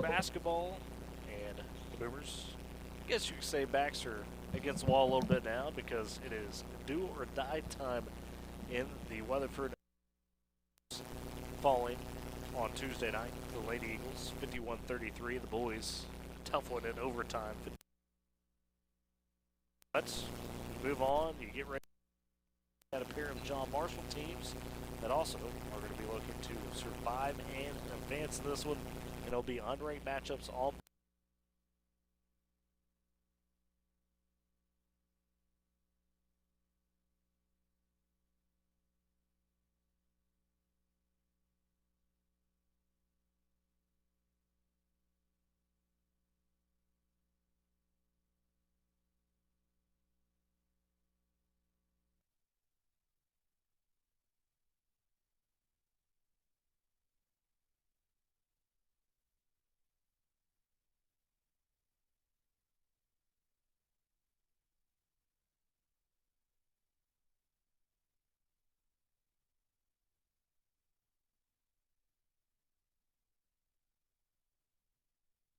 basketball, and the Boomers, I guess you could say backs are against the wall a little bit now because it is do or die time in the Weatherford falling on Tuesday night. The Lady Eagles 51-33, the boys tough one in overtime. Let's move on. You get ready at a pair of John Marshall teams that also are going to be looking to survive and advance in this one. And it'll be unranked matchups all.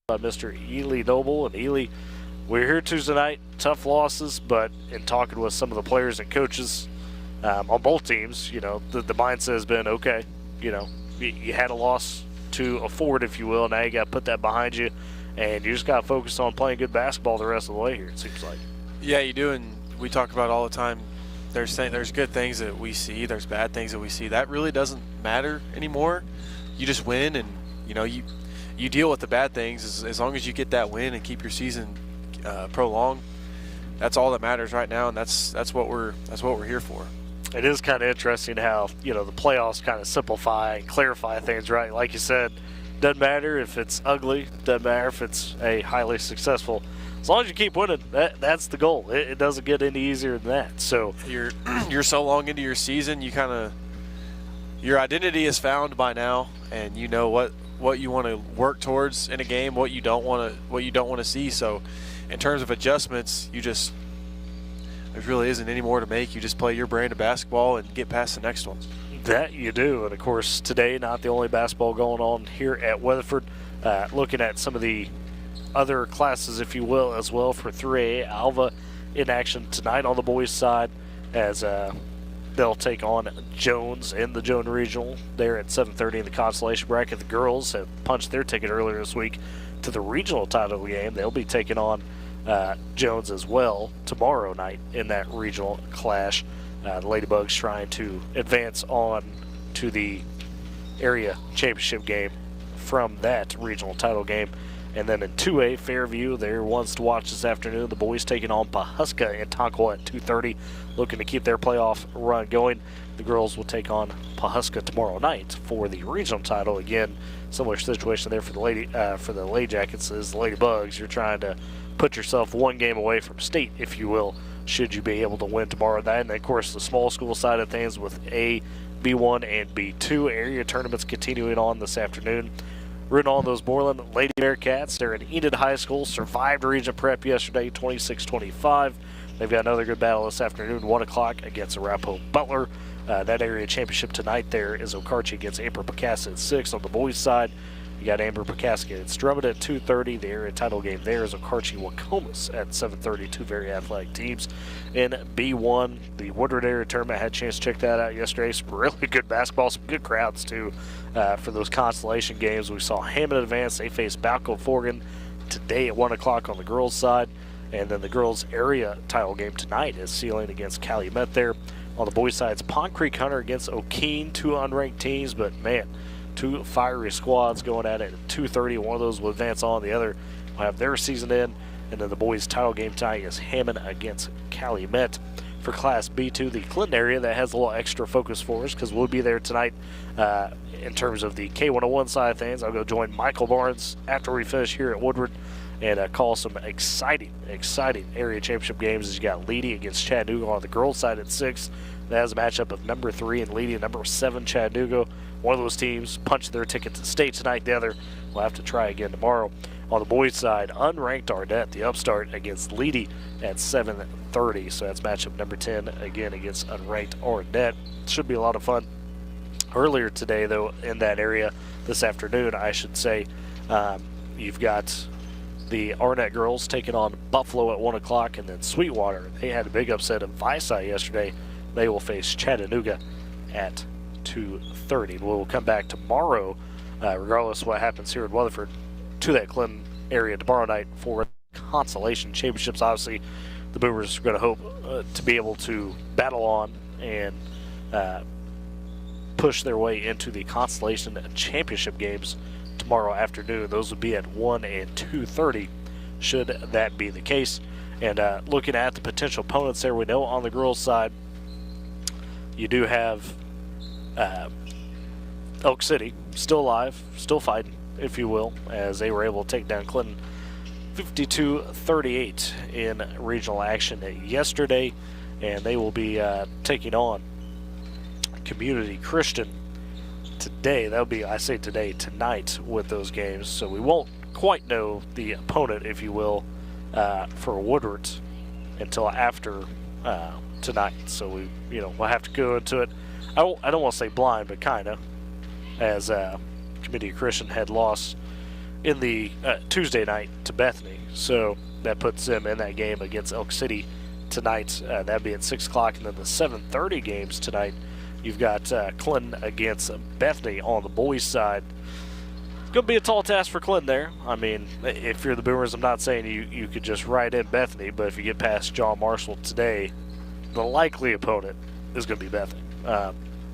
By Mr. Ely Noble. And Ely, we're here Tuesday night. Tough losses, but in talking with some of the players and coaches on both teams, the mindset has been, okay, you had a loss to afford, if you will. Now you got to put that behind you, and you just got to focus on playing good basketball the rest of the way here, it seems like. Yeah, you do, and we talk about all the time. There's good things that we see. There's bad things that we see. That really doesn't matter anymore. You just win, and, you deal with the bad things as long as you get that win and keep your season prolonged. That's all that matters right now, and that's what we're here for. It is kind of interesting how the playoffs kind of simplify and clarify things, right? Like you said, doesn't matter if it's ugly, doesn't matter if it's a highly successful. As long as you keep winning, that's the goal. It doesn't get any easier than that. So you're so long into your season, your identity is found by now, and you know what you want to work towards in a game, what you don't want to see. So in terms of adjustments, there really isn't any more to make. You just play your brand of basketball and get past the next one. That you do. And of course today, not the only basketball going on here at Weatherford. Looking at some of the other classes, if you will, as well for 3A. Alva in action tonight on the boys side as they'll take on Jones in the Joan Regional there at 7:30 in the consolation bracket. The girls have punched their ticket earlier this week to the regional title game. They'll be taking on Jones as well tomorrow night in that regional clash. The Ladybugs trying to advance on to the area championship game from that regional title game. And then in 2A, Fairview, they're ones to watch this afternoon. The boys taking on Pawhuska in Tonkawa at 2:30, looking to keep their playoff run going. The girls will take on Pawhuska tomorrow night for the regional title. Again, similar situation there for the Lady Jackets as the Ladybugs. You're trying to put yourself one game away from state, if you will, should you be able to win tomorrow night. And of course, the small school side of things with A, B1, and B2 area tournaments continuing on this afternoon. Rooting on those Moreland Lady Bearcats. They're in Enid High School. Survived region prep yesterday, 26-25. They've got another good battle this afternoon, 1 o'clock against Arapahoe Butler. That area championship tonight there is Okarche against Amber Picasa at 6. On the boys' side, you got Amber Picasa at Drummond at 2:30. The area title game there is Okarche Wacomas at 7:30. Two very athletic teams. In B1, the Woodward area tournament, I had a chance to check that out yesterday. Some really good basketball, some good crowds too for those consolation games. We saw Hammond advance. They face Balco Forgan today at 1 o'clock on the girls' side. And then the girls' area title game tonight is Sealing against Calumet there. On the boys' side, it's Pond Creek Hunter against O'Keene, two unranked teams, but man, two fiery squads going at it at 2:30. One of those will advance on, the other will have their season in. And then the boys' title game tonight is Hammond against Calumet. For Class B2, the Clinton area, that has a little extra focus for us because we'll be there tonight in terms of the K101 side of things. I'll go join Michael Barnes after we finish here at Woodward and call some exciting area championship games. As you got Leedy against Chattanooga on the girls' side at 6. That has a matchup of number 3 and Leedy and number 7 Chattanooga. One of those teams punched their ticket to state tonight. The other will have to try again tomorrow. On the boys' side, unranked Arnett, the upstart, against Leedy at 7:30. So that's matchup number 10 again against unranked Arnett. Should be a lot of fun. Earlier today, though, in that area this afternoon, I should say, you've got the Arnett girls taking on Buffalo at 1 o'clock, and then Sweetwater. They had a big upset of Visay yesterday. They will face Chattanooga at 2:30. We'll come back tomorrow, regardless of what happens here in Weatherford, to that Clinton area tomorrow night for consolation championships. Obviously, the Boomers are going to hope to be able to battle on and push their way into the consolation championship games tomorrow afternoon. Those would be at 1 and 2:30, should that be the case. And looking at the potential opponents there, we know on the girls' side, you do have Elk City still alive, still fighting, if you will, as they were able to take down Clinton 52-38 in regional action yesterday, and they will be taking on Community Christian today. That'll be, I say today, tonight with those games. So we won't quite know the opponent, if you will, for Woodward until after tonight. So we'll have to go into it. I don't want to say blind, but kind of, as Community Christian had lost in the Tuesday night to Bethany. So that puts them in that game against Elk City tonight. That'd be at 6 o'clock, and then the 7:30 games tonight. You've got Clinton against Bethany on the boys' side. It's going to be a tall task for Clinton there. I mean, if you're the Boomers, I'm not saying you could just ride in Bethany, but if you get past John Marshall today, the likely opponent is going to be Bethany.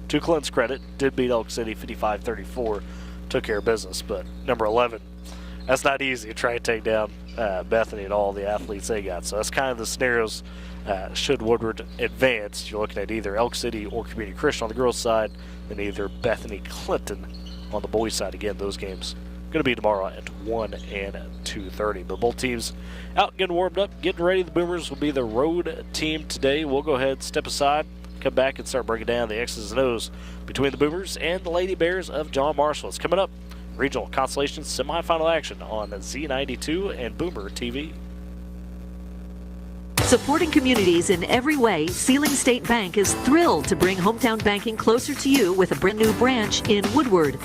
To Clinton's credit, did beat Elk City 55-34, took care of business, but number 11, that's not easy to try and take down Bethany and all the athletes they got. So that's kind of the scenarios. Should Woodward advance, you're looking at either Elk City or Community Christian on the girls' side, and either Bethany Clinton on the boys' side. Again, those games going to be tomorrow at 1 and 2:30. But both teams out getting warmed up, getting ready. The Boomers will be the road team today. We'll go ahead, step aside, come back and start breaking down the X's and O's between the Boomers and the Lady Bears of John Marshall. It's coming up. Regional Consolation semifinal action on Z92 and Boomer TV. Supporting communities in every way, Sealing State Bank is thrilled to bring hometown banking closer to you with a brand new branch in Woodward.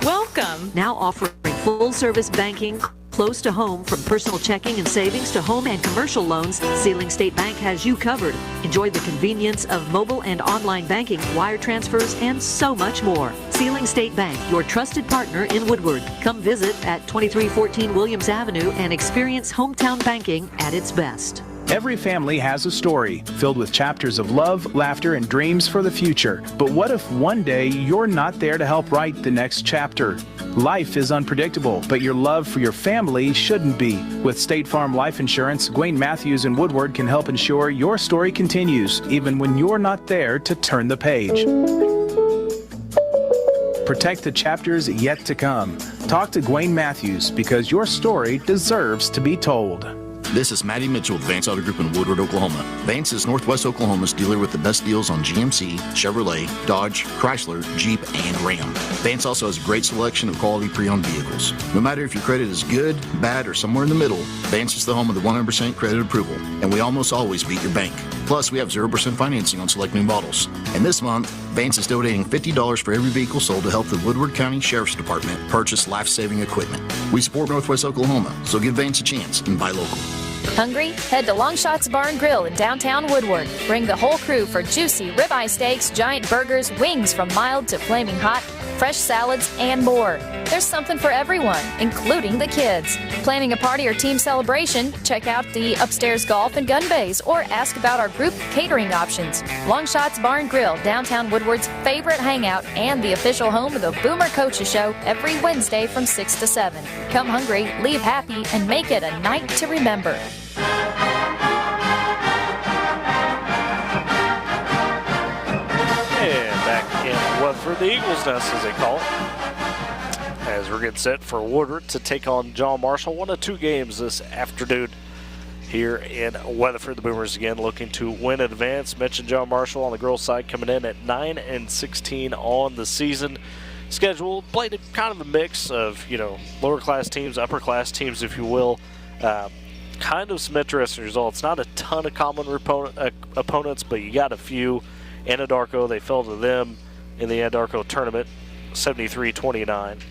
Welcome. Now offering full-service banking close to home, from personal checking and savings to home and commercial loans. Sealing State Bank has you covered. Enjoy the convenience of mobile and online banking, wire transfers, and so much more. Sealing State Bank, your trusted partner in Woodward. Come visit at 2314 Williams Avenue and experience hometown banking at its best. Every family has a story filled with chapters of love, laughter, and dreams for the future. But what if one day you're not there to help write the next chapter? Life is unpredictable, but your love for your family shouldn't be. With State Farm Life Insurance, Gwayne Matthews and Woodward can help ensure your story continues, even when you're not there to turn the page. Protect the chapters yet to come. Talk to Gwayne Matthews, because your story deserves to be told. This is Matty Mitchell with Vance Auto Group in Woodward, Oklahoma. Vance is Northwest Oklahoma's dealer with the best deals on GMC, Chevrolet, Dodge, Chrysler, Jeep, and Ram. Vance also has a great selection of quality pre-owned vehicles. No matter if your credit is good, bad, or somewhere in the middle, Vance is the home of the 100% credit approval, and we almost always beat your bank. Plus, we have 0% financing on select new models. And this month, Vance is donating $50 for every vehicle sold to help the Woodward County Sheriff's Department purchase life-saving equipment. We support Northwest Oklahoma, so give Vance a chance and buy local. Hungry? Head to Longshots Bar and Grill in downtown Woodward. Bring the whole crew for juicy ribeye steaks, giant burgers, wings from mild to flaming hot, fresh salads, and more. There's something for everyone, including the kids. Planning a party or team celebration? Check out the upstairs golf and gun bays, or ask about our group catering options. Longshots Bar and Grill, downtown Woodward's favorite hangout and the official home of the Boomer Coaches Show every Wednesday from 6 to 7. Come hungry, leave happy, and make it a night to remember. And back in Weatherford, the Eagles Nest, as they call it, as we're getting set for Woodward to take on John Marshall. One of two games this afternoon here in Weatherford. The Boomers again looking to win in advance. Mentioned John Marshall on the girls' side coming in at 9-16 on the season. Schedule played kind of a mix of, lower class teams, upper class teams, if you will. Kind of some interesting results. Not a ton of common opponents, but you got a few. Anadarko, they fell to them in the Anadarko tournament, 73-29.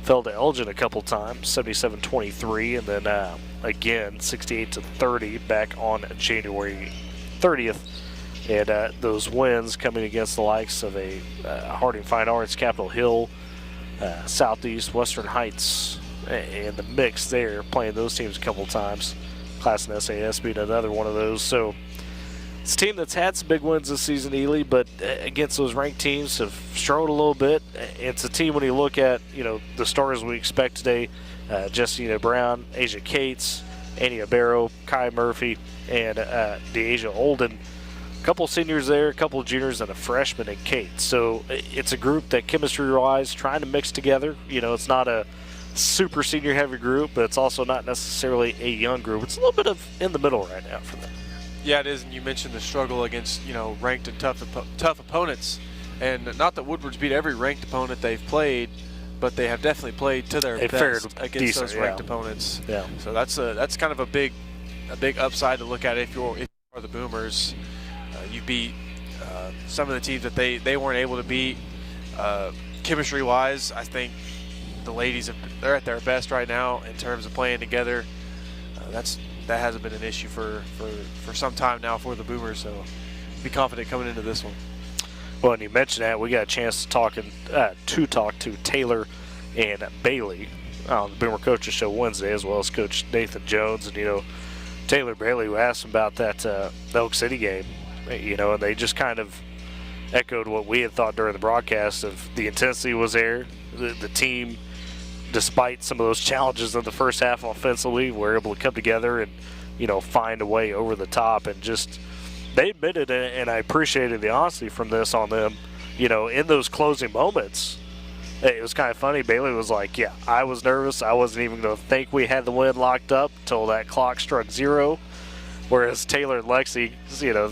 fell to Elgin a couple times, 77-23, and then again 68-30 back on January 30th. And those wins coming against the likes of a Harding Fine Arts, Capitol Hill, Southeast, Western Heights, and the mix there, playing those teams a couple times. Class and SAS being another one of those. So it's a team that's had some big wins this season, Ely, but against those ranked teams have struggled a little bit. It's a team when you look at, the stars we expect today, Justina Brown, Asia Cates, Annie Barrow, Kai Murphy, and DeAsia Olden. A couple seniors there, a couple juniors, and a freshman in Kate. So it's a group that chemistry-wise trying to mix together. It's not a super senior-heavy group, but it's also not necessarily a young group. It's a little bit of in the middle right now for them. Yeah, it is, and you mentioned the struggle against, ranked and tough opponents. And not that Woodward's beat every ranked opponent they've played, but they have definitely played to their best against those ranked opponents. Yeah. So that's kind of a big upside to look at if you are the Boomers. You beat some of the teams that they weren't able to beat. Chemistry-wise, I think the ladies they're at their best right now in terms of playing together. That hasn't been an issue for some time now for the Boomers. So be confident coming into this one. Well, and you mentioned that we got a chance to talk to Taylor and Bailey on the Boomer Coaches Show Wednesday, as well as Coach Nathan Jones. And Taylor Bailey, we asked him about that the Elk City game. And they just kind of echoed what we had thought during the broadcast of the intensity was there. The team, despite some of those challenges in the first half offensively, were able to come together and, find a way over the top. And just they admitted, and I appreciated the honesty from this on them, in those closing moments. It was kind of funny. Bailey was like, yeah, I was nervous. I wasn't even going to think we had the win locked up until that clock struck 0. Whereas Taylor and Lexi,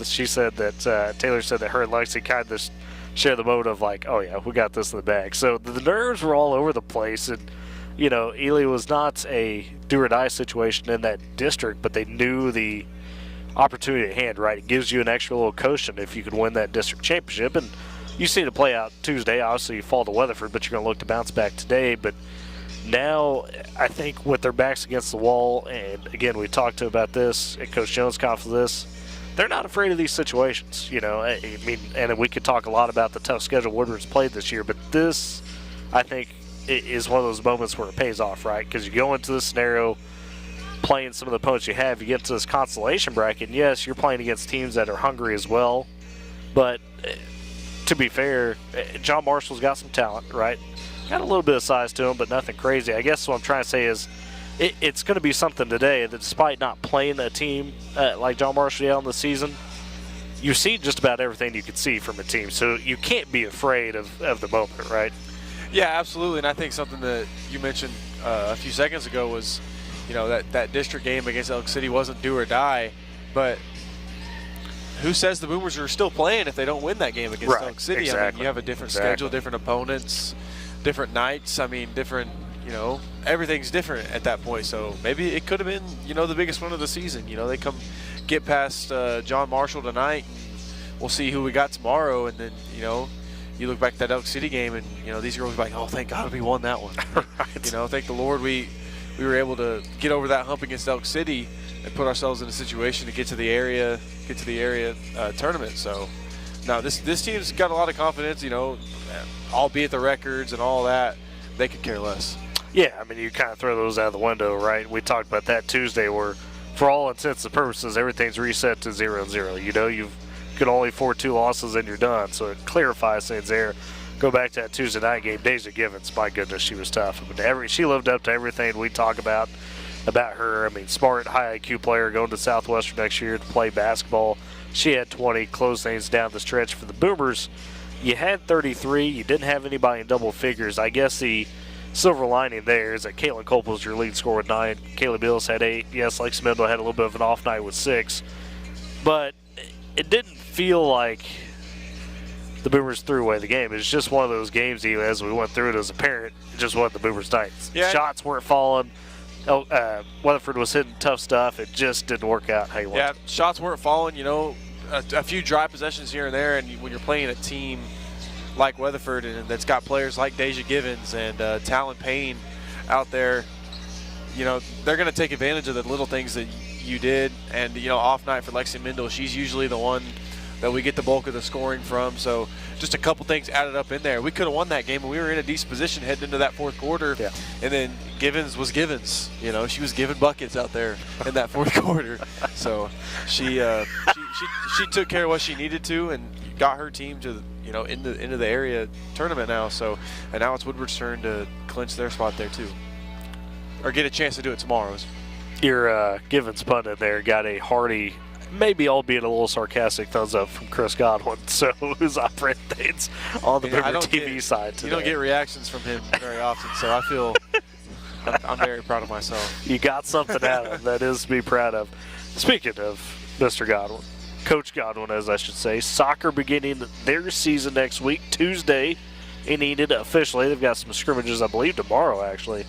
she said that Taylor said that her and Lexi kind of just share the mode of like, oh yeah, we got this in the bag. So the nerves were all over the place, and Ely was not a do-or-die situation in that district, but they knew the opportunity at hand, right? It gives you an extra little cushion if you could win that district championship, and you see it play out Tuesday. Obviously, you fall to Weatherford, but you're going to look to bounce back today. But now, I think with their backs against the wall, and again, we talked about this, and Coach Jones confident this, they're not afraid of these situations. I mean, and we could talk a lot about the tough schedule Woodward's played this year, but this, I think, is one of those moments where it pays off, right? Because you go into this scenario playing some of the opponents you have, you get to this consolation bracket, and yes, you're playing against teams that are hungry as well, but to be fair, John Marshall's got some talent, right? Got a little bit of size to him, but nothing crazy. I guess what I'm trying to say is it's going to be something today that despite not playing a team like John Marshall in the season, you see just about everything you could see from a team. So you can't be afraid of the moment, right? Yeah, absolutely. And I think something that you mentioned a few seconds ago was, that district game against Elk City wasn't do or die, but who says the Boomers are still playing if they don't win that game against Elk City? Exactly. I mean, you have a different schedule, different opponents, different nights. I mean, different, everything's different at that point. So maybe it could have been, the biggest one of the season. They come get past John Marshall tonight, and we'll see who we got tomorrow. And then, you look back at that Elk City game, and, these girls are like, oh, thank God we won that one. Right. Thank the Lord we were able to get over that hump against Elk City and put ourselves in a situation to get to the area tournament. So, no, this team's got a lot of confidence, albeit the records and all that, they could care less. Yeah, I mean, you kind of throw those out of the window, right? We talked about that Tuesday where, for all intents and purposes, everything's reset to 0-0. You could only afford 2 losses and you're done. So it clarifies things there. Go back to that Tuesday night game. Deja Givens, my goodness, she was tough. But she lived up to everything we talk about her. I mean, smart, high IQ player going to Southwestern next year to play basketball. She had 20, closed things down the stretch for the Boomers. You had 33. You didn't have anybody in double figures. I guess the silver lining there is that Caitlin Cole was your lead scorer with 9. Kaylee Bills had 8. Yes, like Smithville had a little bit of an off night with 6. But it didn't feel like the Boomers threw away the game. It's just one of those games, even as we went through it as a parent, it just wasn't the Boomers' night. Yeah. Shots weren't falling. Weatherford was hitting tough stuff. It just didn't work out how you wanted. Yeah, shots weren't falling, a few dry possessions here and there, and when you're playing a team like Weatherford and that's got players like Deja Givens and Talon Payne out there, you know, they're going to take advantage of the little things that you did. And, you know, off night for Lexi Mendel, she's usually the one that we get the bulk of the scoring from. So just a couple things added up in there. We could have won that game, and we were in a decent position heading into that fourth quarter. Yeah. And then Givens was Givens. You know, she was giving buckets out there in that fourth quarter. So she took care of what she needed to and got her team to, you know, into the area tournament now. So, and now it's Woodward's turn to clinch their spot there too, or get a chance to do it tomorrow. Your Givens punt in there got a hearty, maybe albeit a little sarcastic thumbs up from Chris Godwin, so who's operating things on the Boomer TV side today. You don't get reactions from him very often, so I feel I'm very proud of myself. You got something out of him that is to be proud of. Speaking of Mr. Godwin, Coach Godwin, as I should say, soccer beginning their season next week, Tuesday in Enid officially. They've got some scrimmages, I believe, tomorrow actually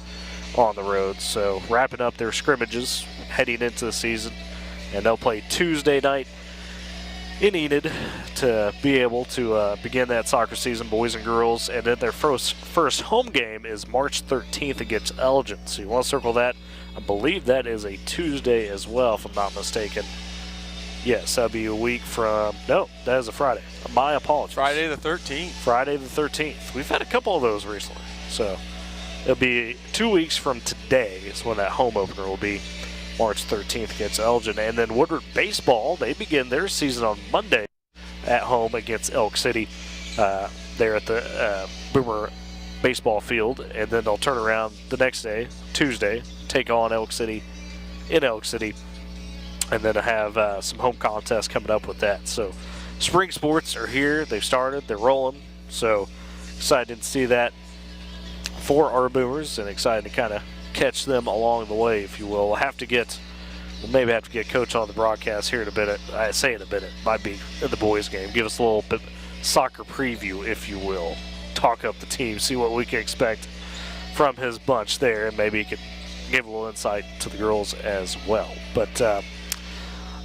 on the road. So wrapping up their scrimmages heading into the season. And they'll play Tuesday night in Enid to be able to begin that soccer season, boys and girls. And then their first home game is March 13th against Elgin. So you want to circle that. I believe that is a Tuesday as well, if I'm not mistaken. Yes, that'll be a week from – no, that is a Friday. My apologies. Friday the 13th. Friday the 13th. We've had a couple of those recently. So it'll be 2 weeks from today is when that home opener will be. March 13th against Elgin. And then Woodward baseball, they begin their season on Monday at home against Elk City there at the Boomer baseball field. And then they'll turn around the next day, Tuesday, take on Elk City in Elk City. And then have some home contests coming up with that. So spring sports are here. They've started. They're rolling. So excited to see that for our Boomers and excited to kind of catch them along the way, if you will. We'll maybe have to get Coach on the broadcast here in a bit. I say in a bit, it might be in the boys' game. Give us a little bit soccer preview, if you will. Talk up the team, see what we can expect from his bunch there, and maybe he could give a little insight to the girls as well. But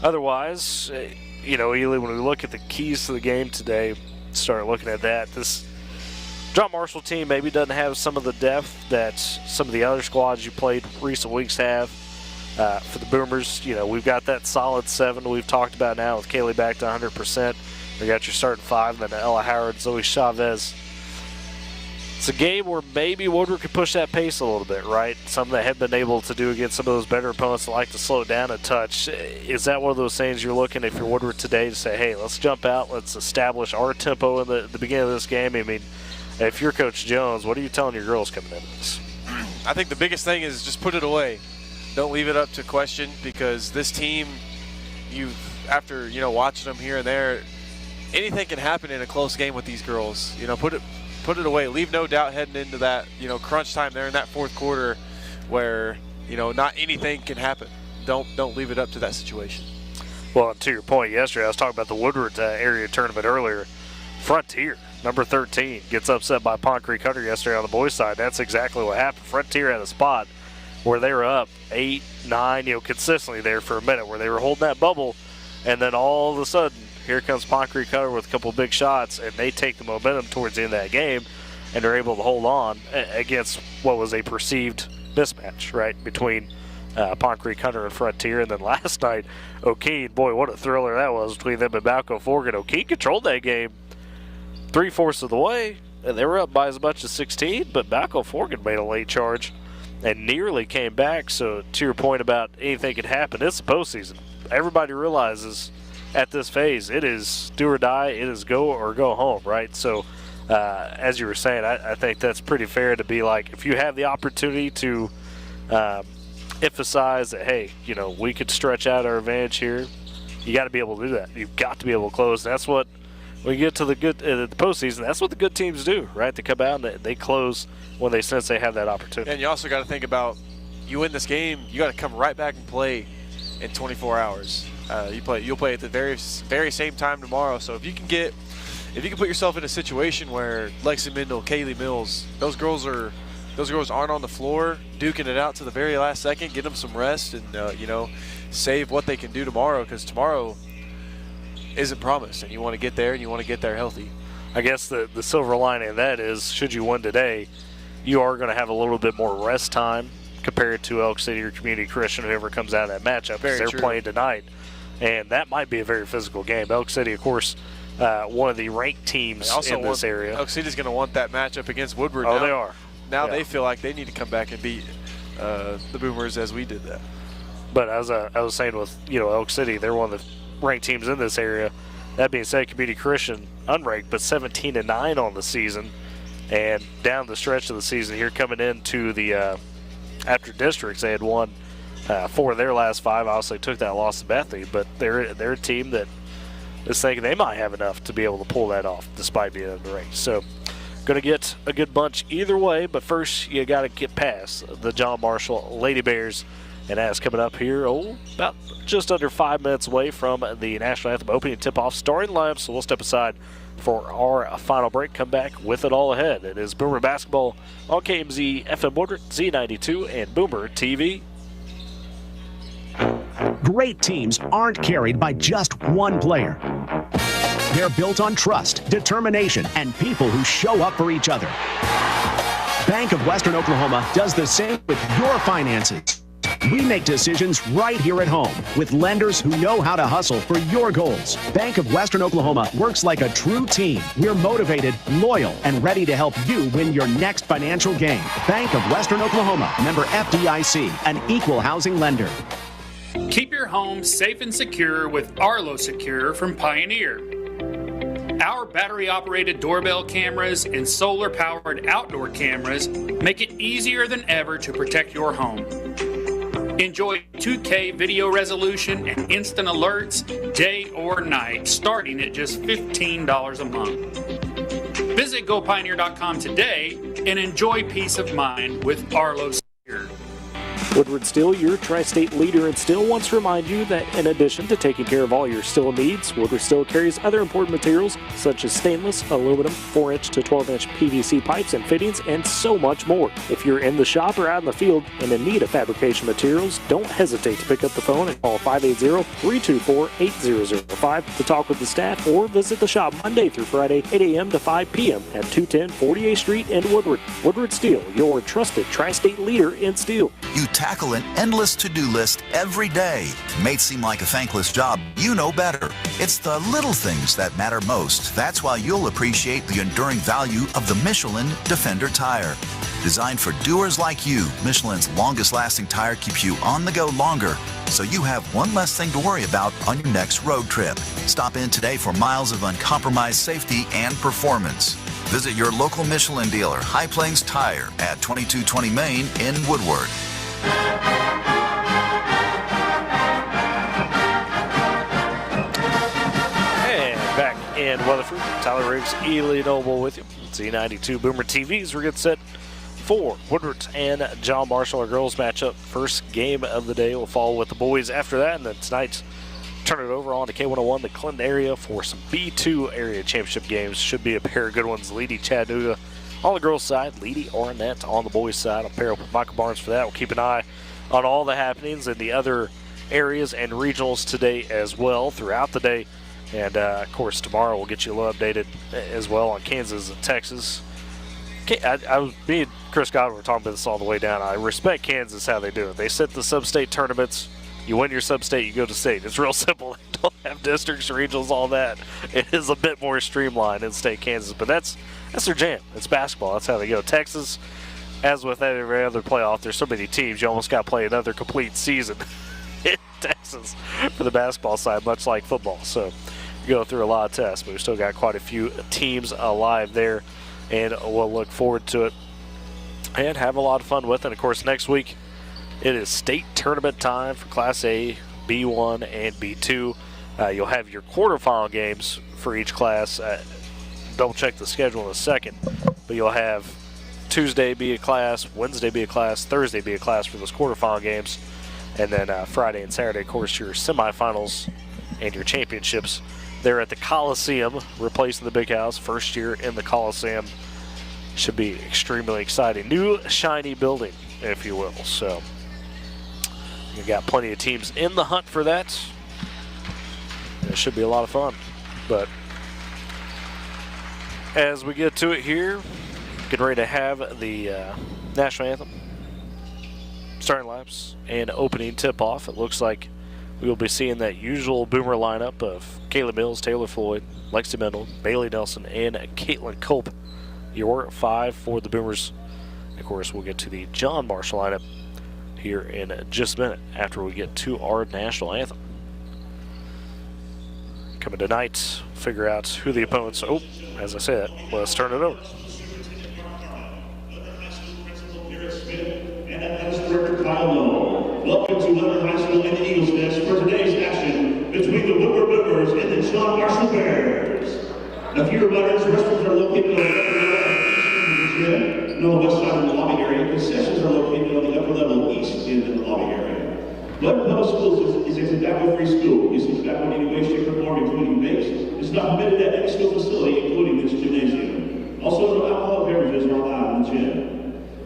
otherwise, you know, Ely, when we look at the keys to the game today, start looking at that, this John Marshall team maybe doesn't have some of the depth that some of the other squads you played recent weeks have. For the Boomers, you know, we've got that solid 7 we've talked about now with Kaylee back to 100%. We got your starting 5, and then Ella Howard, Zoe Chavez. It's a game where maybe Woodward could push that pace a little bit, right? Something they have been able to do against some of those better opponents that like to slow it down a touch. Is that one of those things you're looking, if you're Woodward today, to say, hey, let's jump out, let's establish our tempo in the beginning of this game? I mean, if you're Coach Jones, what are you telling your girls coming into this? I think the biggest thing is just put it away. Don't leave it up to question, because this team, after watching them here and there, anything can happen in a close game with these girls. You know, put it away. Leave no doubt heading into that crunch time there in that fourth quarter, where not anything can happen. Don't leave it up to that situation. Well, to your point yesterday, I was talking about the Woodward area tournament earlier. Frontier, number 13, gets upset by Pond Creek Hunter yesterday on the boys' side. That's exactly what happened. Frontier had a spot where they were up 8, 9, consistently there for a minute, where they were holding that bubble, and then all of a sudden, here comes Pond Creek Hunter with a couple of big shots, and they take the momentum towards the end of that game, and they're able to hold on against what was a perceived mismatch, right, between Pond Creek Hunter and Frontier. And then last night, O'Keene, boy, what a thriller that was between them and Balco Forgan. O'Keene controlled that game 3/4 of the way, and they were up by as much as 16, but Balco Forgan made a late charge and nearly came back. So to your point about anything could happen, it's the postseason. Everybody realizes at this phase, it is do or die, it is go or go home, right? So as you were saying, I think that's pretty fair to be like, if you have the opportunity to emphasize that, hey, we could stretch out our advantage here, you got to be able to do that. You've got to be able to close. That's what, when you get to the postseason, that's what the good teams do, right? They come out and they close when they sense they have that opportunity. And you also got to think about, you win this game, you got to come right back and play in 24 hours. You'll play at the very same time tomorrow. So if you can put yourself in a situation where Lexi Mendel, Kaylee Mills, those girls aren't on the floor duking it out to the very last second, get them some rest, and save what they can do tomorrow, because tomorrow isn't promised, and you want to get there, and you want to get there healthy. I guess the silver lining of that is, should you win today, you are going to have a little bit more rest time compared to Elk City or Community Christian, whoever comes out of that matchup, because they're playing tonight. And that might be a very physical game. Elk City, of course, one of the ranked teams in this area. Elk City's going to want that matchup against Woodward. Oh, now. they are. Now they feel like they need to come back and beat the Boomers as we did that. But as I was saying with Elk City, they're one of the ranked teams in this area. That being said, Community Christian unranked, but 17-9 on the season, and down the stretch of the season here, coming into the after districts, they had won 4 of their last 5. Obviously, took that loss to Bethany, but they're a team that is thinking they might have enough to be able to pull that off, despite being underranked. So, going to get a good bunch either way, but first you got to get past the John Marshall Lady Bears. And that's coming up here, about just under 5 minutes away from the National Anthem opening tip-off starting lineup. So we'll step aside for our final break. Come back with it all ahead. It is Boomer Basketball on KMZ FM Woodward, Z92, and Boomer TV. Great teams aren't carried by just one player. They're built on trust, determination, and people who show up for each other. Bank of Western Oklahoma does the same with your finances. We make decisions right here at home with lenders who know how to hustle for your goals. Bank of Western Oklahoma works like a true team. We're motivated, loyal, and ready to help you win your next financial game. Bank of Western Oklahoma, member FDIC, an equal housing lender. Keep your home safe and secure with Arlo Secure from Pioneer. Our battery-operated doorbell cameras and solar-powered outdoor cameras make it easier than ever to protect your home. Enjoy 2K video resolution and instant alerts day or night, starting at just $15 a month. Visit GoPioneer.com today and enjoy peace of mind with Arlo Secure. Woodward Steel, your tri-state leader in steel, wants to remind you that in addition to taking care of all your steel needs, Woodward Steel carries other important materials such as stainless, aluminum, 4-inch to 12-inch PVC pipes and fittings, and so much more. If you're in the shop or out in the field and in need of fabrication materials, don't hesitate to pick up the phone and call 580-324-8005 to talk with the staff, or visit the shop Monday through Friday, 8 a.m. to 5 p.m. at 210 48th Street in Woodward. Woodward Steel, your trusted tri-state leader in steel. You tackle an endless to-do list every day. It may seem like a thankless job. You know better. It's the little things that matter most. That's why you'll appreciate the enduring value of the Michelin Defender tire. Designed for doers like you, Michelin's longest-lasting tire keeps you on the go longer, so you have one less thing to worry about on your next road trip. Stop in today for miles of uncompromised safety and performance. Visit your local Michelin dealer, High Plains Tire, at 2220 Main in Woodward. And back in Weatherford, Tyler Riggs, Ely Noble with you. Z92 Boomer TVs. We're getting set for Woodward and John Marshall, our girls matchup. First game of the day will follow with the boys after that, and then tonight's turn it over on to K101, the Clinton area, for some B2 area championship games. Should be a pair of good ones. Leedy Chattanooga on the girls' side, Leedy Arnett on the boys' side. I'll pair up with Michael Barnes for that. We'll keep an eye on all the happenings in the other areas and regionals today as well throughout the day. And, of course, tomorrow we'll get you a little updated as well on Kansas and Texas. Me and Chris Godwin were talking about this all the way down. I respect Kansas, how they do it. They set the sub-state tournaments. You win your sub-state, you go to state. It's real simple. They don't have districts, regionals, all that. It is a bit more streamlined in state Kansas, but that's their jam. It's basketball. That's how they go. Texas, as with every other playoff, there's so many teams, you almost got to play another complete season in Texas for the basketball side, much like football. So you go through a lot of tests, but we've still got quite a few teams alive there, and we'll look forward to it and have a lot of fun with it. And, of course, next week, it is state tournament time for Class A, B1, and B2. You'll have your quarterfinal games for each class. Double check the schedule in a second, but you'll have Tuesday be a class, Wednesday be a class, Thursday be a class for those quarterfinal games, and then Friday and Saturday, of course, your semifinals and your championships. They're at the Coliseum, replacing the Big House. First year in the Coliseum. Should be extremely exciting. New shiny building, if you will. So you got plenty of teams in the hunt for that. It should be a lot of fun. But As we get to it here, getting ready to have the national anthem, starting laps, and opening tip-off. It looks like we will be seeing that usual Boomer lineup of Kayla Mills, Taylor Floyd, Lexi Mendel, Bailey Nelson, and Caitlin Culp. Your 5 for the Boomers. Of course, we'll get to the John Marshall lineup here in just a minute after we get to our national anthem. Coming tonight, figure out who the opponents. Oh, as I said, let's turn it over. Welcome to Woodward High School and the Eagles Nest for today's action between the Woodward Boomers and the John Marshall Bears. A few reminders: restrooms are located on the upper level east in the gym and on the west side of the lobby area. Concessions are located on the upper level east in the lobby area. Woodward Public Schools is a tobacco-free school. Use of tobacco in any way, shape, or form, including vapes, is not permitted at any school facility, including this gymnasium. Also, no alcoholic beverages are allowed in the gym.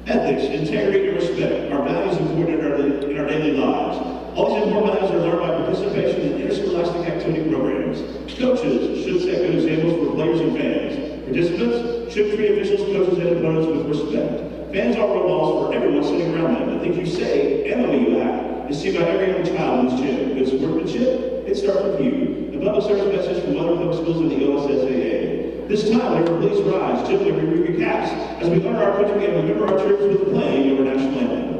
Ethics, integrity, and respect are values important in our daily lives. All these important values are learned by participation in interscholastic activity programs. Coaches should set good examples for players and fans. Participants should treat officials, coaches, and opponents with respect. Fans are role models for everyone sitting around them. The things you say and the way you act is seen by every young child in this gym. Good sportsmanship, it starts with you. A public service message from other public schools in the OSSAA. This time, everyone please rise, gently remove your caps as we honor our country and remember our troops with the playing of our national anthem.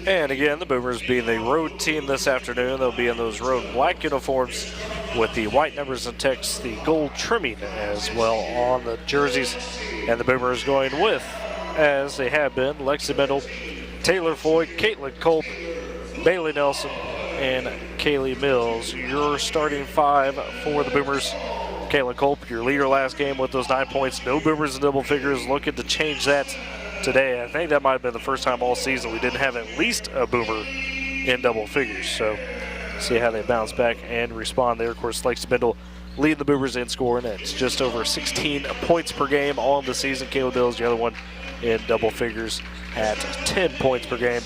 And again, the Boomers being the road team this afternoon, they'll be in those road black uniforms with the white numbers and text, the gold trimming as well on the jerseys. And the Boomers going with, as they have been, Lexi Mendel, Taylor Floyd, Caitlin Culp, Bailey Nelson, and Kaylee Mills. Your starting 5 for the Boomers. Caitlin Culp, your leader last game with those 9 points. No Boomers in double figures, looking to change that today. I think that might have been the first time all season we didn't have at least a Boomer in double figures. So see how they bounce back and respond there. Of course, Lexi Mendel leading the Boomers in scoring. It's just over 16 points per game on the season. Kayla Mills, the other one, in double figures at 10 points per game.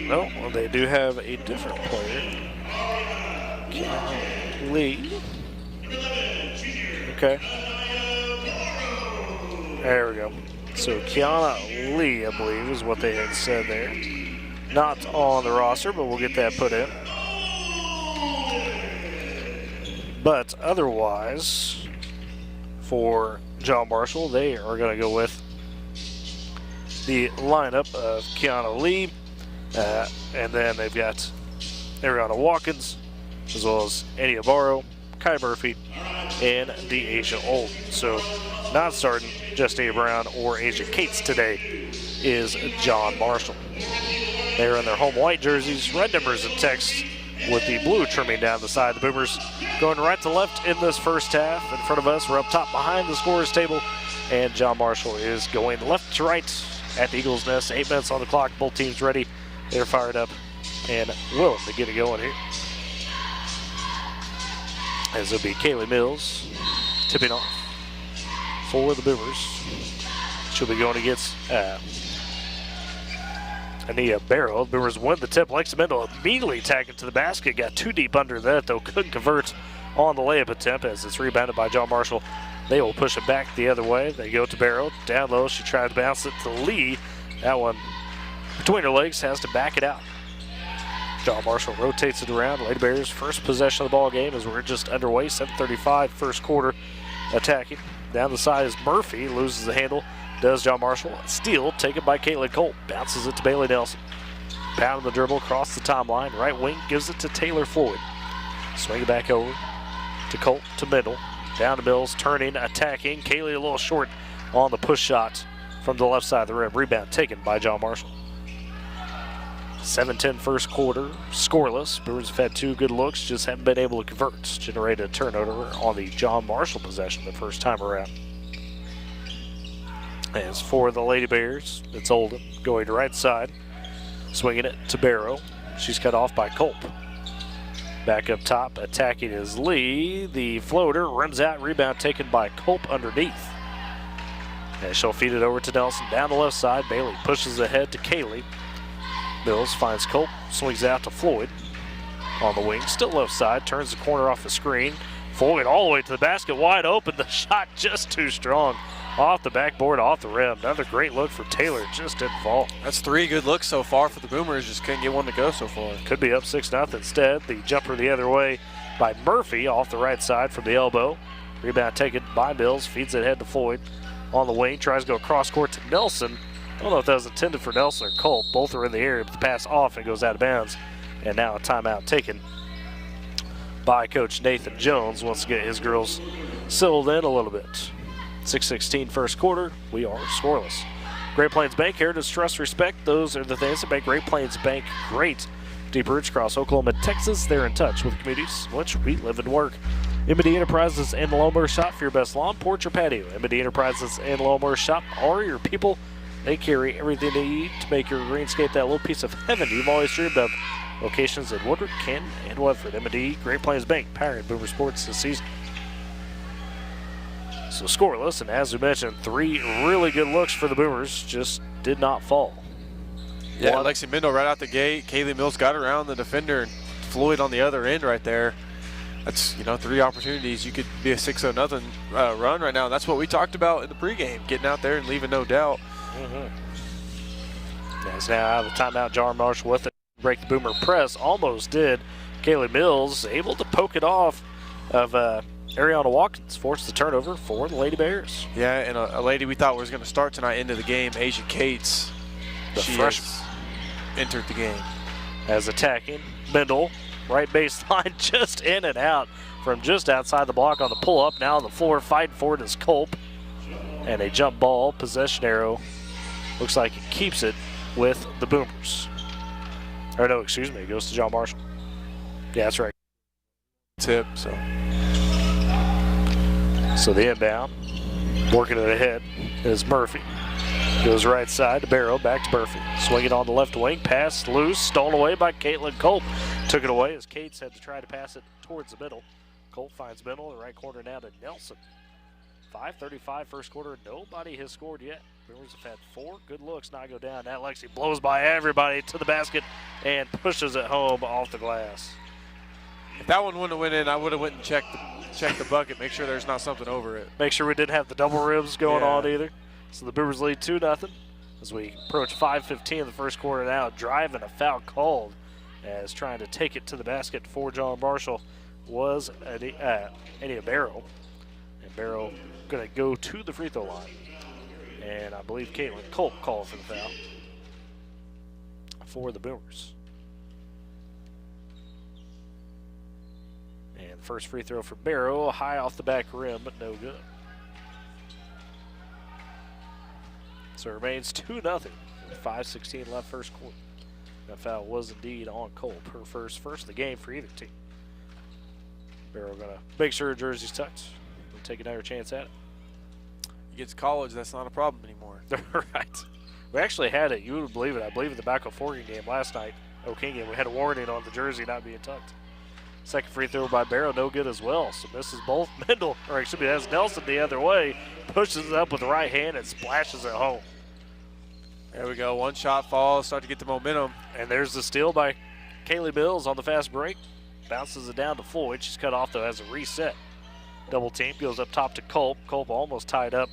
No, well, they do have a different player. Lee. Okay. There we go. So Kiana Lee, I believe, is what they had said there. Not on the roster, but we'll get that put in. But otherwise, for John Marshall, they are going to go with the lineup of Kiana Lee, and then they've got Ariana Watkins, as well as Eddie Abaro, Kai Murphy, and Deasia Old. So not starting Justina Brown or Asia Cates today is John Marshall. They're in their home white jerseys, red numbers and text with the blue trimming down the side. The Boomers going right to left in this first half. In front of us, we're up top behind the scorer's table, and John Marshall is going left to right at the Eagles Nest. 8 minutes on the clock, both teams ready. They're fired up and willing to get it going here. As it'll be Kaylee Mills tipping off for the Boomers. She'll be going against Ania Barrow. Boomers win the tip. Lexi Mendel immediately tagging to the basket. Got too deep under that, though. Couldn't convert on the layup attempt as it's rebounded by John Marshall. They will push it back the other way. They go to Barrow. Down low. She tried to bounce it to Lee. That one between her legs has to back it out. John Marshall rotates it around. Lady Bears first possession of the ball game as we're just underway. 7:35 first quarter attacking. Down the side is Murphy. Loses the handle. Does John Marshall. Steal taken by Caitlin Colt. Bounces it to Bailey Nelson. Pounding the dribble across the timeline. Right wing gives it to Taylor Floyd. Swing it back over to Colt to Mendel. Down to Mills. Turning, attacking. Kaylee a little short on the push shot from the left side of the rim. Rebound taken by John Marshall. 7:10 first quarter. Scoreless. Brewers have had 2 good looks. Just haven't been able to convert. Generated a turnover on the John Marshall possession the first time around. As for the Lady Bears, it's Oldham going to right side. Swinging it to Barrow. She's cut off by Culp. Back up top, attacking is Lee. The floater runs out, rebound taken by Culp underneath. And she'll feed it over to Nelson. Down the left side, Bailey pushes ahead to Kaylee. Mills finds Culp, swings out to Floyd. On the wing, still left side, turns the corner off the screen. Floyd all the way to the basket, wide open. The shot just too strong. Off the backboard, off the rim. Another great look for Taylor, just didn't fall. That's 3 good looks so far for the Boomers, just couldn't get one to go so far. Could be up 6-0 instead. The jumper the other way by Murphy off the right side from the elbow. Rebound taken by Mills, feeds it ahead to Floyd. On the wing, tries to go cross court to Nelson. I don't know if that was intended for Nelson or Colt. Both are in the area, but the pass off and goes out of bounds. And now a timeout taken by Coach Nathan Jones. Wants to get his girls settled in a little bit. 6:16 first quarter. We are scoreless. Great Plains Bank, heritage, trust, respect. Those are the things that make Great Plains Bank great. Deep roots across Oklahoma and Texas. They're in touch with communities in which we live and work. M&D Enterprises and Lawnmower Shop for your best lawn, porch, or patio. M&D Enterprises and Lawnmower Shop are your people. They carry everything they need to make your greenscape that little piece of heaven you've always dreamed of. Locations in Woodward, Canton, and Weatherford. M&D Great Plains Bank, powering Boomer Sports this season. So scoreless, and as we mentioned, 3 really good looks for the Boomers, just did not fall. Yeah, Lexi Mendel right out the gate. Kaylee Mills got around the defender, and Floyd on the other end right there. That's, 3 opportunities. You could be a 6-0 run right now, and that's what we talked about in the pregame, getting out there and leaving no doubt. As now out of the timeout, John Marshall with it. Break the Boomer press, almost did. Kaylee Mills able to poke it off of Ariana Watkins, forced the turnover for the Lady Bears. Yeah, and a lady we thought was going to start tonight into the game, Asia Cates. The freshman entered the game. As attacking, Mendel, right baseline, just in and out from just outside the block on the pull-up. Now on the floor, fighting for it is Culp. And a jump ball, possession arrow. Looks like it keeps it with the Boomers. Or no, excuse me, it goes to John Marshall. Yeah, that's right. Tip, so the inbound, working it ahead, is Murphy. Goes right side to Barrow, back to Murphy. Swinging on the left wing, pass loose, stolen away by Caitlin Colt. Took it away as Cates had to try to pass it towards the middle. Colt finds middle, the right corner now to Nelson. 5:35 first quarter, nobody has scored yet. Boomers have had 4 good looks not go down. That Lexi blows by everybody to the basket and pushes it home off the glass. If that one wouldn't have went in, I would have went and checked the bucket, make sure there's not something over it. Make sure we didn't have the double ribs going on either. So the Boomers lead 2-0 as we approach 5:15 in the first quarter now. Driving, a foul called as trying to take it to the basket for John Marshall was Ania Barrow. And Barrow going to go to the free throw line. And I believe Caitlin Culp called for the foul for the Boomers. And the first free throw for Barrow, high off the back rim, but no good. So it remains 2-0 with 5:16 left first quarter. That foul was indeed on Culp, her first of the game for either team. Barrow going to make sure her jersey's tucked. We'll take another chance at it. He gets college, that's not a problem anymore. Right. We actually had it, you would believe it, I believe in the Baco Forgan game last night, O'King game, we had a warning on the jersey not being tucked. Second free throw by Barrow, no good as well. So misses both. Mendel, or excuse me, that's Nelson the other way, pushes it up with the right hand and splashes it home. There we go. One shot falls, start to get the momentum. And there's the steal by Kaylee Mills on the fast break. Bounces it down to Floyd. She's cut off, though, as a reset. Double team goes up top to Culp. Culp almost tied up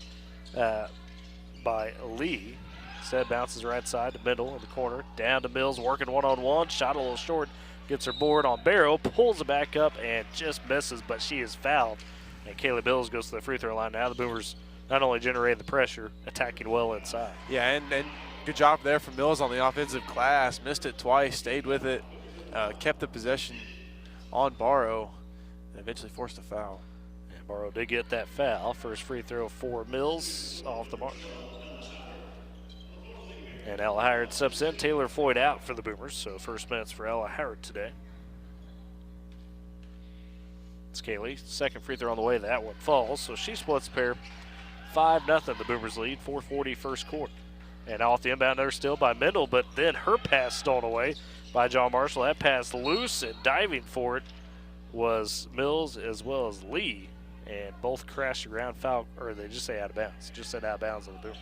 by Lee. Instead, bounces right side to middle in the corner. Down to Mills, working one-on-one. Shot a little short. Gets her board on Barrow. Pulls it back up and just misses, but she is fouled. And Kaylee Mills goes to the free throw line. Now the Boomers not only generating the pressure, attacking well inside. Yeah, and good job there from Mills on the offensive glass. Missed it twice, stayed with it, kept the possession on Barrow, and eventually forced a foul. And Barrow did get that foul. First free throw for Mills, off the mark. And Ella Howard steps in. Taylor Floyd out for the Boomers, so first minutes for Ella Howard today. It's Kaylee. Second free throw on the way. That one falls, so she splits the pair. 5-0 the Boomers lead, 4:40 first quarter. And off the inbound there still by Mendel, but then her pass stolen away by John Marshall. That pass loose, and diving for it was Mills as well as Lee. And both crashed around foul, or they just say out of bounds. Just said out of bounds on the Boomers.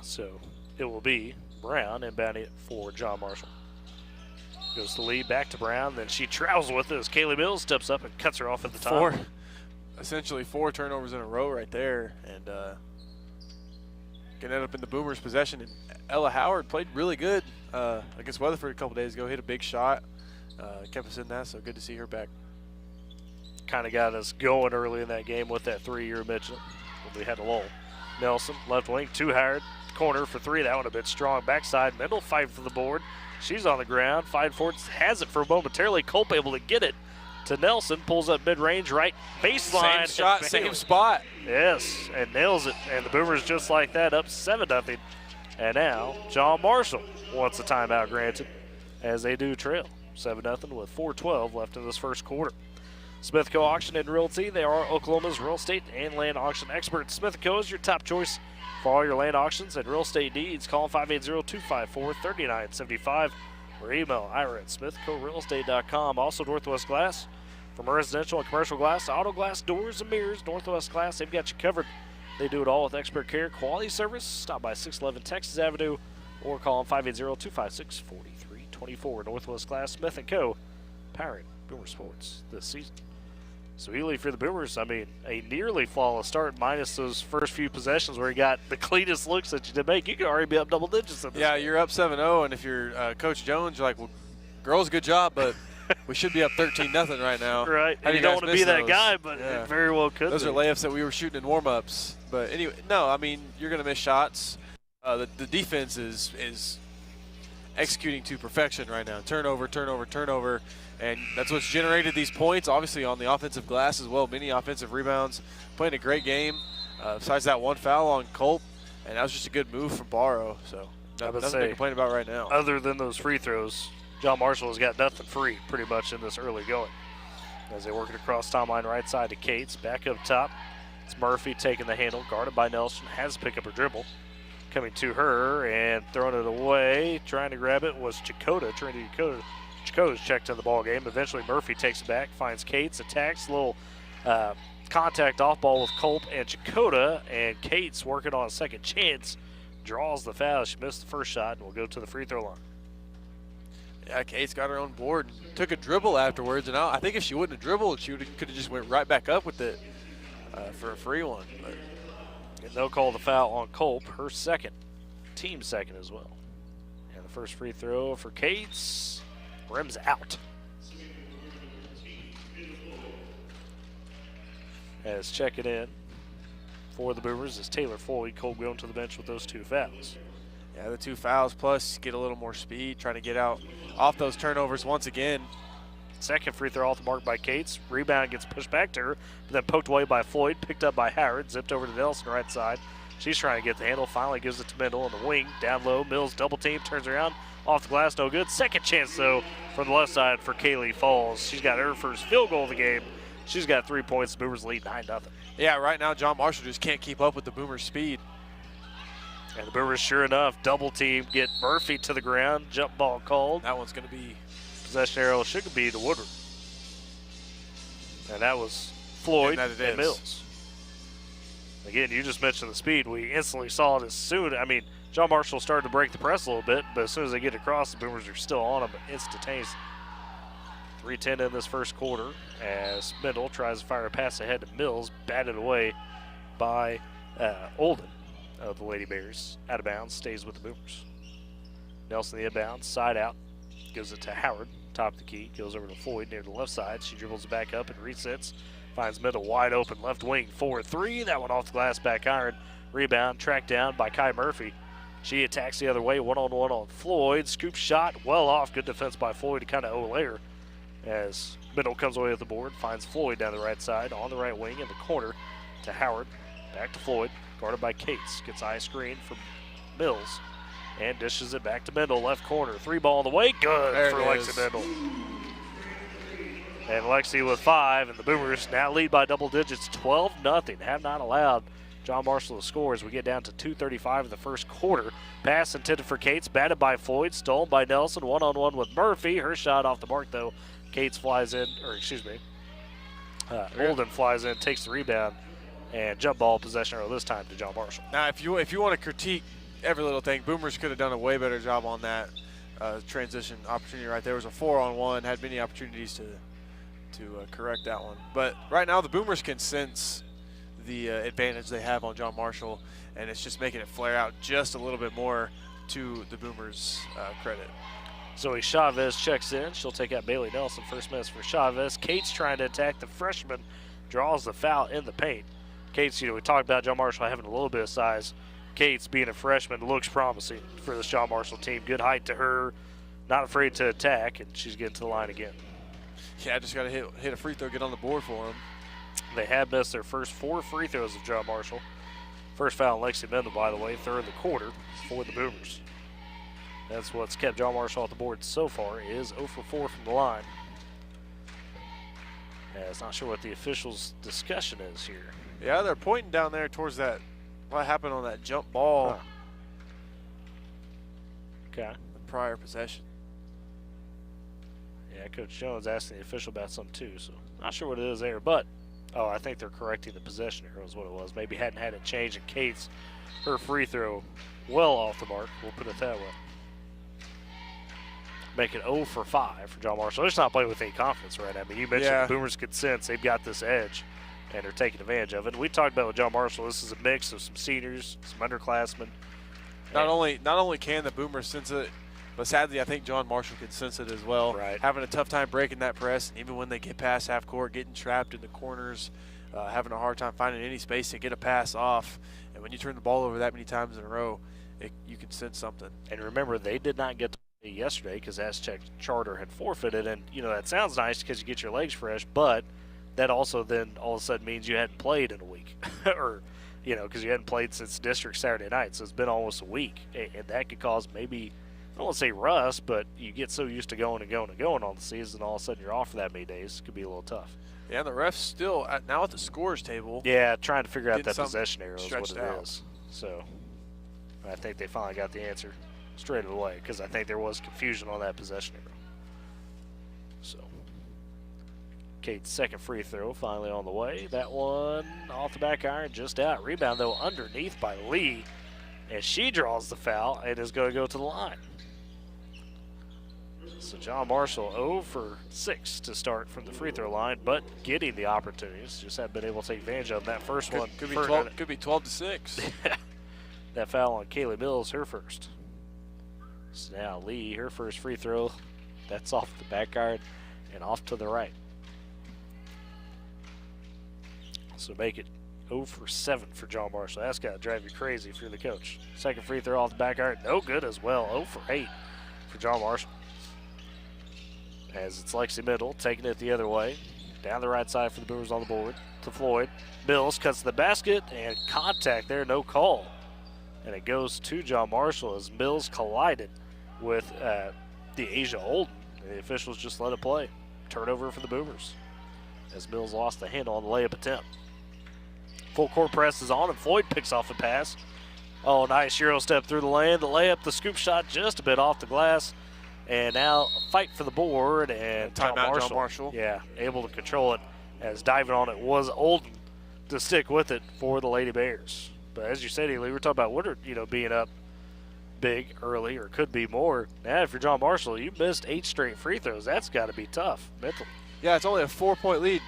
So it will be Brown inbounding it for John Marshall. Goes to Lee, back to Brown, then she travels with it as Kaylee Mills steps up and cuts her off at the top. Essentially four turnovers in a row right there, and gonna end up in the Boomers' possession. And Ella Howard played really good against Weatherford a couple days ago. Hit a big shot, kept us in that. So good to see her back. Kind of got us going early in that game with that 3-year Mitchell. We had a lull. Nelson left wing to Howard, corner for three. That one a bit strong. Backside, Mendel fighting for the board. She's on the ground, fighting for it, has it for momentarily. Culp able to get it to Nelson, pulls up mid-range, right baseline. Same shot, same spot. Yes, and nails it. And the Boomers just like that, up 7-0. And now John Marshall wants a timeout granted as they do trail 7-0 with 4:12 left in this first quarter. Smith Co. Auction and Realty, they are Oklahoma's real estate and land auction experts. Smith Co. is your top choice for all your land auctions and real estate needs. Call 580-254-3975 or email ira@smithcorealestate.com. Also, Northwest Glass. From residential and commercial glass to auto glass, doors, and mirrors, Northwest Glass, they've got you covered. They do it all with expert care, quality service. Stop by 611 Texas Avenue or call them 580-256-4324. Northwest Glass, Smith & Co. powering Boomer Sports this season. So Ely for the Boomers, I mean, a nearly flawless start minus those first few possessions where he got the cleanest looks that you did make. You could already be up double digits. In this game. You're up 7-0, and if you're Coach Jones, you're like, well, girls, good job, but we should be up 13-0 right now. Right, How and you don't want to be that guy, but it very well could Those be. are layups that we were shooting in warm-ups. But anyway, no, I mean, you're going to miss shots. The defense is executing to perfection right now. Turnover, turnover, turnover. And that's what's generated these points, obviously, on the offensive glass as well. Many offensive rebounds. Playing a great game. Besides that one foul on Culp. And that was just a good move from Barrow. So nothing to complain about right now. Other than those free throws, John Marshall has got nothing free pretty much in this early going. As they work it across timeline right side to Cates. Back up top. It's Murphy taking the handle. Guarded by Nelson. Has to pick up her dribble. Coming to her and throwing it away. Trying to grab it was Chakota. Trinity Chakota. Chakota's checked in the ball game. Eventually Murphy takes it back. Finds Cates. Attacks. A little contact off ball with Culp and Chakota. And Cates working on a second chance. Draws the foul. She missed the first shot and will go to the free throw line. Yeah, Cates got her own board and took a dribble afterwards. And I think if she wouldn't have dribbled, she could have just went right back up with it for a free one. But they'll call the foul on Culp, her second, team second as well. And the first free throw for Cates, rims out. As checking in for the Boomers is Taylor Floyd. Culp going to the bench with those two fouls. Yeah, the two fouls plus get a little more speed, trying to get out off those turnovers once again. Second free throw off the mark by Cates. Rebound gets pushed back to her, but then poked away by Floyd, picked up by Howard, zipped over to Nelson right side. She's trying to get the handle, finally gives it to Mendel on the wing. Down low, Mills double team, turns around, off the glass, no good. Second chance, though, from the left side for Kaylee Falls. She's got her first field goal of the game. She's got 3 points. The Boomers lead 9-0. Yeah, right now John Marshall just can't keep up with the Boomers' speed. And the Boomers, sure enough, double team, get Murphy to the ground. Jump ball called. That one's going to be possession arrow should be to Woodward. And that was Floyd and Mills. Again, you just mentioned the speed. We instantly saw it as soon. I mean, John Marshall started to break the press a little bit, but as soon as they get across, the Boomers are still on them instantaneously. 3:10 in this first quarter as Mendel tries to fire a pass ahead to Mills, batted away by Olden of the Lady Bears. Out of bounds, stays with the Boomers. Nelson the inbound, side out, gives it to Howard, top of the key, goes over to Floyd near the left side. She dribbles it back up and resets, finds Mendel wide open, left wing, 4-3. That one off the glass, back iron. Rebound, tracked down by Kai Murphy. She attacks the other way, one-on-one on Floyd. Scoop shot, well off. Good defense by Floyd to kind of olay her. As Mendel comes away with the board, finds Floyd down the right side, on the right wing in the corner to Howard. Back to Floyd, guarded by Cates. Gets eye screen from Mills and dishes it back to Mendel, left corner. 3-ball on the way, good there for Lexi Mendel. And Lexi with 5, and the Boomers now lead by double digits, 12-0. Have not allowed John Marshall to score as we get down to 2:35 in the first quarter. Pass intended for Cates, batted by Floyd, stolen by Nelson, one-on-one with Murphy. Her shot off the mark, though. Cates flies in, or excuse me, Olden flies in, takes the rebound, and jump ball possession arrow this time to John Marshall. Now, if you want to critique every little thing, Boomers could have done a way better job on that transition opportunity right there. It was a 4-on-1, had many opportunities to correct that one. But right now the Boomers can sense the advantage they have on John Marshall, and it's just making it flare out just a little bit more to the Boomers' credit. Zoe Chavez checks in. She'll take out Bailey Nelson. First miss for Chavez. Cates trying to attack the freshman, draws the foul in the paint. Cates, we talked about John Marshall having a little bit of size. Cates, being a freshman, looks promising for this John Marshall team. Good height to her, not afraid to attack, and she's getting to the line again. Yeah, just got to hit a free throw, get on the board for them. They have missed their first 4 free throws of John Marshall. First foul on Lexi Mendel, by the way, third of the quarter for the Boomers. That's what's kept John Marshall off the board so far, is 0 for 4 from the line. It's not sure what the officials' discussion is here. Yeah, they're pointing down there towards that, what happened on that jump ball. Okay. The prior possession. Yeah, Coach Jones asking the official about something too, so not sure what it is there, but I think they're correcting the possession error is what it was. Maybe hadn't had it changed in Cates. Her free throw well off the mark, we'll put it that way. Make it 0 for 5 for John Marshall. They're just not playing with any confidence right now. I mean, you mentioned the Boomers could sense they've got this edge, and they're taking advantage of it. And we talked about with John Marshall, this is a mix of some seniors, some underclassmen. Not only can the Boomers sense it, but sadly I think John Marshall can sense it as well. Right. Having a tough time breaking that press, and even when they get past half court, getting trapped in the corners, having a hard time finding any space to get a pass off. And when you turn the ball over that many times in a row, you can sense something. And remember, they did not get to play yesterday because Aztec Charter had forfeited. And, that sounds nice because you get your legs fresh, but that also then all of a sudden means you hadn't played in a week. or, because you hadn't played since district Saturday night. So it's been almost a week. And that could cause maybe, I don't want to say rust, but you get so used to going on the season, all of a sudden you're off for that many days. It could be a little tough. Yeah, and the refs still, now at the scores table. Yeah, trying to figure out that possession arrow is what it out. is. So I think they finally got the answer straight away because I think there was confusion on that possession arrow. So Kate's second free throw finally on the way. That one off the back iron, just out. Rebound, though, underneath by Lee. And she draws the foul and is going to go to the line. So John Marshall 0 for 6 to start from the free throw line, but getting the opportunities. Just haven't been able to take advantage of that first one. Could be 12-6. That foul on Kaylee Mills, her first. So now Lee, her first free throw. That's off the back iron and off to the right. So make it 0 for 7 for John Marshall. That's got to drive you crazy if you're the coach. Second free throw off the back iron, no good as well. 0 for 8 for John Marshall. As it's Lexi Mendel taking it the other way. Down the right side for the Boomers on the board to Floyd. Mills cuts the basket and contact there, no call. And it goes to John Marshall as Mills collided with the Asia Olden. The officials just let it play. Turnover for the Boomers as Mills lost the handle on the layup attempt. Full court press is on, and Floyd picks off the pass. Oh, nice Euro step through the lane. The layup, the scoop shot just a bit off the glass. And now a fight for the board, and John Marshall. Yeah, able to control it as diving on it was Olden to stick with it for the Lady Bears. But as you said, Ely, we were talking about Woodward, being up big early, or could be more. Now, if you're John Marshall, you missed 8 straight free throws. That's got to be tough mentally. Yeah, it's only a 4-point lead.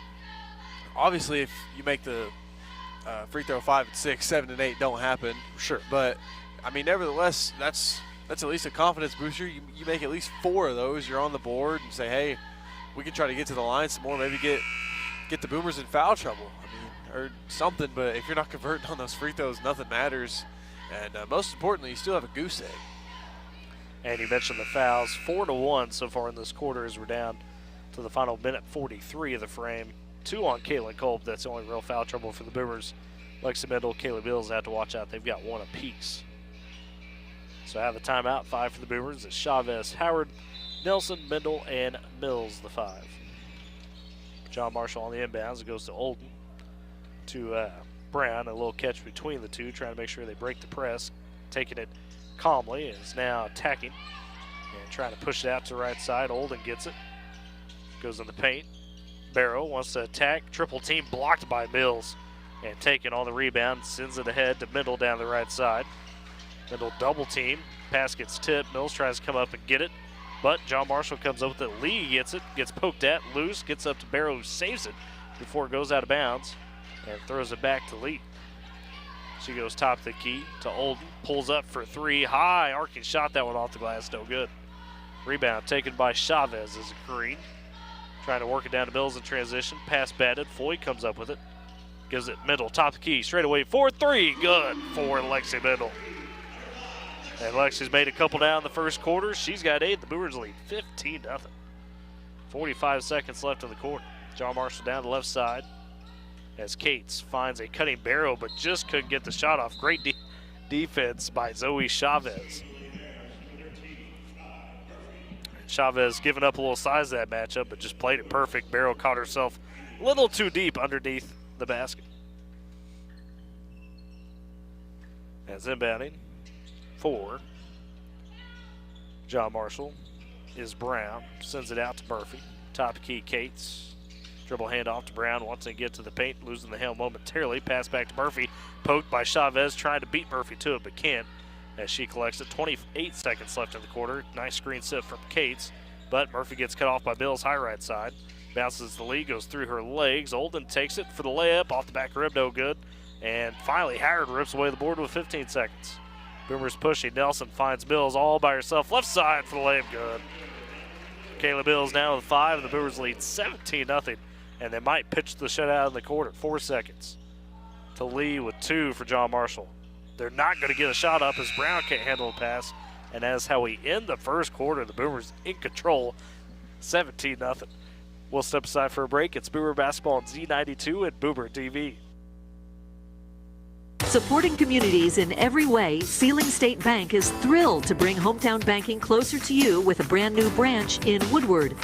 Obviously, if you make the free throw 5 and 6, 7 and 8 don't happen. Sure. But, I mean, nevertheless, that's at least a confidence booster. You make at least 4 of those. You're on the board and say, hey, we can try to get to the line some more, maybe get the Boomers in foul trouble. I mean, or something. But if you're not converting on those free throws, nothing matters. And most importantly, you still have a goose egg. And you mentioned the fouls. 4-1 so far in this quarter as we're down to the final minute 43 of the frame. 2 on Caitlin Kolb. That's the only real foul trouble for the Boomers. Lexi Mendel, Kaylee Bills have to watch out. They've got 1 apiece. So out of the timeout, 5 for the Boomers. It's Chavez, Howard, Nelson, Mendel, and Mills, the 5. John Marshall on the inbounds. It goes to Olden. To Brown, a little catch between the two, trying to make sure they break the press. Taking it calmly, is now attacking and trying to push it out to the right side. Olden gets it. Goes in the paint. Barrow wants to attack. Triple team blocked by Mills. And taking on the rebound, sends it ahead to Mendel down the right side. Mendel double team. Pass gets tipped. Mills tries to come up and get it. But John Marshall comes up with it. Lee gets it. Gets poked at. Loose. Gets up to Barrow, who saves it before it goes out of bounds. And throws it back to Lee. She goes top of the key to Olden. Pulls up for 3. High. Arcing shot. That one off the glass. No good. Rebound taken by Chavez as a green. Trying to work it down to Mills in transition. Pass batted. Floyd comes up with it. Gives it Mendel. Top of the key. Straight away for 3. Good for Lexi Mendel. And Lexi's made a couple now in the first quarter. She's got 8. The Boomers lead 15-0. 45 seconds left in the quarter. John Marshall down the left side. As Cates finds a cutting Barrow, but just couldn't get the shot off. Great defense by Zoe Chavez. Chavez giving up a little size of that matchup, but just played it perfect. Barrow caught herself a little too deep underneath the basket. As inbounding for John Marshall is Brown. Sends it out to Murphy. Top key Cates. Dribble handoff to Brown. Wants to get to the paint. Losing the helm momentarily. Pass back to Murphy. Poked by Chavez. Trying to beat Murphy to it, but can't. As she collects it. 28 seconds left in the quarter. Nice screen set from Cates. But Murphy gets cut off by Bill's high right side. Bounces the lead. Goes through her legs. Olden takes it for the layup. Off the back rib. No good. And finally, Howard rips away the board with 15 seconds. Boomers pushing. Nelson finds Mills all by herself. Left side for the layup. Good. Kayla Mills now with 5. And the Boomers lead 17-0. And they might pitch the shutout in the quarter. 4 seconds to Lee with 2 for John Marshall. They're not going to get a shot up as Brown can't handle the pass. And that's how we end the first quarter. The Boomers in control, 17-0. We'll step aside for a break. It's Boomer Basketball on Z92 and Boomer TV. Supporting communities in every way, Sealing State Bank is thrilled to bring hometown banking closer to you with a brand new branch in Woodward.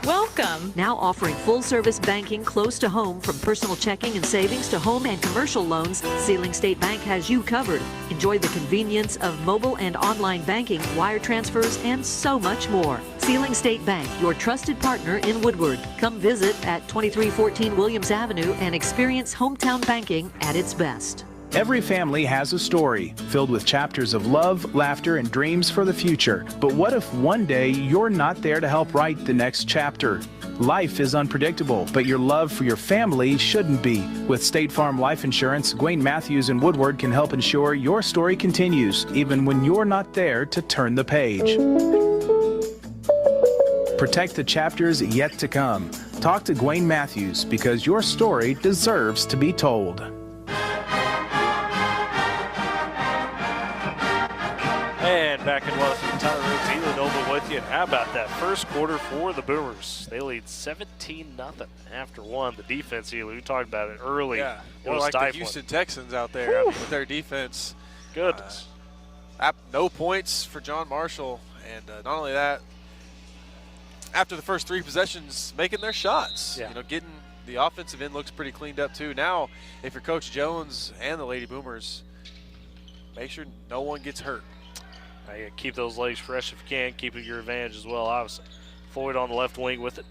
Welcome. Now offering full-service banking close to home, from personal checking and savings to home and commercial loans, Sealing State Bank has you covered. Enjoy the convenience of mobile and online banking, wire transfers, and so much more. Sealing State Bank, your trusted partner in Woodward. Come visit at 2314 Williams Avenue and experience hometown banking at its best. Every family has a story filled with chapters of love, laughter, and dreams for the future. But what if one day you're not there to help write the next chapter? Life is unpredictable, but your love for your family shouldn't be. With State Farm Life Insurance, Gwayne Matthews and Woodward can help ensure your story continues, even when you're not there to turn the page. Protect the chapters yet to come. Talk to Gwayne Matthews, because your story deserves to be told. And back in Weatherford, Tyler Rhodes, Ely Nova with you. And how about that first quarter for the Boomers? They lead 17-0 after 1. The defense, Ely, we talked about it early. Yeah, it was like stifling. the Houston Texans out there. I mean, with their defense. Goodness. No points for John Marshall. And not only that, after the first 3 possessions, making their shots. Yeah. You know, getting the offensive end looks pretty cleaned up too. Now, if you're Coach Jones and the Lady Boomers, make sure no one gets hurt. Keep those legs fresh if you can. Keep it your advantage as well, obviously. Floyd on the left wing with it.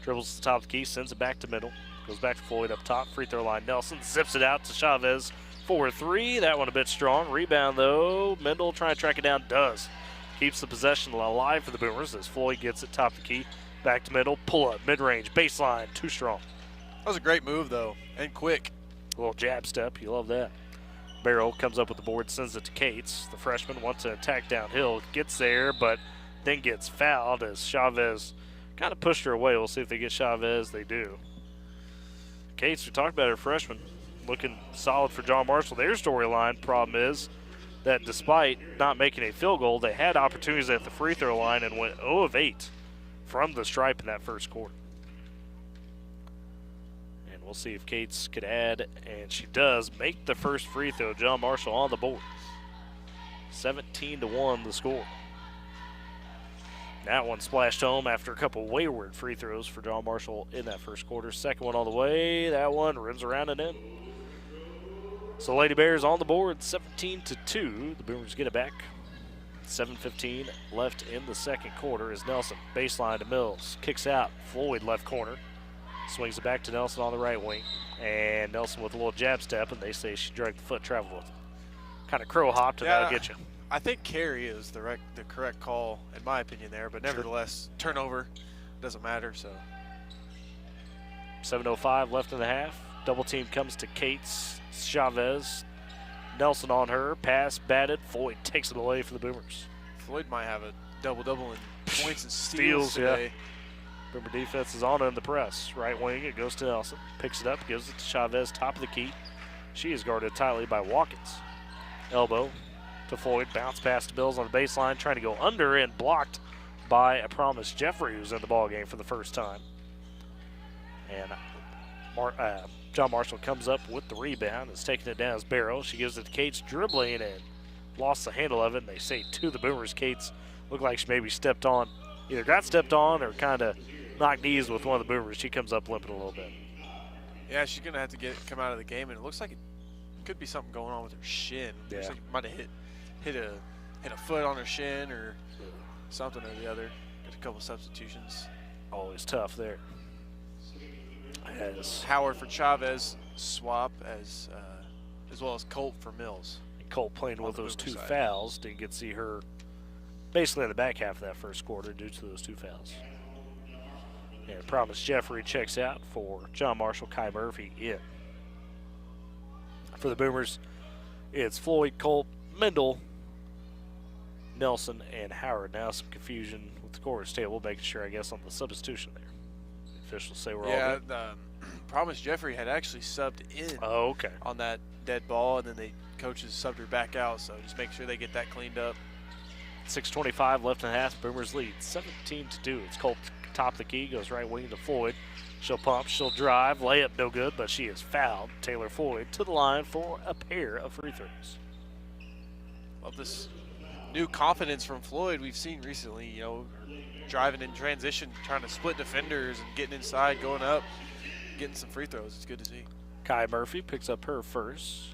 Dribbles to the top of the key, sends it back to middle. Goes back to Floyd up top. Free throw line. Nelson zips it out to Chavez for 3. That one a bit strong. Rebound, though. Mendel trying to track it down. Does. Keeps the possession alive for the Boomers as Floyd gets it top of the key. Back to Mendel. Pull up. Mid-range. Baseline. Too strong. That was a great move, though, and quick. A little jab step. You love that. Barrow comes up with the board. Sends it to Cates. The freshman wants to attack downhill. Gets there, but then gets fouled as Chavez kind of pushed her away. We'll see if they get Chavez. They do. Cates, we talked about her freshman, looking solid for John Marshall. Their storyline problem is that despite not making a field goal, they had opportunities at the free throw line and went 0 of 8 from the stripe in that first quarter. And we'll see if Cates could add, and she does make the first free throw. John Marshall on the board. 17-1 the score. That one splashed home after a couple wayward free throws for John Marshall in that first quarter. Second one on the way. That one rims around and in. So Lady Bears on the board, 17-2. The Boomers get it back. 7:15 left in the second quarter as Nelson baseline to Mills. Kicks out. Floyd left corner. Swings it back to Nelson on the right wing. And Nelson with a little jab step, and they say she dragged the foot, traveled with it. Kind of crow hopped, and that'll get you. I think carry is the correct call, in my opinion, there. But nevertheless, turnover doesn't matter. So 7:05 left in the half. Double team comes to Cates. Chavez. Nelson on her. Pass batted. Floyd takes it away for the Boomers. Floyd might have a double-double in points and steals today. Yeah. Boomer defense is on her in the press. Right wing, it goes to Nelson. Picks it up, gives it to Chavez, top of the key. She is guarded tightly by Watkins. Elbow to Floyd. Bounce pass to Bills on the baseline, trying to go under and blocked by a Promise Jeffrey, who's in the ball game for the first time. And John Marshall comes up with the rebound. Is taking it down as Barrow. She gives it to Cates, dribbling and lost the handle of it. And they say to the Boomers, Cates looked like she maybe stepped on, either got stepped on or kind of knocked knees with one of the Boomers. She comes up limping a little bit. Yeah, she's gonna have to come out of the game, and it looks like it could be something going on with her shin. Yeah. Looks like it might have hit a foot on her shin or something or the other. Get a couple substitutions. Always tough there. As Howard for Chavez swap as well as Colt for Mills. And Colt playing with those two fouls. Didn't get to see her basically in the back half of that first quarter due to those two fouls. And Promise Jeffrey checks out for John Marshall. Kai Murphy in. For the Boomers, it's Floyd, Colt, Mendel, Nelson, and Howard. Now some confusion with the scorers table, making sure, I guess, on the substitution there. The officials say we're all good. Yeah, Promise Jeffrey had actually subbed in on that dead ball, and then the coaches subbed her back out, so just make sure they get that cleaned up. 6:25 left in the half. Boomers lead 17-2. It's Colt top of the key, goes right wing to Floyd. She'll pump, she'll drive, layup no good, but she is fouled. Taylor Floyd to the line for a pair of free throws. Love this new confidence from Floyd we've seen recently, you know, driving in transition, trying to split defenders and getting inside, going up, getting some free throws. It's good to see. Kai Murphy picks up her first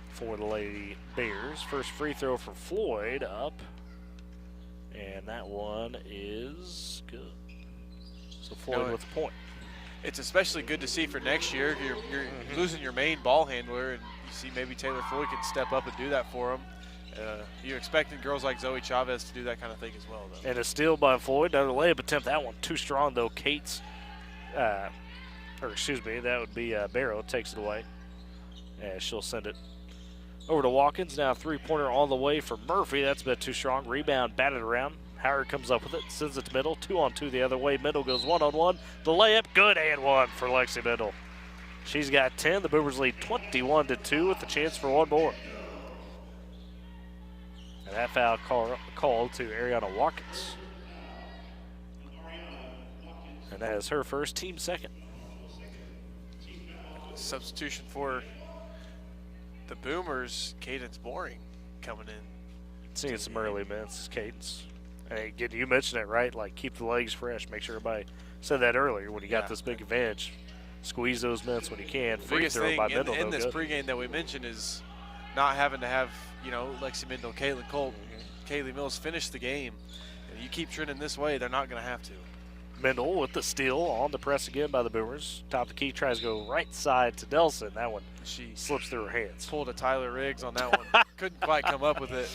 for the Lady Bears. First free throw for Floyd up, and that one is good. So Floyd with a point. It's especially good to see for next year. You're losing your main ball handler, and you see maybe Taylor Floyd can step up and do that for him. You're expecting girls like Zoe Chavez to do that kind of thing as well, though. And a steal by Floyd. Another layup attempt. That one too strong, though. Cates, that would be Barrow takes it away. And she'll send it over to Watkins. Now three-pointer all the way for Murphy. That's a bit too strong. Rebound batted around. Howard comes up with it, sends it to Middle. 2-on-2 the other way. Middle goes 1-on-1. The layup, good, and one for Lexi Middle. She's got 10. The Boomers lead 21-2 with the chance for one more. And that foul called to Ariana Watkins. And that is her first, team second. Substitution for the Boomers, Cadence Boring coming in. Seeing some early minutes, Cadence. And again, you mentioned it, right? Like, keep the legs fresh. Make sure everybody said that earlier when you got this big advantage. Squeeze those minutes when you can. Free throw by Mendel. In this pregame that we mentioned is not having to have, you know, Lexi Mendel, Caitlin Colt, Kaylee Mills finish the game. If you keep trending this way, they're not going to have to. Mendel with the steal on the press again by the Boomers. Top of the key, tries to go right side to Nelson. That one She slips through her hands. pulled a Tyler Riggs on that one. Couldn't quite come up with it.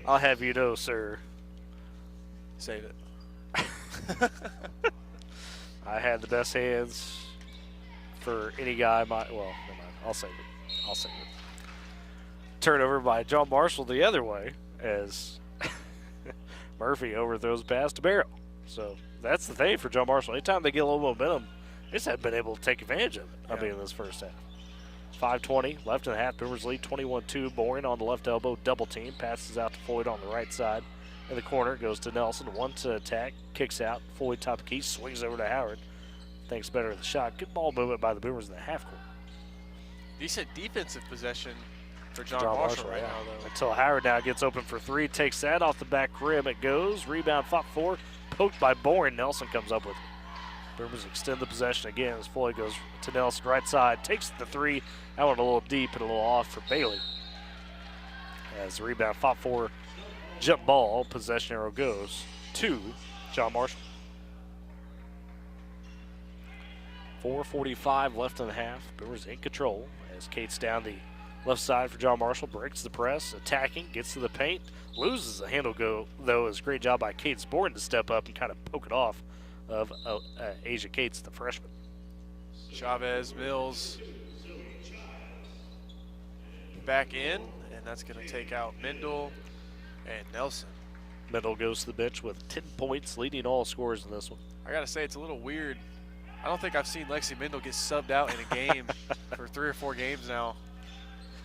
I'll have you know, sir, Save it. I had the best hands for any guy. Well, never mind. I'll save it. Turnover by John Marshall the other way as Murphy overthrows the pass to Barrow. So that's the thing for John Marshall. Anytime they get a little momentum, they just haven't been able to take advantage of it, in this first half. 5:20 left in the half. Boomers lead 21-2. Boring on the left elbow, double team. Passes out to Floyd on the right side. In the corner, goes to Nelson. One to attack, kicks out. Floyd top of key, swings over to Howard. Thinks better of the shot. Good ball movement by the Boomers in the half court. Decent defensive possession for John Marshall right now, though. Until Howard now gets open for three. Takes that off the back rim. It goes. Rebound fought for. Poked by Boring. Nelson comes up with it. Boomers extend the possession again as Floyd goes to Nelson right side. Takes the three. That one a little deep and a little off for Bailey. As the rebound fought for. Jump ball. Possession arrow goes to John Marshall. 4:45 left in the half. Boomers in control as Cates down the left side for John Marshall. Breaks the press. Attacking. Gets to the paint. Loses the handle go, though. It's a great job by Cates Bourne to step up and kind of poke it off of Asia Cates, the freshman. Chavez, Mills back in, and that's going to take out Mendel and Nelson. Mendel goes to the bench with 10 points, leading all scorers in this one. I got to say, it's a little weird. I don't think I've seen Lexi Mendel get subbed out in a game for 3 or 4 games now.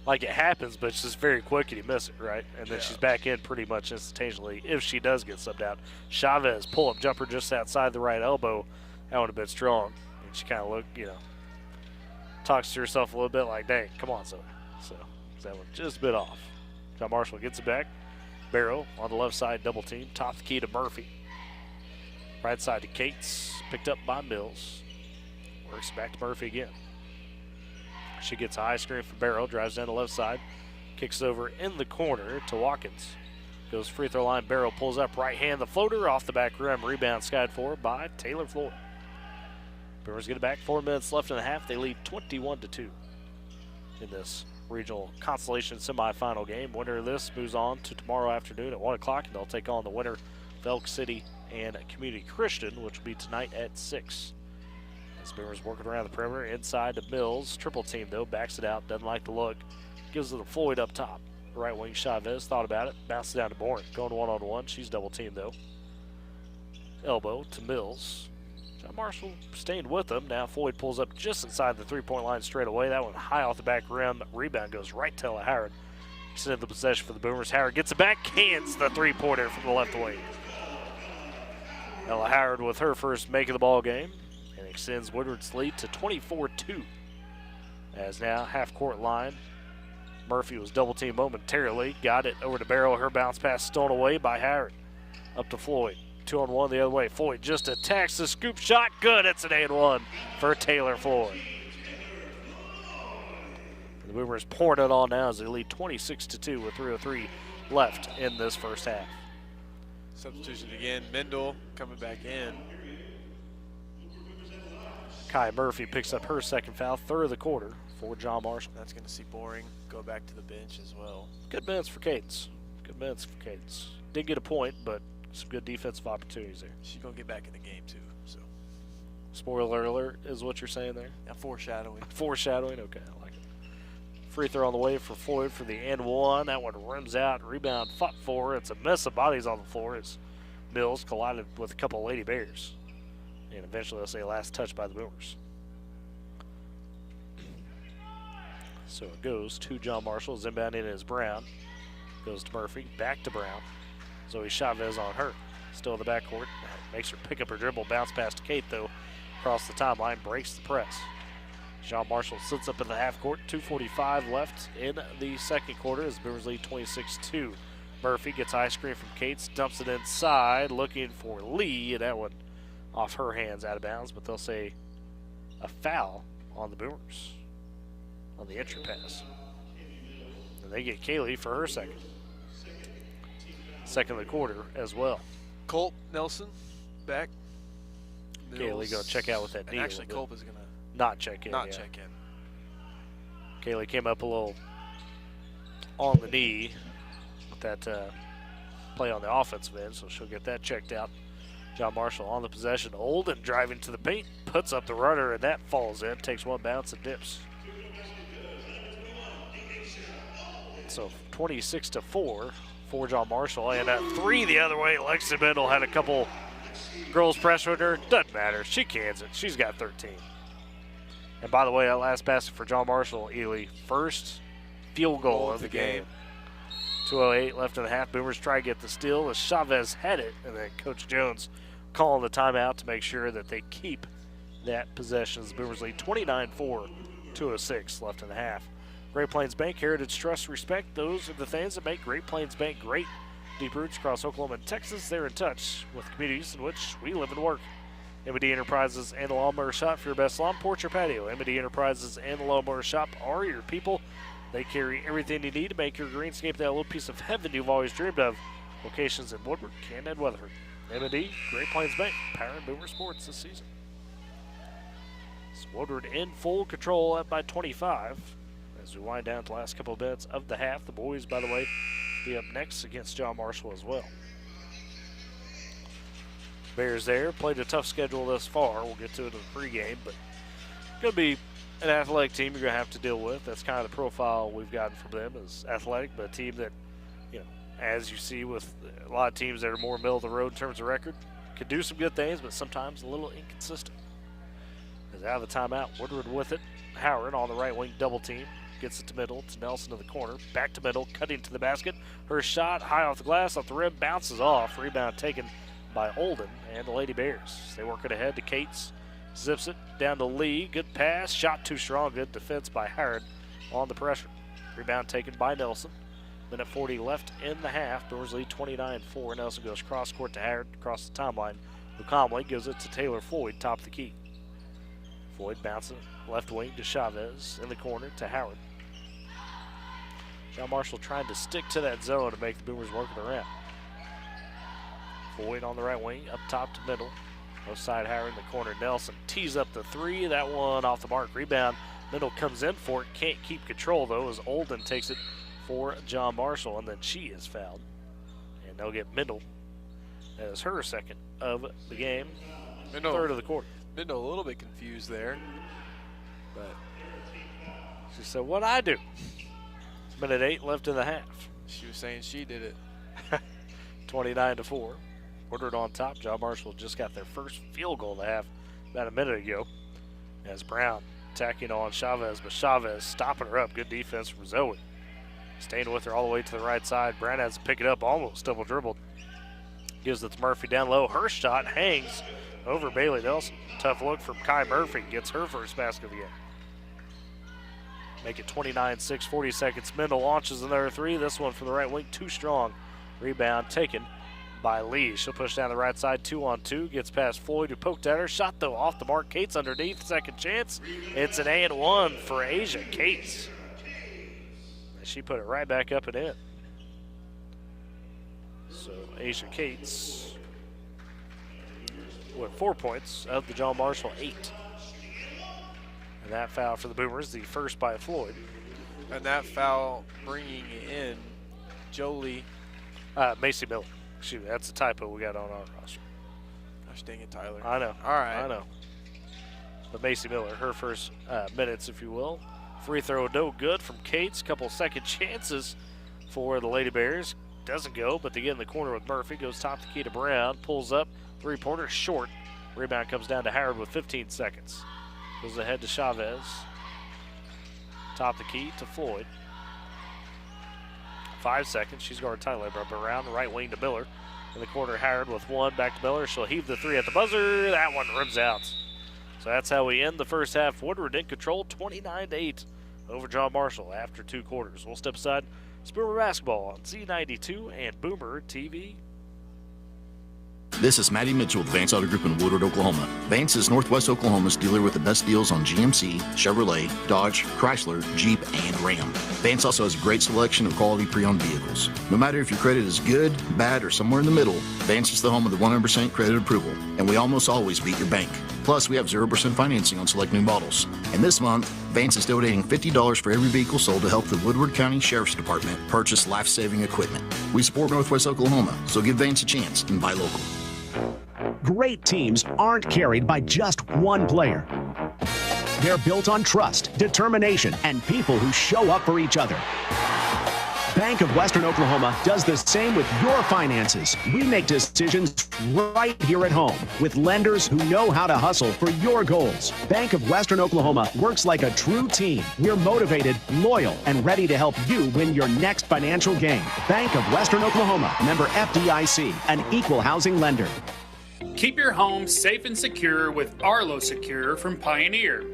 Like, it happens, but it's just very quick and you miss it, right? And then she's back in pretty much instantaneously if she does get subbed out. Chavez, pull-up jumper just outside the right elbow. That one a bit strong. And she kind of looked, talks to herself a little bit like, dang, come on, Zoe. So that one just a bit off. John Marshall gets it back. Barrow on the left side, double team. Top the key to Murphy. Right side to Cates. Picked up by Mills. Works back to Murphy again. She gets a high screen for Barrow. Drives down the left side. Kicks over in the corner to Watkins. Goes free throw line. Barrow pulls up right hand. The floater off the back rim. Rebound skied for by Taylor Floyd. Boomers get it back. 4 minutes left in the half. They lead 21-2 in this regional consolation semifinal game. Winner of this moves on to tomorrow afternoon at 1 o'clock, and they'll take on the winner of Elk City and Community Christian, which will be tonight at 6. As Boomers working around the perimeter, inside to Mills. Triple team, though, backs it out, doesn't like the look. Gives it to Floyd up top. Right wing Chavez thought about it, bounces down to Bourne. Going one-on-one, she's double teamed, though. Elbow to Mills. John Marshall staying with them. Now Floyd pulls up just inside the three-point line straight away. That one high off the back rim. Rebound goes right to Ella Howard. Extended the possession for the Boomers. Howard gets it back. Cans the three-pointer from the left wing. Ella Howard with her first make of the ball game and extends Woodward's lead to 24-2. As now half-court line. Murphy was double-teamed momentarily. Got it over to Barrow. Her bounce pass stolen away by Howard. Up to Floyd. 2-on-1 the other way. Floyd just attacks the scoop shot. Good. It's an 8-1 for Taylor Floyd. The Boomers pouring it on now as they lead 26-2 with 3:03 left in this first half. Substitution again. Mendel coming back in. Kai Murphy picks up her second foul, third of the quarter for John Marshall. That's going to see Boring go back to the bench as well. Good minutes for Cadence. Good minutes for Cadence. Did get a point, but some good defensive opportunities there. She's going to get back in the game, too. So, spoiler alert is what you're saying there? Yeah, foreshadowing. Foreshadowing? Okay, I like it. Free throw on the way for Floyd for the and one. That one rims out. Rebound fought for. It's a mess of bodies on the floor as Mills collided with a couple of Lady Bears. And eventually they'll say last touch by the Boomers. So it goes to John Marshall. Inbound in is Brown. Goes to Murphy. Back to Brown. Zoe Chavez on her. Still in the backcourt. Makes her pick up her dribble. Bounce pass to Kate, though. Across the timeline. Breaks the press. John Marshall sits up in the half court. 2:45 left in the second quarter as the Boomers lead 26-2. Murphy gets high screen from Cates. Dumps it inside. Looking for Lee. And that one off her hands out of bounds. But they'll say a foul on the Boomers on the entry pass. And they get Kaylee for her second of the quarter as well. Colt Nelson back. Kaylee going to check out with that knee. And actually, Culp is going to not check in. check in. Kaylee came up a little on the knee with that play on the offensive end, so she'll get that checked out. John Marshall on the possession. Olden driving to the paint, puts up the rudder, and that falls in. Takes one bounce and dips. So 26-4 for John Marshall. And at 3 the other way, Lexi Mendel had a couple girls pressuring her. Doesn't matter. She cans it. She's got 13. And by the way, that last basket for John Marshall, Ely, first field goal of the game. 2:08 left in the half. Boomers try to get the steal as Chavez had it, and then Coach Jones calling the timeout to make sure that they keep that possession as the Boomers lead 29-4, 2:06 left in the half. Great Plains Bank, Heritage, Trust, Respect. Those are the things that make Great Plains Bank great. Deep roots across Oklahoma and Texas. They're in touch with the communities in which we live and work. M&D Enterprises and the Lawnmower Shop for your best lawn, porch, or patio. M&D Enterprises and the Lawnmower Shop are your people. They carry everything you need to make your greenscape that little piece of heaven you've always dreamed of. Locations in Woodward, Canton, and Weatherford. M&D, Great Plains Bank, powering Boomer Sports this season. It's Woodward in full control, up by 25. As we wind down to the last couple of minutes of the half, the boys, by the way, be up next against John Marshall as well. Bears there, played a tough schedule thus far. We'll get to it in the pregame, but going to be an athletic team you're going to have to deal with. That's kind of the profile we've gotten from them, is athletic, but a team that, you know, as you see with a lot of teams that are more middle of the road in terms of record, could do some good things, but sometimes a little inconsistent. As out of the timeout, Woodward with it. Howard on the right wing double team. Gets it to middle, to Nelson in the corner. Back to middle, cutting to the basket. Her shot high off the glass, off the rim, bounces off. Rebound taken by Olden and the Lady Bears. They work it ahead to Cates. Zips it down to Lee. Good pass. Shot too strong. Good defense by Howard on the pressure. Rebound taken by Nelson. Minute 40 left in the half. Boomers lead 29-4. Nelson goes cross court to Howard across the timeline. Lukamle gives it to Taylor Floyd, top of the key. Floyd bouncing left wing to Chavez in the corner to Howard. John Marshall trying to stick to that zone to make the Boomers working around. Floyd on the right wing, up top to middle. Left side Howard in the corner. Nelson tees up the three. That one off the mark. Rebound. Middle comes in for it. Can't keep control though as Olden takes it for John Marshall, and then she is fouled. And they'll get Mendel as her second of the game. Mendel, third of the quarter. Mendel a little bit confused there, but she said, "What'd I do?" Minute 8 left in the half. She was saying she did it. 29-4. Woodward on top. John Marshall just got their first field goal of the half about a minute ago. As Brown attacking on Chavez, but Chavez stopping her up. Good defense from Zoe. Staying with her all the way to the right side. Brown has to pick it up, almost double dribbled. Gives it to Murphy down low. Her shot hangs over Bailey Nelson. Tough look from Kai Murphy. Gets her first basket of the game. Make it 29-6, 40 seconds. Mendel launches another three. This one from the right wing, too strong. Rebound taken by Lee. She'll push down the right side, 2-on-2. Gets past Floyd, who poked at her. Shot, though, off the mark. Cates underneath. Second chance. It's an and-one for Asia Cates. She put it right back up and in. So Asia Cates with 4 points of the John Marshall 8. And that foul for the Boomers, the first by Floyd. And that foul bringing in Jolie. Macy Miller. Shoot, that's a typo we got on our roster. Gosh dang it, Tyler. I know. All right. I know. But Macy Miller, her first minutes, if you will. Free throw no good from Cates. Couple second chances for the Lady Bears. Doesn't go, but they get in the corner with Murphy. Goes top the key to Brown. Pulls up. Three-pointer short. Rebound comes down to Howard with 15 seconds. Goes ahead to Chavez. Top the key to Floyd. 5 seconds. She's guarded tightly by Brown. Right wing to Miller. In the corner, Howard with one. Back to Miller. She'll heave the three at the buzzer. That one rims out. So that's how we end the first half. Woodward in control, 29-8 over John Marshall after 2 quarters. We'll step aside. It's Boomer Basketball on Z92 and Boomer TV. This is Matty Mitchell with Vance Auto Group in Woodward, Oklahoma. Vance is Northwest Oklahoma's dealer with the best deals on GMC, Chevrolet, Dodge, Chrysler, Jeep, and Ram. Vance also has a great selection of quality pre-owned vehicles. No matter if your credit is good, bad, or somewhere in the middle, Vance is the home of the 100% credit approval, and we almost always beat your bank. Plus, we have 0% financing on select new models. And this month, Vance is donating $50 for every vehicle sold to help the Woodward County Sheriff's Department purchase life-saving equipment. We support Northwest Oklahoma, so give Vance a chance and buy local. Great teams aren't carried by just one player. They're built on trust, determination, and people who show up for each other. Bank of Western Oklahoma does the same with your finances. We make decisions right here at home with lenders who know how to hustle for your goals. Bank of Western Oklahoma works like a true team. We're motivated, loyal, and ready to help you win your next financial game. Bank of Western Oklahoma, member FDIC, an equal housing lender. Keep your home safe and secure with Arlo Secure from Pioneer.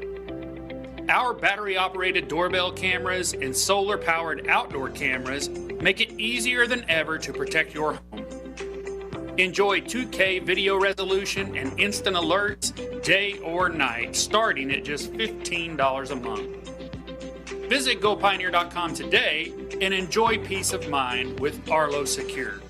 Our battery-operated doorbell cameras and solar-powered outdoor cameras make it easier than ever to protect your home. Enjoy 2K video resolution and instant alerts day or night, starting at just $15 a month. Visit GoPioneer.com today and enjoy peace of mind with Arlo Secure.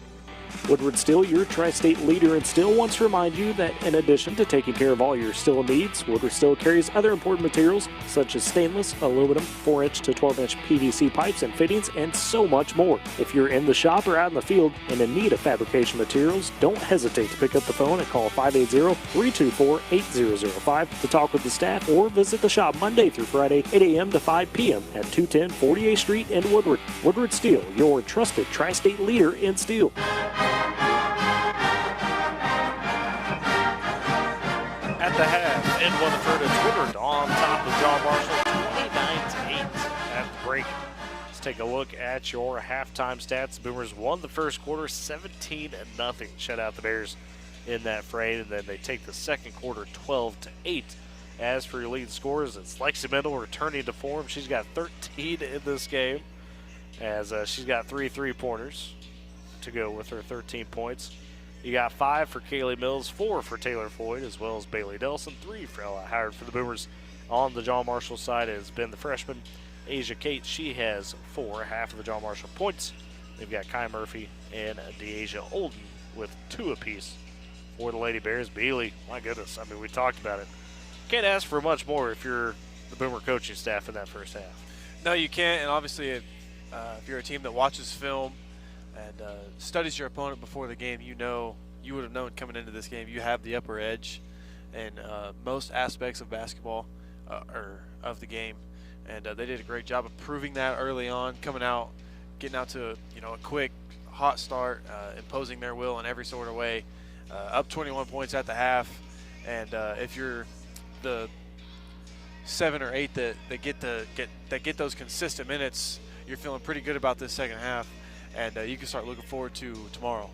Woodward Steel, your tri-state leader in steel, wants to remind you that in addition to taking care of all your steel needs, Woodward Steel carries other important materials such as stainless, aluminum, 4-inch to 12-inch PVC pipes and fittings, and so much more. If you're in the shop or out in the field and in need of fabrication materials, don't hesitate to pick up the phone and call 580-324-8005 to talk with the staff, or visit the shop Monday through Friday, 8 a.m. to 5 p.m. at 210 48th Street in Woodward. Woodward Steel, your trusted tri-state leader in steel. At the half, in Weatherford, it's Woodward on top of John Marshall, 29-8 at the break. Let's take a look at your halftime stats. The Boomers won the first quarter, 17-0. Shut out the Bears in that fray, and then they take the second quarter, 12-8. As for your lead scorers, it's Lexi Mendel returning to form. She's got 13 in this game, as she's got 3 3-pointers to go with her 13 points. You got 5 for Kaylee Mills, 4 for Taylor Floyd, as well as Bailey Delson, 3 for Ella Howard. For the Boomers on the John Marshall side has been the freshman, Asia Kate. She has 4, half of the John Marshall points. They've got Kai Murphy and DeAsia Olden with 2 apiece for the Lady Bears. Bailey, my goodness, I mean, we talked about it. Can't ask for much more if you're the Boomer coaching staff in that first half. No, you can't, and obviously if you're a team that watches film and studies your opponent before the game, you would have known coming into this game you have the upper edge in most aspects of basketball or of the game, and they did a great job of proving that early on, getting out to a quick, hot start, imposing their will in every sort of way, up 21 points at the half, and if you're the 7 or 8 that get those consistent minutes, you're feeling pretty good about this second half. And you can start looking forward to tomorrow.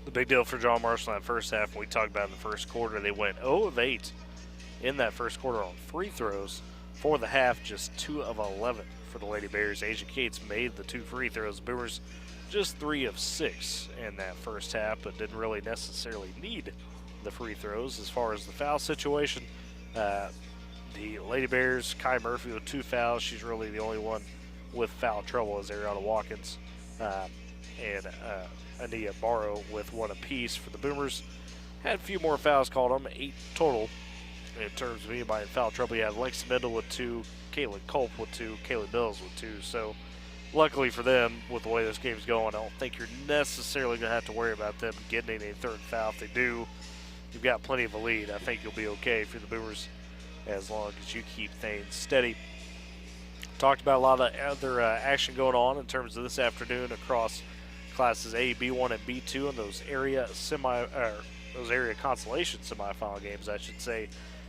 The big deal for John Marshall in that first half, we talked about in the first quarter, they went 0 of 8 in that first quarter on free throws. For the half, just 2 of 11 for the Lady Bears. Asia Cates made the 2 free throws. Boomers just 3 of 6 in that first half, but didn't really necessarily need the free throws. As far as the foul situation, the Lady Bears, Kai Murphy with 2 fouls. She's really the only one with foul trouble, as Ariana Watkins and Ania Barrow with 1 apiece. For the Boomers, had a few more fouls called on them, 8 total. In terms of anybody in foul trouble, you had Lexi Mendel with 2, Caitlin Culp with 2, Kaylee Mills with 2. So luckily for them, with the way this game's going, I don't think you're necessarily going to have to worry about them getting a third foul. If they do, you've got plenty of a lead. I think you'll be okay for the Boomers as long as you keep things steady. Talked about a lot of other action going on in terms of this afternoon across classes A, B1, and B2, and those area consolation semifinal games, I should say.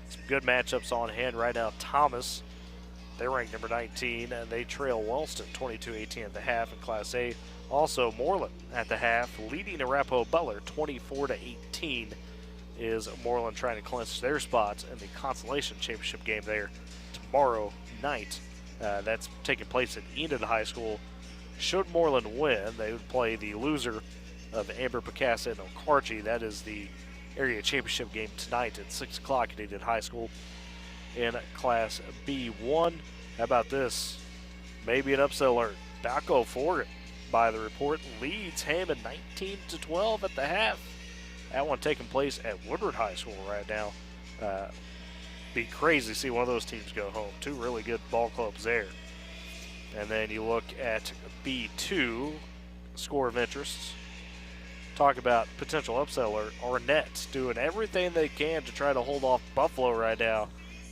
Some good matchups on hand right now. Thomas, they're ranked number 19, and they trail Wellston 22-18 at the half in Class A. Also, Moreland at the half, leading Arapahoe Butler 24-18. Is Moreland trying to clinch their spots in the consolation championship game there tomorrow night. That's taking place at Enid High School. Should Moreland win, they would play the loser of Amber Picasa and Okarche. That is the area championship game tonight at 6 o'clock at Eden High School in Class B1. How about this? Maybe an upset alert. Balco Ford, by the report, leads Hammond 19-12 at the half. That one taking place at Woodward High School right now. Be crazy to see one of those teams go home. Two really good ball clubs there. And then you look at B2, score of interest. Talk about potential upset alert. Arnett doing everything they can to try to hold off Buffalo right now.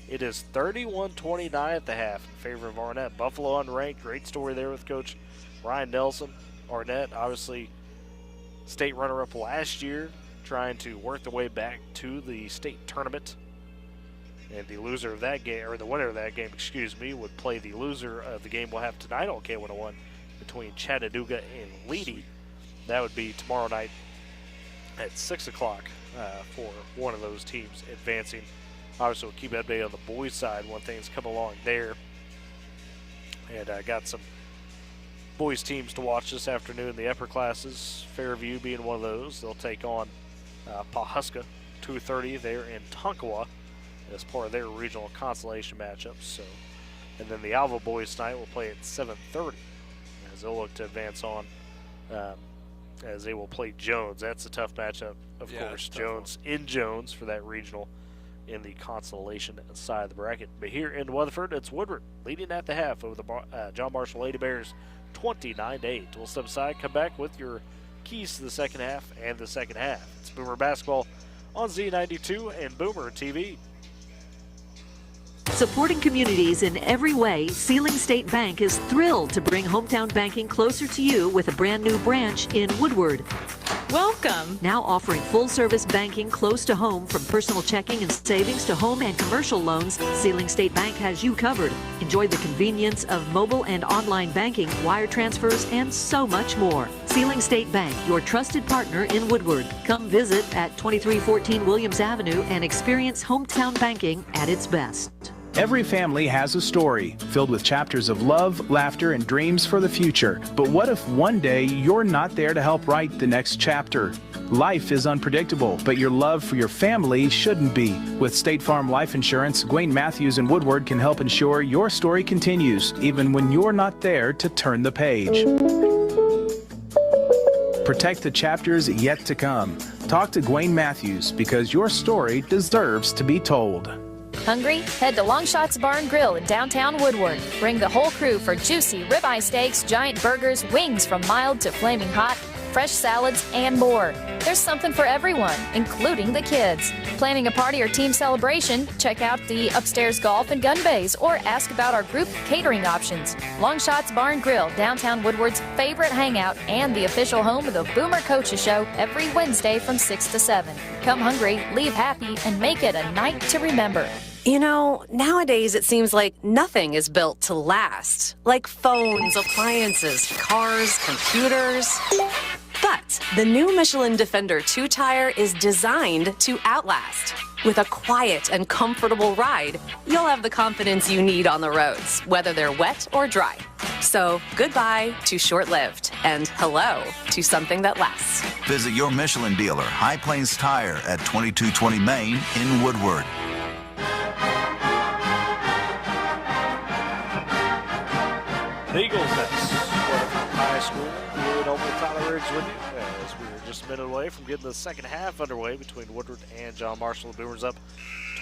It is 31-29 at the half in favor of Arnett. Buffalo unranked. Great story there with Coach Ryan Nelson. Arnett, obviously, state runner-up last year, trying to work their way back to the state tournament. And the loser of that game, or the winner of that game, excuse me, would play the loser of the game we'll have tonight on K101 between Chattanooga and Leedy. That would be tomorrow night at 6 o'clock for one of those teams advancing. Obviously, we'll keep updated on the boys' side when things come along there. And I got some boys' teams to watch this afternoon in the upper classes. Fairview being one of those. They'll take on Pawhuska, 2:30 there in Tonkawa as part of their regional consolation matchups. So, and then the Alva boys tonight will play at 7:30 as they'll look to advance on as they will play Jones. That's a tough matchup, of course. Jones in Jones for that regional in the consolation side of the bracket. But here in Weatherford, it's Woodward leading at the half over the John Marshall Lady Bears 29-8. We'll step aside, come back with your keys to the second half and the second half. It's Boomer Basketball on Z92 and Boomer TV. Supporting communities in every way, Sealing State Bank is thrilled to bring hometown banking closer to you with a brand new branch in Woodward. Welcome. Now offering full-service banking close to home, from personal checking and savings to home and commercial loans, Sealing State Bank has you covered. Enjoy the convenience of mobile and online banking, wire transfers, and so much more. Sealing State Bank, your trusted partner in Woodward. Come visit at 2314 Williams Avenue and experience hometown banking at its best. Every family has a story filled with chapters of love, laughter, and dreams for the future. But what if one day you're not there to help write the next chapter? Life is unpredictable, but your love for your family shouldn't be. With State Farm Life Insurance, Gwayne Matthews and Woodward can help ensure your story continues, even when you're not there to turn the page. Protect the chapters yet to come. Talk to Gwayne Matthews, because your story deserves to be told. Hungry? Head to Longshot's Bar and Grill in downtown Woodward. Bring the whole crew for juicy ribeye steaks, giant burgers, wings from mild to flaming hot, fresh salads, and more. There's something for everyone, including the kids. Planning a party or team celebration? Check out the upstairs golf and gun bays or ask about our group catering options. Longshot's Bar and Grill, downtown Woodward's favorite hangout and the official home of the Boomer Coaches Show every Wednesday from 6 to 7. Come hungry, leave happy, and make it a night to remember. You know, nowadays it seems like nothing is built to last. Like phones, appliances, cars, computers. But the new Michelin Defender 2-tire is designed to outlast. With a quiet and comfortable ride, you'll have the confidence you need on the roads, whether they're wet or dry. So goodbye to short-lived, and hello to something that lasts. Visit your Michelin dealer, High Plains Tire, at 2220 Main in Woodward. The Eagles Nest, Weatherford High School. Good old Tyler Riggs with you as we are just a minute away from getting the second half underway between Woodward and John Marshall. The Boomers up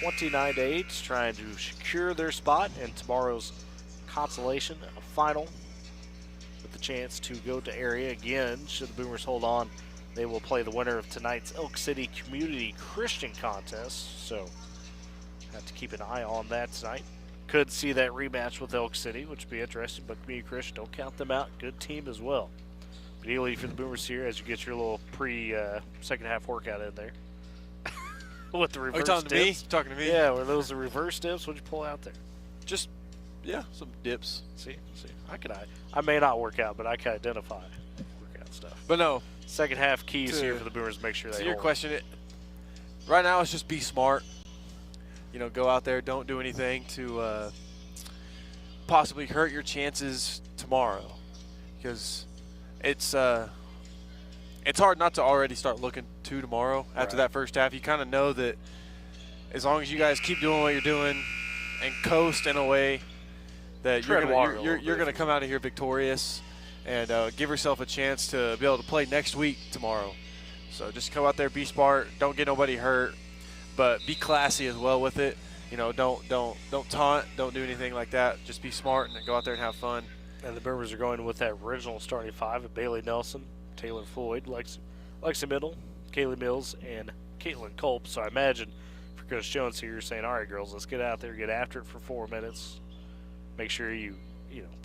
29-8, trying to secure their spot in tomorrow's consolation final with the chance to go to area again. Should the Boomers hold on, they will play the winner of tonight's Elk City Community Christian Contest. So have to keep an eye on that tonight. Could see that rematch with Elk City, which would be interesting, but Community Christian, don't count them out. Good team as well. But ideally for the Boomers here as you get your little second half workout in there. With the reverse Are you talking dips. to me? You talking to me? Yeah, were those the reverse dips? What'd you pull out there? Just, yeah, some dips. See, I may not work out, but I can identify workout stuff. But no. Second half keys here for the Boomers, make sure they To hold. your question, right now it's just be smart. You know, go out there, don't do anything to possibly hurt your chances tomorrow, because it's it's hard not to already start looking to tomorrow after that first half. You kind of know that as long as you guys keep doing what you're doing and coast in a way that you're going to come out of here victorious and give yourself a chance to be able to play next week tomorrow. So just go out there, be smart, don't get nobody hurt, but be classy as well with it. You know, don't taunt, don't do anything like that. Just be smart and go out there and have fun. And the Boomers are going with that original starting five of Bailey Nelson, Taylor Floyd, Lexi Middle, Kaylee Mills, and Caitlin Culp. So I imagine for Coach Jones here, you're saying, all right, girls, let's get out there, get after it for 4 minutes. Make sure you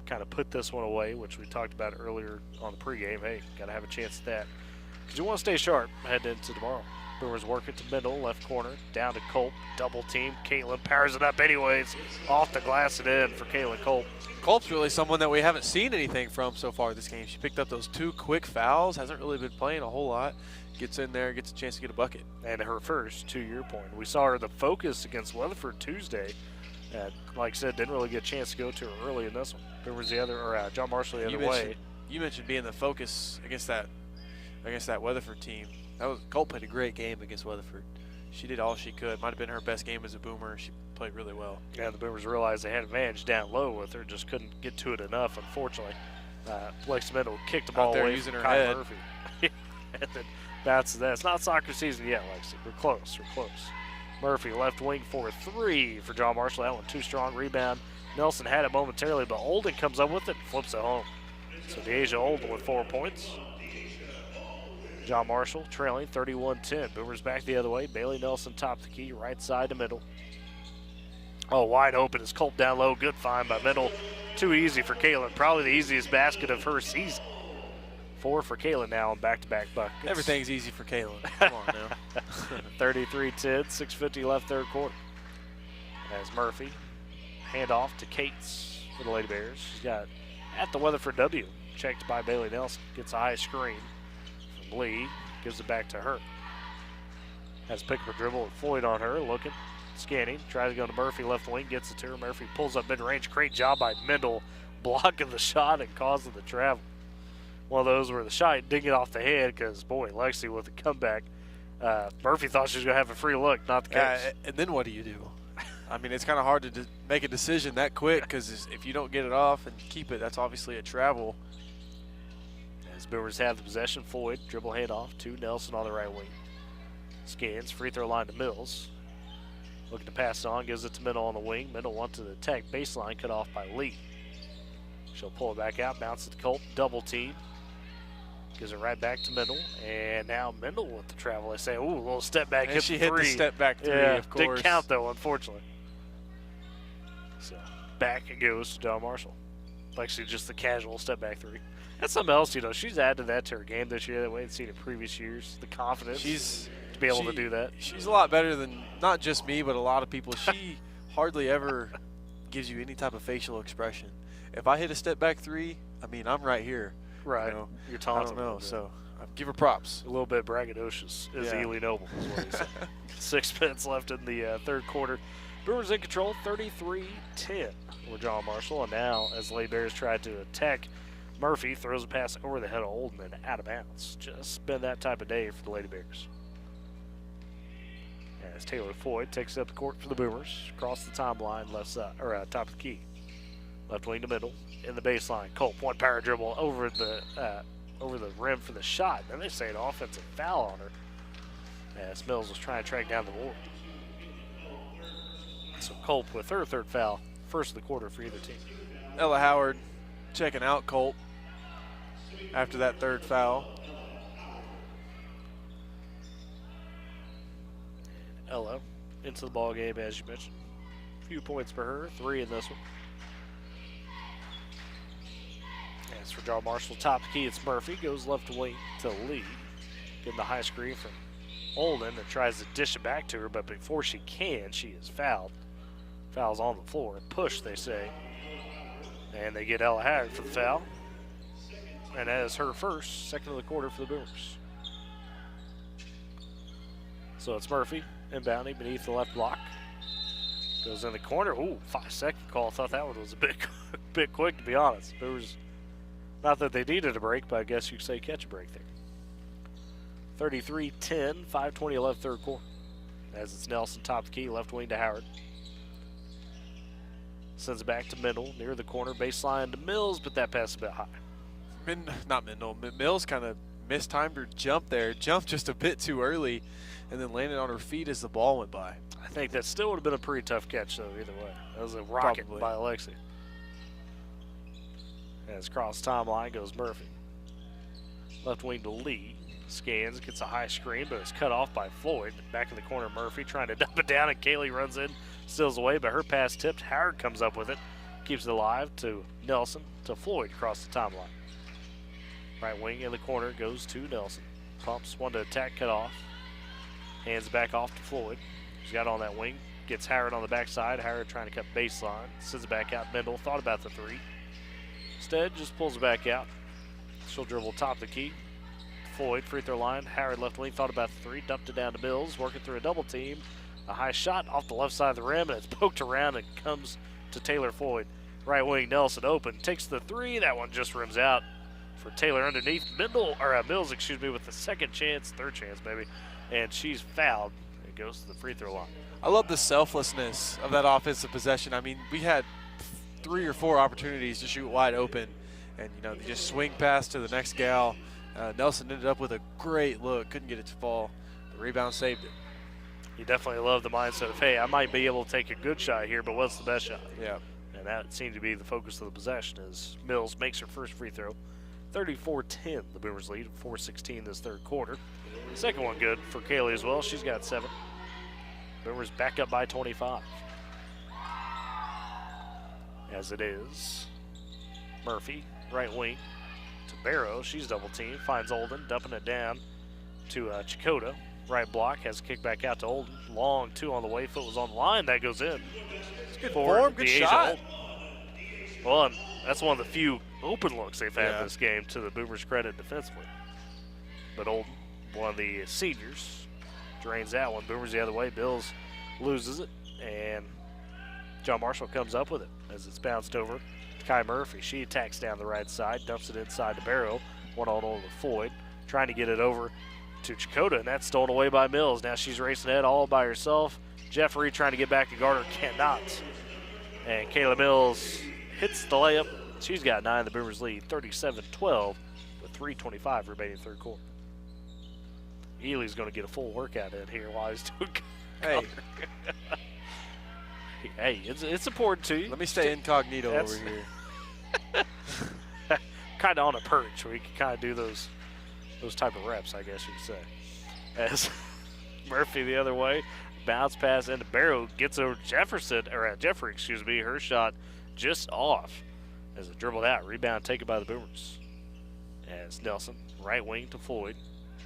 kind of put this one away, which we talked about earlier on the pregame. Hey, got to have a chance at that. Because you want to stay sharp heading into tomorrow. Boomers work it to Middle, left corner, down to Culp, double team. Caitlin powers it up anyways, off the glass and in for Caitlin Culp. Culp's really someone that we haven't seen anything from so far this game. She picked up those 2 quick fouls, hasn't really been playing a whole lot. Gets in there, gets a chance to get a bucket. And her first, to your point. We saw her the focus against Weatherford Tuesday. Like I said, didn't really get a chance to go to her early in this one. There was the other, or John Marshall the other way. You mentioned being the focus against that Weatherford team. Culp played a great game against Weatherford. She did all she could. Might have been her best game as a Boomer. She played really well. Yeah, the Boomers realized they had advantage down low with her, just couldn't get to it enough, unfortunately. Lexi Middle kicked the ball away using her Kyle head. Murphy. And then bounces that. It's not soccer season yet, Lexi. We're close. Murphy, left wing for 3 for John Marshall. That one too strong. Rebound. Nelson had it momentarily, but Olden comes up with it and flips it home. So Deasia Olden with 4 points. John Marshall trailing 31-10. Boomers back the other way. Bailey Nelson top the key, right side to Middle. Oh, wide open is Culp down low. Good find by Middle. Too easy for Caitlin. Probably the easiest basket of her season. 4 for Caitlin now on back-to-back buckets. Everything's easy for Caitlin. Come on now. 33-10, 6:50 left third quarter. As Murphy, handoff to Cates for the Lady Bears. She's got at the Weatherford W. Checked by Bailey Nelson. Gets a high screen from Lee. Gives it back to her. Has pick up a dribble with Floyd on her. Looking, scanning. Tries to go to Murphy left wing. Gets it to her. Murphy pulls up mid-range. Great job by Mendel blocking the shot and causing the travel. One of those where the shot didn't get off the head because, boy, Lexi with the comeback. Murphy thought she was going to have a free look, not the case. And then what do you do? I mean, it's kind of hard to make a decision that quick because if you don't get it off and keep it, that's obviously a travel. As Boomers have the possession, Floyd dribble handoff to Nelson on the right wing. Scans, free throw line to Mills. Looking to pass it on, gives it to Middle on the wing. Middle wants to attack baseline, cut off by Lee. She'll pull it back out, bounce it to Culp, double team. Gives it right back to Mendel, and now Mendel with the travel. They say, ooh, a little step back. And she hit the step back 3, of course. Didn't count, though, unfortunately. So back it goes to John Marshall. Actually, just the casual step back 3. That's something else, she's added that to her game this year that we hadn't seen in previous years. The confidence to be able to do that. She's a lot better than not just me, but a lot of people. She hardly ever gives you any type of facial expression. If I hit a step back 3, I mean, I'm right here. Right. You're taunting. I don't know, so I give her props. A little bit braggadocious is Ely Noble, is what he said. 6 minutes left in the third quarter. Brewers in control, 33-10 with John Marshall. And now, as the Lady Bears tried to attack, Murphy throws a pass over the head of Olden and out of bounds. Just been that type of day for the Lady Bears. As Taylor Floyd takes up the court for the Boomers, across the timeline, left side or top of the key. Left wing to Middle, in the baseline. Culp, one power dribble over the rim for the shot. Then they say an offensive foul on her as Mills was trying to track down the board. So Culp with her third foul, first of the quarter for either team. Ella Howard checking out Culp after that third foul. Ella into the ball game, as you mentioned. A few points for her, 3 in this one. As for John Marshall, top key, it's Murphy. Goes left wing to Lee. Getting the high screen from Olden and tries to dish it back to her, but before she can, she is fouled. Foul's on the floor. Push, they say. And they get Ella Howard for the foul. And that is her first, second of the quarter for the Boomers. So it's Murphy inbounding beneath the left block. Goes in the corner. Ooh, 5-second call. Thought that one was a bit quick, to be honest. Boomers, not that they needed a break, but I guess you could say catch a break there. 33-10, 5:20 left third quarter. As it's Nelson top the key, left wing to Howard. Sends it back to Mendel, near the corner, baseline to Mills, but that pass is a bit high. Not Mendel. Mills kind of mistimed her jump there, jumped just a bit too early, and then landed on her feet as the ball went by. I think that still would have been a pretty tough catch, though, either way. That was a rocket Probably. by Alexi. As cross timeline goes Murphy. Left wing to Lee. Scans, gets a high screen, but it's cut off by Floyd. Back in the corner, Murphy trying to dump it down, and Kaylee runs in, steals away, but her pass tipped. Howard comes up with it, keeps it alive to Nelson, to Floyd across the timeline. Right wing in the corner goes to Nelson. Pumps one to attack, cut off. Hands back off to Floyd. He's got on that wing. Gets Howard on the backside. Howard trying to cut baseline. Sends it back out. Mendel thought about the three. Instead, just pulls it back out. She'll dribble top the key. Floyd, free throw line. Howard left wing, thought about the three. Dumped it down to Mills. Working through a double team. A high shot off the left side of the rim, and it's poked around and comes to Taylor Floyd. Right wing, Nelson open. Takes the three. That one just rims out for Taylor underneath. Mills, with the second chance, third chance maybe, and she's fouled. It goes to the free throw line. I love the selflessness of that offensive possession. I mean, we had 3 or 4 opportunities to shoot wide open, and they just swing past to the next gal. Nelson ended up with a great look, couldn't get it to fall. The rebound saved it. You definitely love the mindset of, hey, I might be able to take a good shot here, but what's the best shot? Yeah. And that seemed to be the focus of the possession as Mills makes her first free throw. 34-10, the Boomers lead, 4:16 this third quarter. Second one good for Kaylee as well. She's got 7. Boomers back up by 25. As it is, Murphy, right wing to Barrow. She's double teamed, finds Olden, dumping it down to Chakota. Right block, has a kick back out to Olden. Long 2 on the way, foot was on the line. That goes in. It's good form, good shot. Well, and that's one of the few open looks they've had in this game, to the Boomers' credit defensively. But Olden, one of the seniors, drains that one. Boomers the other way. Bills loses it, and John Marshall comes up with it as it's bounced over to Kai Murphy. She attacks down the right side, dumps it inside to Barrow. 1-on-1 with Floyd, trying to get it over to Chakota, and that's stolen away by Mills. Now she's racing ahead all by herself. Jeffrey trying to get back to guard her, cannot. And Kayla Mills hits the layup. She's got 9. The Boomers lead 37-12 with 3:25 remaining third quarter. Ely's going to get a full workout in here while he's doing Hey. Hey, it's important to you. Let me stay incognito over here. Kind of on a perch where you can kind of do those type of reps, I guess you could say. As Murphy the other way, bounce pass into Barrow, gets over Jeffrey, her shot just off as it dribbled out. Rebound taken by the Boomers. As Nelson, right wing to Floyd.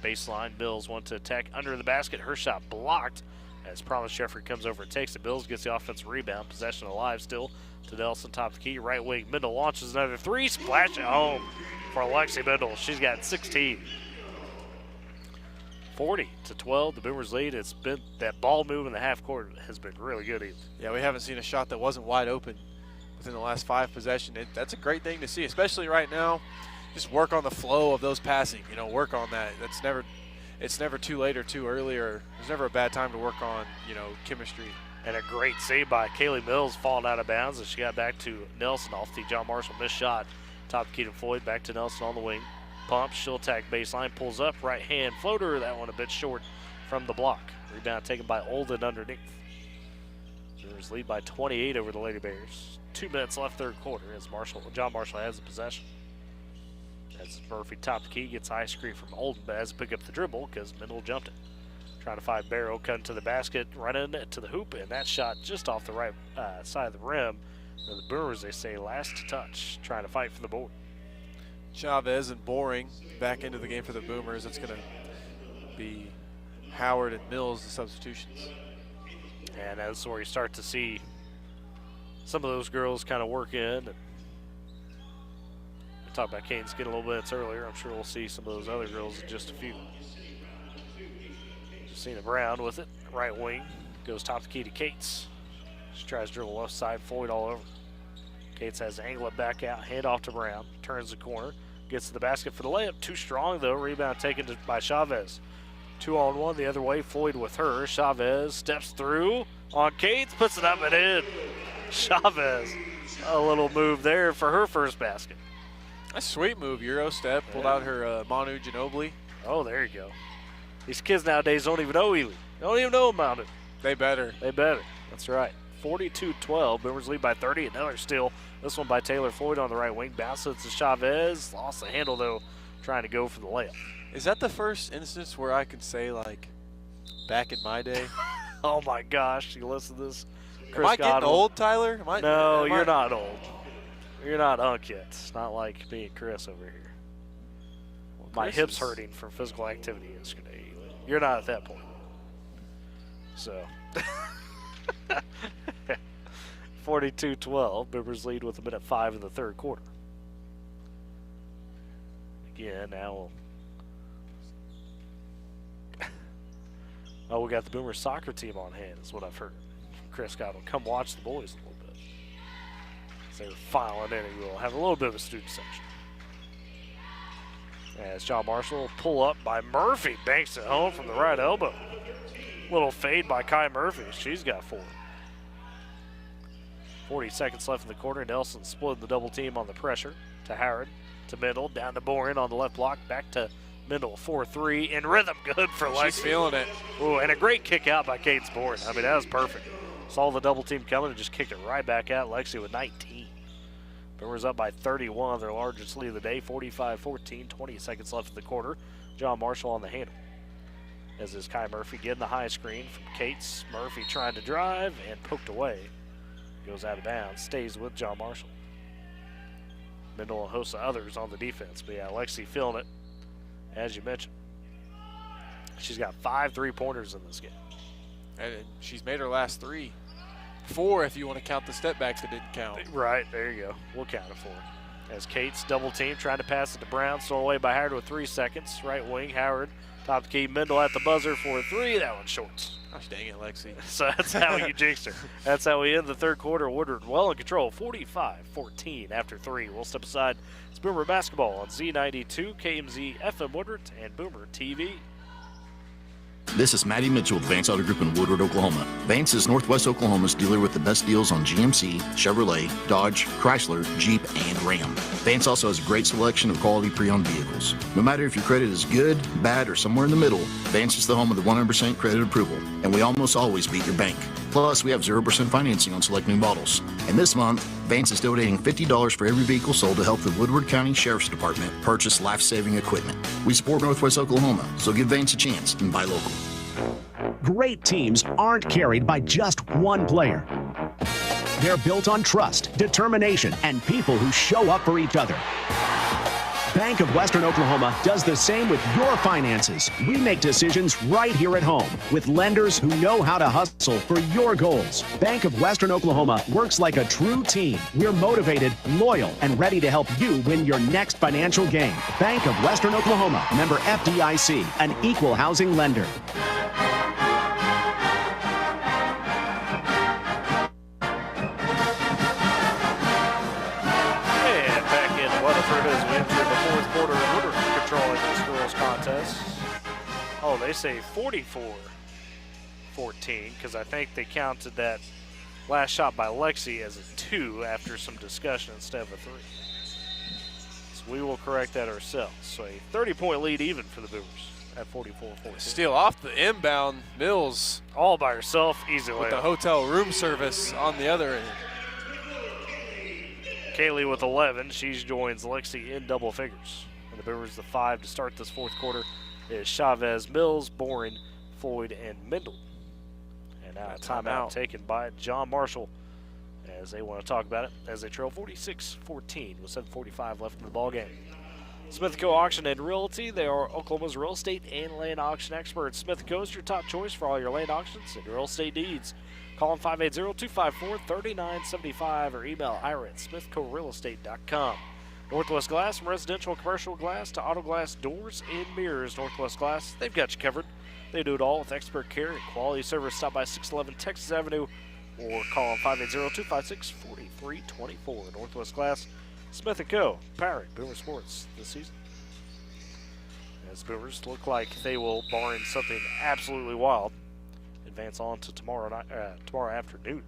Baseline, Mills wants to attack under the basket. Her shot blocked as Promise Jeffrey comes over and takes it. Mills gets the offensive rebound. Possession alive still to Nelson, top of the key. Right wing, Mendel launches another 3. Splash at home for Alexi Mendel. She's got 16. 40-12, the Boomers lead. It's been that ball move in the half court has been really good. Yeah, we haven't seen a shot that wasn't wide open within the last 5 possessions. That's a great thing to see, especially right now. Just work on the flow of those passing. Work on that. It's never too late or too early, or there's never a bad time to work on, chemistry. And a great save by Kaylee Mills, falling out of bounds as she got back to Nelson off the John Marshall missed shot. Top of key to Floyd, back to Nelson on the wing. Pump, she'll attack baseline, pulls up, right hand floater. That one a bit short from the block. Rebound taken by Olden underneath. Boomers lead by 28 over the Lady Bears. 2 minutes left third quarter as John Marshall has the possession. As Murphy top the key, gets high screen from Olden, but has to pick up the dribble because Mendel jumped it. Trying to find Barrow, cutting to the basket, running to the hoop, and that shot just off the right side of the rim. And the Boomers, they say, last to touch, trying to fight for the board. Chavez and Boring back into the game for the Boomers. It's going to be Howard and Mills, the substitutions. And that's where you start to see some of those girls kind of work in. And we talked about Canes getting a little minutes earlier. I'm sure we'll see some of those other girls in just a few. Justina Brown with it, right wing, goes top the key to Cates. She tries to dribble left side, Floyd all over. Cates has to angle it back out, hand off to Brown, turns the corner, Gets to the basket for the layup. Too strong, though. Rebound taken by Chavez. 2-on-1 the other way. Floyd with her. Chavez steps through on Cates. Puts it up and in. Chavez. A little move there for her first basket. A sweet move. Euro step. Pulled out her Manu Ginobili. Oh, there you go. These kids nowadays don't even know Ely. They don't even know about it. They better. They better. That's right. 42-12. Boomers lead by 30. Another steal. This one by Taylor Floyd on the right wing. Bounces to Chavez. Lost the handle, though, trying to go for the layup. Is that the first instance where I can say, like, back in my day? Oh, my gosh. You listen to this. Am I getting old, Tyler? No, you're not old. You're not unk yet. It's not like me and Chris over here. Well, my hip's hurting from physical activity yesterday. You're not at that point. So, 42-12. Boomers lead with a minute 5 in the third quarter. Again, now we got the Boomers soccer team on hand, is what I've heard. Chris got to come watch the boys a little bit. So they're filing in, we'll have a little bit of a student section. As John Marshall pull up by Murphy, banks it home from the right elbow. Little fade by Kai Murphy. She's got 4. 40 seconds left in the quarter. Nelson splitting the double team on the pressure to Howard, to Mendel, down to Boren on the left block, back to Mendel, 4-3 in rhythm, good for Lexi. She's feeling it. Ooh, and a great kick out by Kate Boren. I mean, that was perfect. Saw the double team coming and just kicked it right back out. Lexi with 19. Boomers up by 31, their largest lead of the day, 45-14, 20 seconds left in the quarter. John Marshall on the handle. As is Kai Murphy getting the high screen from Cates. Murphy trying to drive and poked away. Goes out of bounds, stays with John Marshall. Mendel and a host of others on the defense. But yeah, Lexi feeling it, as you mentioned. She's got 5 3-pointers in this game. And she's made her last 3. 4 if you want to count the step backs that didn't count. Right, there you go. We'll count it for her. As Cates double team, trying to pass it to Brown. Stolen away by Howard with 3 seconds. Right wing, Howard. Top key, Mendel at the buzzer for a 3. That one short. Gosh dang it, Lexi. So that's how you jinxed her. That's how we end the third quarter. Woodward well in control, 45-14 after 3. We'll step aside. It's Boomer Basketball on Z92, KMZ FM Woodward, and Boomer TV. This is Matty Mitchell with Vance Auto Group in Woodward, Oklahoma. Vance is Northwest Oklahoma's dealer with the best deals on GMC, Chevrolet, Dodge, Chrysler, Jeep, and Ram. Vance also has a great selection of quality pre-owned vehicles. No matter if your credit is good, bad, or somewhere in the middle, Vance is the home of the 100% credit approval, and we almost always beat your bank. Plus, we have 0% financing on select new models. And this month, Vance is donating $50 for every vehicle sold to help the Woodward County Sheriff's Department purchase life-saving equipment. We support Northwest Oklahoma, so give Vance a chance and buy local. Great teams aren't carried by just one player. They're built on trust, determination, and people who show up for each other. Bank of Western Oklahoma does the same with your finances. We make decisions right here at home with lenders who know how to hustle for your goals. Bank of Western Oklahoma works like a true team. We're motivated, loyal, and ready to help you win your next financial game. Bank of Western Oklahoma, member FDIC, an equal housing lender. Oh, they say 44-14 because I think they counted that last shot by Lexi as a 2 after some discussion instead of a 3. So we will correct that ourselves. So a 30-point lead even for the Boomers at 44-14. Steal off the inbound, Mills. All by herself, easy with layup. the hotel room service on the other end. Kaylee with 11. She joins Lexi in double figures. And the Boomers the 5 to start this fourth quarter is Chavez, Mills, Boren, Floyd, and Mendel. And now a timeout taken by John Marshall as they want to talk about it as they trail 46-14 with 7:45 left in the ballgame. Smith & Co. Auction and Realty. They are Oklahoma's real estate and land auction experts. Smith & Co. is your top choice for all your land auctions and real estate needs. Call them 580-254-3975 or email Ira at smithcorealestate.com. Northwest Glass, from residential and commercial glass to auto glass doors and mirrors. Northwest Glass, they've got you covered. They do it all with expert care and quality service. Stop by 611 Texas Avenue or call them 580-256-4324. Northwest Glass, Smith & Co. powering Boomer Sports this season. As Boomers look like they will, barring something absolutely wild, advance on to tomorrow afternoon.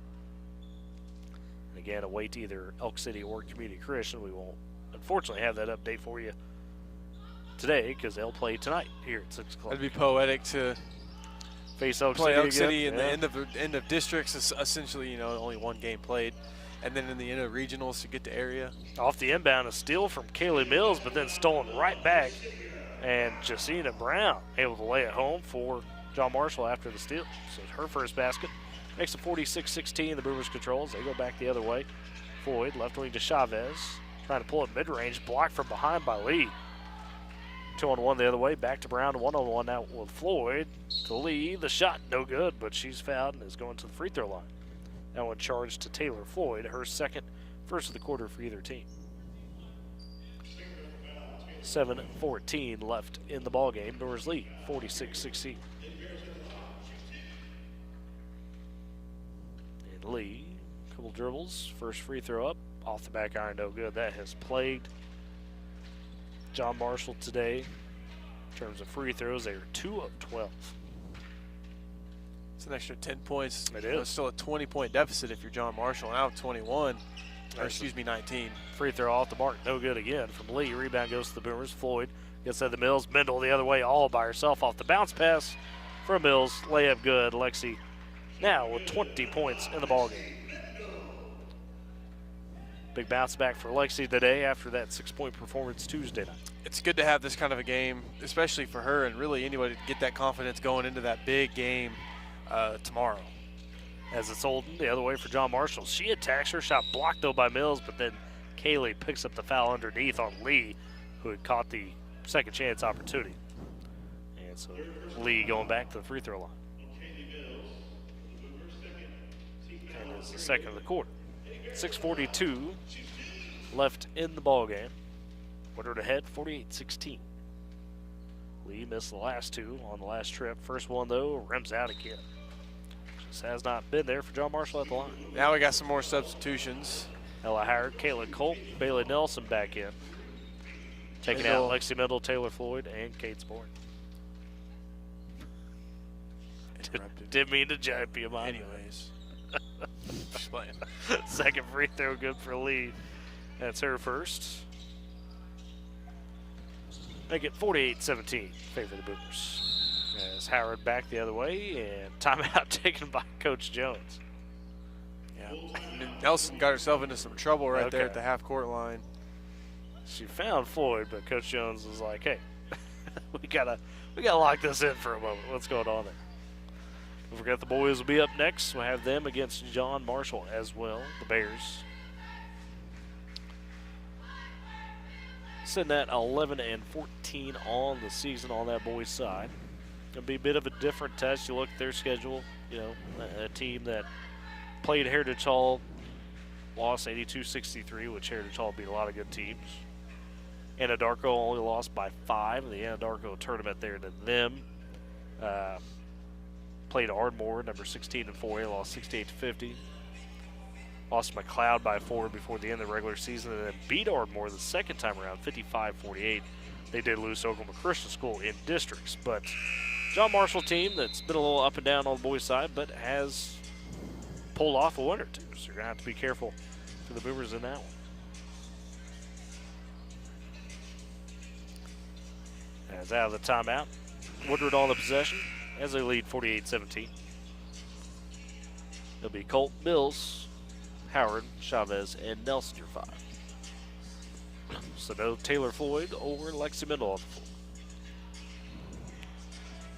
And again, await either Elk City or Community Christian. We won't, unfortunately, have that update for you today because they'll play tonight here at 6 o'clock. It'd be poetic to face Elk play City Elk City again. in the end of districts. Is essentially, only one game played, and then in the end of regionals to get to area. Off the inbound, a steal from Kaylee Mills, but then stolen right back. And Jacina Brown able to lay it home for John Marshall after the steal. So her first basket makes it 46-16. The Boomers controls. They go back the other way. Floyd, left wing to Chavez. Trying to pull it mid-range. Blocked from behind by Lee. 2-on-1 the other way. Back to Brown. 1-on-1 now with Floyd. To Lee. The shot no good, but she's fouled and is going to the free throw line. That one charged to Taylor Floyd. Her first of the quarter for either team. 7:14 left in the ball game. Boomers lead 46-16. And Lee, couple dribbles, first free throw up, off the back iron, no good. That has plagued John Marshall today. In terms of free throws, they are 2 of 12. It's an extra 10 points. It is. It's still a 20-point deficit if you're John Marshall. Now 19. Free throw off the mark, no good again from Lee. Rebound goes to the Boomers. Floyd gets at the Mills. Mendel the other way, all by herself off the bounce pass from Mills. Layup good. Lexi now with 20 points in the ballgame. Big bounce back for Lexi today after that 6-point performance Tuesday night. It's good to have this kind of a game, especially for her and really anybody to get that confidence going into that big game tomorrow. As it's Olden the other way for John Marshall. She attacks her shot, blocked though by Mills, but then Kaylee picks up the foul underneath on Lee, who had caught the second chance opportunity. And so Lee going back to the free throw line. And it's the second of the quarter. 6:42 left in the ball game. Woodward ahead, 48-16. Lee missed the last two on the last trip. First one though, rims out again. Has not been there for John Marshall at the line. Now we got some more substitutions. Ella Howard, Caitlin Colt, Bailey Nelson back in. Taking out Lexi Mendel, Taylor Floyd, and Kate Sport. Didn't mean to jive you, Mom. Anyways. Just playing. Second free throw good for Lee. That's her first. Make it 48-17, favor the Boomers. As Howard back the other way, and timeout taken by Coach Jones. Yeah, Nelson got herself into some trouble right there at the half-court line. She found Floyd, but Coach Jones was like, "Hey, we gotta lock this in for a moment. What's going on there?" Don't forget the boys will be up next. We'll have them against John Marshall as well. The Bears sitting at 11-14 on the season on that boys' side. It'll be a bit of a different test. You look at their schedule, a team that played Heritage Hall, lost 82-63, which Heritage Hall beat a lot of good teams. Anadarko only lost by 5 in the Anadarko tournament there to them. Played Ardmore, number 16 and 4A, lost 68-50. Lost McLeod by 4 before the end of the regular season, and then beat Ardmore the second time around, 55-48. They did lose to Oklahoma Christian School in districts, but John Marshall team that's been a little up and down on the boys' side, but has pulled off a win or two. So you're going to have to be careful for the Boomers in that one. As out of the timeout, Woodward on the possession as they lead 48-17. It'll be Colt, Mills, Howard, Chavez, and Nelson your 5. So no Taylor Floyd or Lexi Mendel on the floor.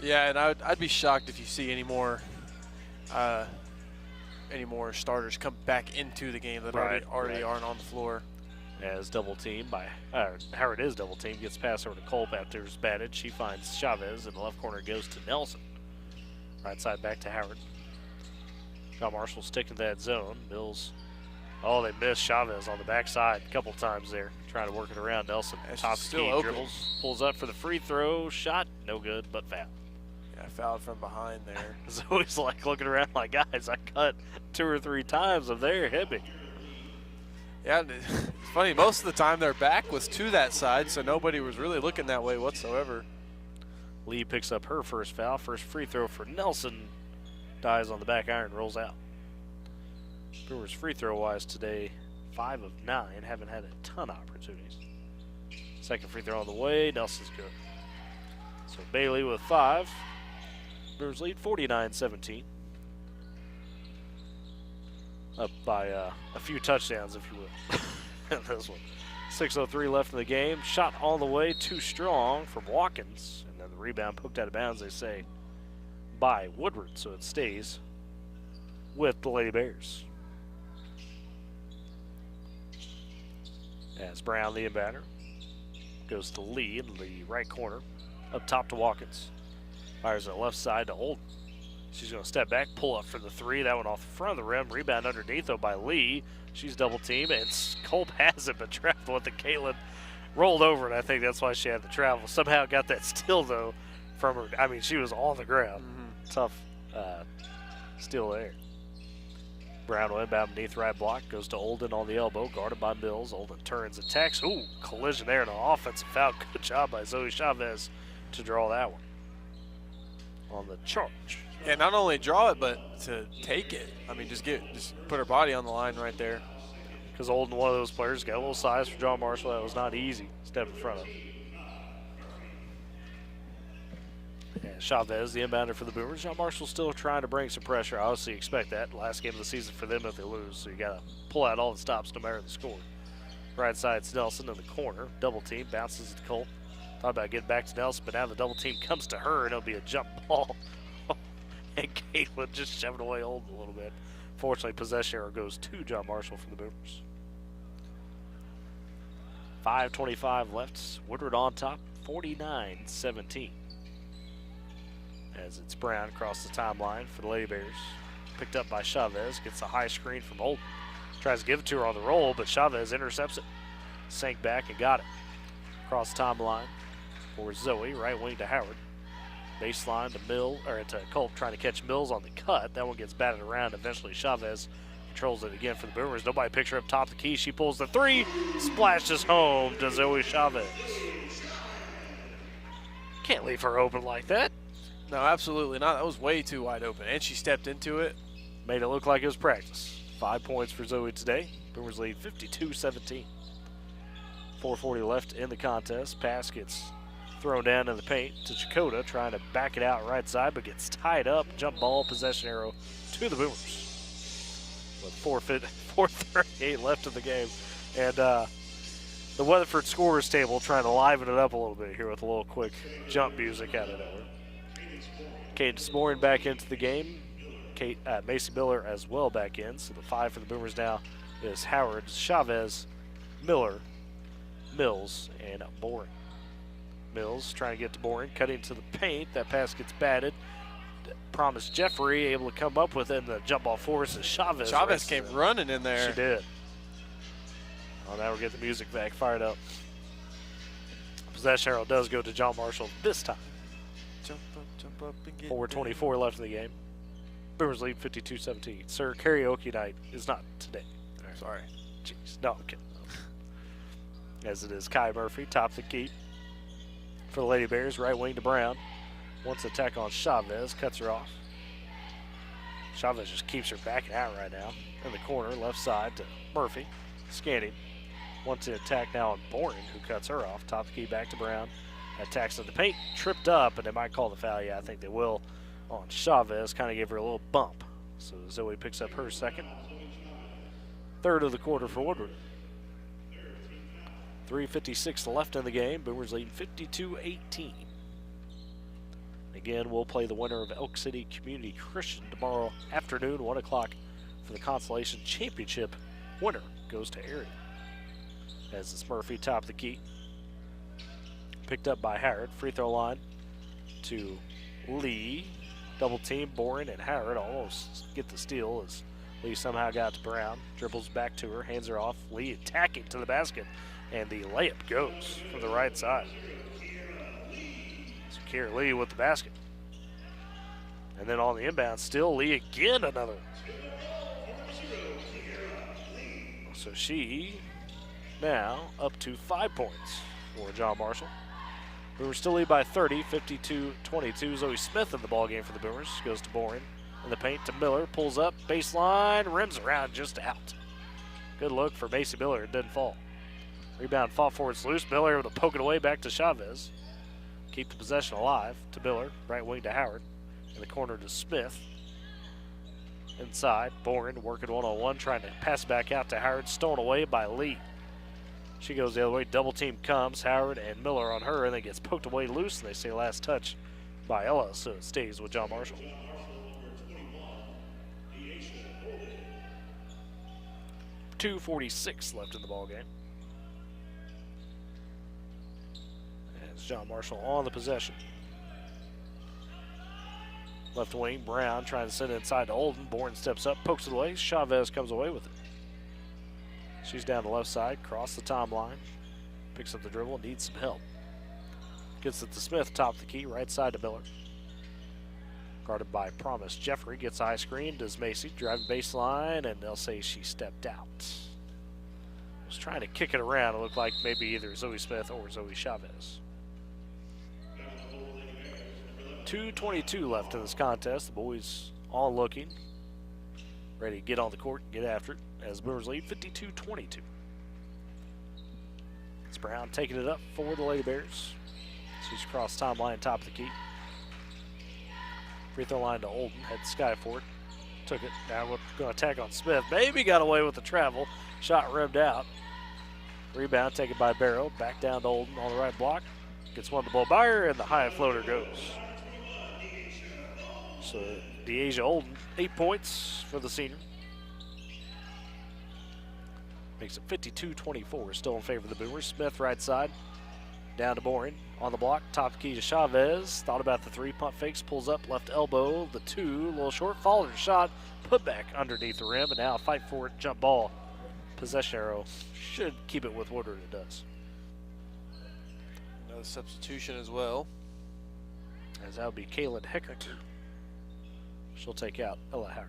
Yeah, and I'd be shocked if you see any more starters come back into the game that already aren't on the floor. As double team by Howard is double team, gets passed over to Culp after it's batted. She finds Chavez in the left corner, goes to Nelson. Right side back to Howard. John Marshall sticking to that zone. Mills, they missed Chavez on the backside a couple times there, trying to work it around. Nelson top still dribbles, pulls up for the free throw, shot no good, but foul. Yeah, fouled from behind there. It's always like looking around like, guys, I cut 2 or 3 times of there hit me. Yeah, it's funny. Most of the time their back was to that side, so nobody was really looking that way whatsoever. Lee picks up her first foul. First free throw for Nelson. Dies on the back iron, rolls out. Brewers free throw wise today, 5 of 9. Haven't had a ton of opportunities. Second free throw on the way. Nelson's good. So Bailey with 5. Brewers lead 49-17. Up by a few touchdowns, if you will. This one. 6:03 left in the game. Shot on the way, too strong from Watkins. And then the rebound poked out of bounds, they say, by Woodward. So it stays with the Lady Bears. As Brown, the inbounder, goes to Lee in the right corner. Up top to Watkins. Fires it left side to Holden. She's going to step back, pull up for the 3. That one off the front of the rim. Rebound underneath, though, by Lee. She's double teamed, and Culp has it, but traveled with it. Caitlin rolled over, and I think that's why she had to travel. Somehow got that steal, though, from her. I mean, she was on the ground. Tough steal there. Brown will inbound beneath right block. Goes to Olden on the elbow, guarded by Mills. Olden turns, attacks. Ooh, collision there, and an offensive foul. Good job by Zoe Chavez to draw that one on the charge. Yeah, not only draw it, but to take it. I mean, just put her body on the line right there. Because Olden, one of those players, got a little size for John Marshall. That was not easy. Step in front of him. And Chavez, the inbounder for the Boomers. John Marshall still trying to bring some pressure. I obviously expect that. Last game of the season for them if they lose. So you got to pull out all the stops no matter the score. Right side's Nelson in the corner. Double team, bounces to Colt. Thought about getting back to Nelson, but now the double team comes to her, and it'll be a jump ball. And Caitlin just shoving away Olden a little bit. Fortunately, possession error goes to John Marshall for the Boomers. 5:25 left. Woodward on top, 49-17. As it's Brown across the timeline for the Lady Bears. Picked up by Chavez. Gets a high screen from Olden. Tries to give it to her on the roll, but Chavez intercepts it. Sank back and got it. Across the timeline for Zoe. Right wing to Howard. Baseline to to Culp, trying to catch Mills on the cut. That one gets batted around. Eventually Chavez controls it again for the Boomers. Nobody picks her up top of the key. She pulls the 3. Splashes home to Zoe Chavez. Can't leave her open like that. No, absolutely not. That was way too wide open. And she stepped into it. Made it look like it was practice. 5 points for Zoe today. Boomers lead 52-17. 4:40 left in the contest. Pass gets thrown down in the paint to Chakota, trying to back it out right side, but gets tied up. Jump ball, possession arrow to the Boomers. With 4:38 left in the game. And the Weatherford scorers table trying to liven it up a little bit here with a little quick jump music out of nowhere. Kate Smorin back into the game. Macy Miller as well back in. So the 5 for the Boomers now is Howard, Chavez, Miller, Mills, and Boring. Mills trying to get to Boring, cutting to the paint. That pass gets batted. Promised Jeffrey able to come up with it, and the jump ball forces Chavez. Chavez came running in there. She did. Oh, now we're getting the music back fired up. Possession arrow does go to John Marshall this time. Jump up and get 4:24 left in the game. Boomers lead 52-17. Sir, karaoke night is not today. Sorry. Jeez. No, I'm kidding. As it is Kai Murphy, top the key for the Lady Bears. Right wing to Brown. Wants to attack on Chavez. Cuts her off. Chavez just keeps her backing out right now. In the corner, left side to Murphy. Scanning. Wants to attack now on Bourne, who cuts her off. Top the key back to Brown. Attacks in the paint. Tripped up, and they might call the foul. Yeah, I think they will on Chavez. Kind of gave her a little bump. So Zoe picks up her second. Third of the quarter for Woodward. 3:56 left in the game. Boomers leading 52-18. Again, we'll play the winner of Elk City Community Christian tomorrow afternoon, 1 o'clock, for the Consolation Championship. Winner goes to Area. As it's Murphy top the key. Picked up by Howard. Free throw line to Lee. Double team, Boring and Howard almost get the steal as Lee somehow got to Brown. Dribbles back to her, hands her off. Lee attacking to the basket. And the layup goes from the right side. So Kiera Lee with the basket. And then on the inbound, still Lee again, another. So So she now up to 5 points for John Marshall. Boomers still lead by 30, 52-22. Zoe Smith in the ballgame for the Boomers. Goes to Boring in the paint to Miller. Pulls up, baseline, rims around, just out. Good look for Macy Miller. It didn't fall. Rebound fought forwards loose. Miller able to poke it away back to Chavez. Keep the possession alive to Miller. Right wing to Howard. In the corner to Smith. Inside, Boring working one-on-one, trying to pass it back out to Howard. Stolen away by Lee. She goes the other way. Double team comes. Howard and Miller on her, and then gets poked away loose. And they say last touch by Ella, so it stays with John Marshall. .246 left in the ball game. As John Marshall on the possession. Left wing, Brown trying to send it inside to Olden. Bourne steps up, pokes it away. Chavez comes away with it. She's down the left side, cross the timeline. Picks up the dribble, needs some help. Gets it to Smith, top of the key, right side to Miller. Guarded by Promise. Jeffrey gets high screen, does Macy, driving baseline, and they'll say she stepped out. Was trying to kick it around. It looked like maybe either Zoe Smith or Zoe Chavez. 2:22 left in this contest. The boys all looking, ready to get on the court and get after it as Boomers lead 52-22. It's Brown taking it up for the Lady Bears. She's across timeline, top of the key. Free throw line to Olden, head sky for it. Took it. Now we're going to attack on Smith. Maybe got away with the travel. Shot rimmed out. Rebound taken by Barrow. Back down to Olden on the right block. Gets one to blow by her, and the high floater goes. So Deasia Olden, 8 points for the senior. Makes it 52-24, still in favor of the Boomers. Smith right side, down to Boring. On the block, top key to Chavez. Thought about the three, pump fakes, pulls up, left elbow, the two, a little short, followed her shot, put back underneath the rim, and now fight for it, jump ball. Possession arrow should keep it with Woodward, it does. Another substitution as well. As that would be Kaylin Heckert. She'll take out Ella Howard.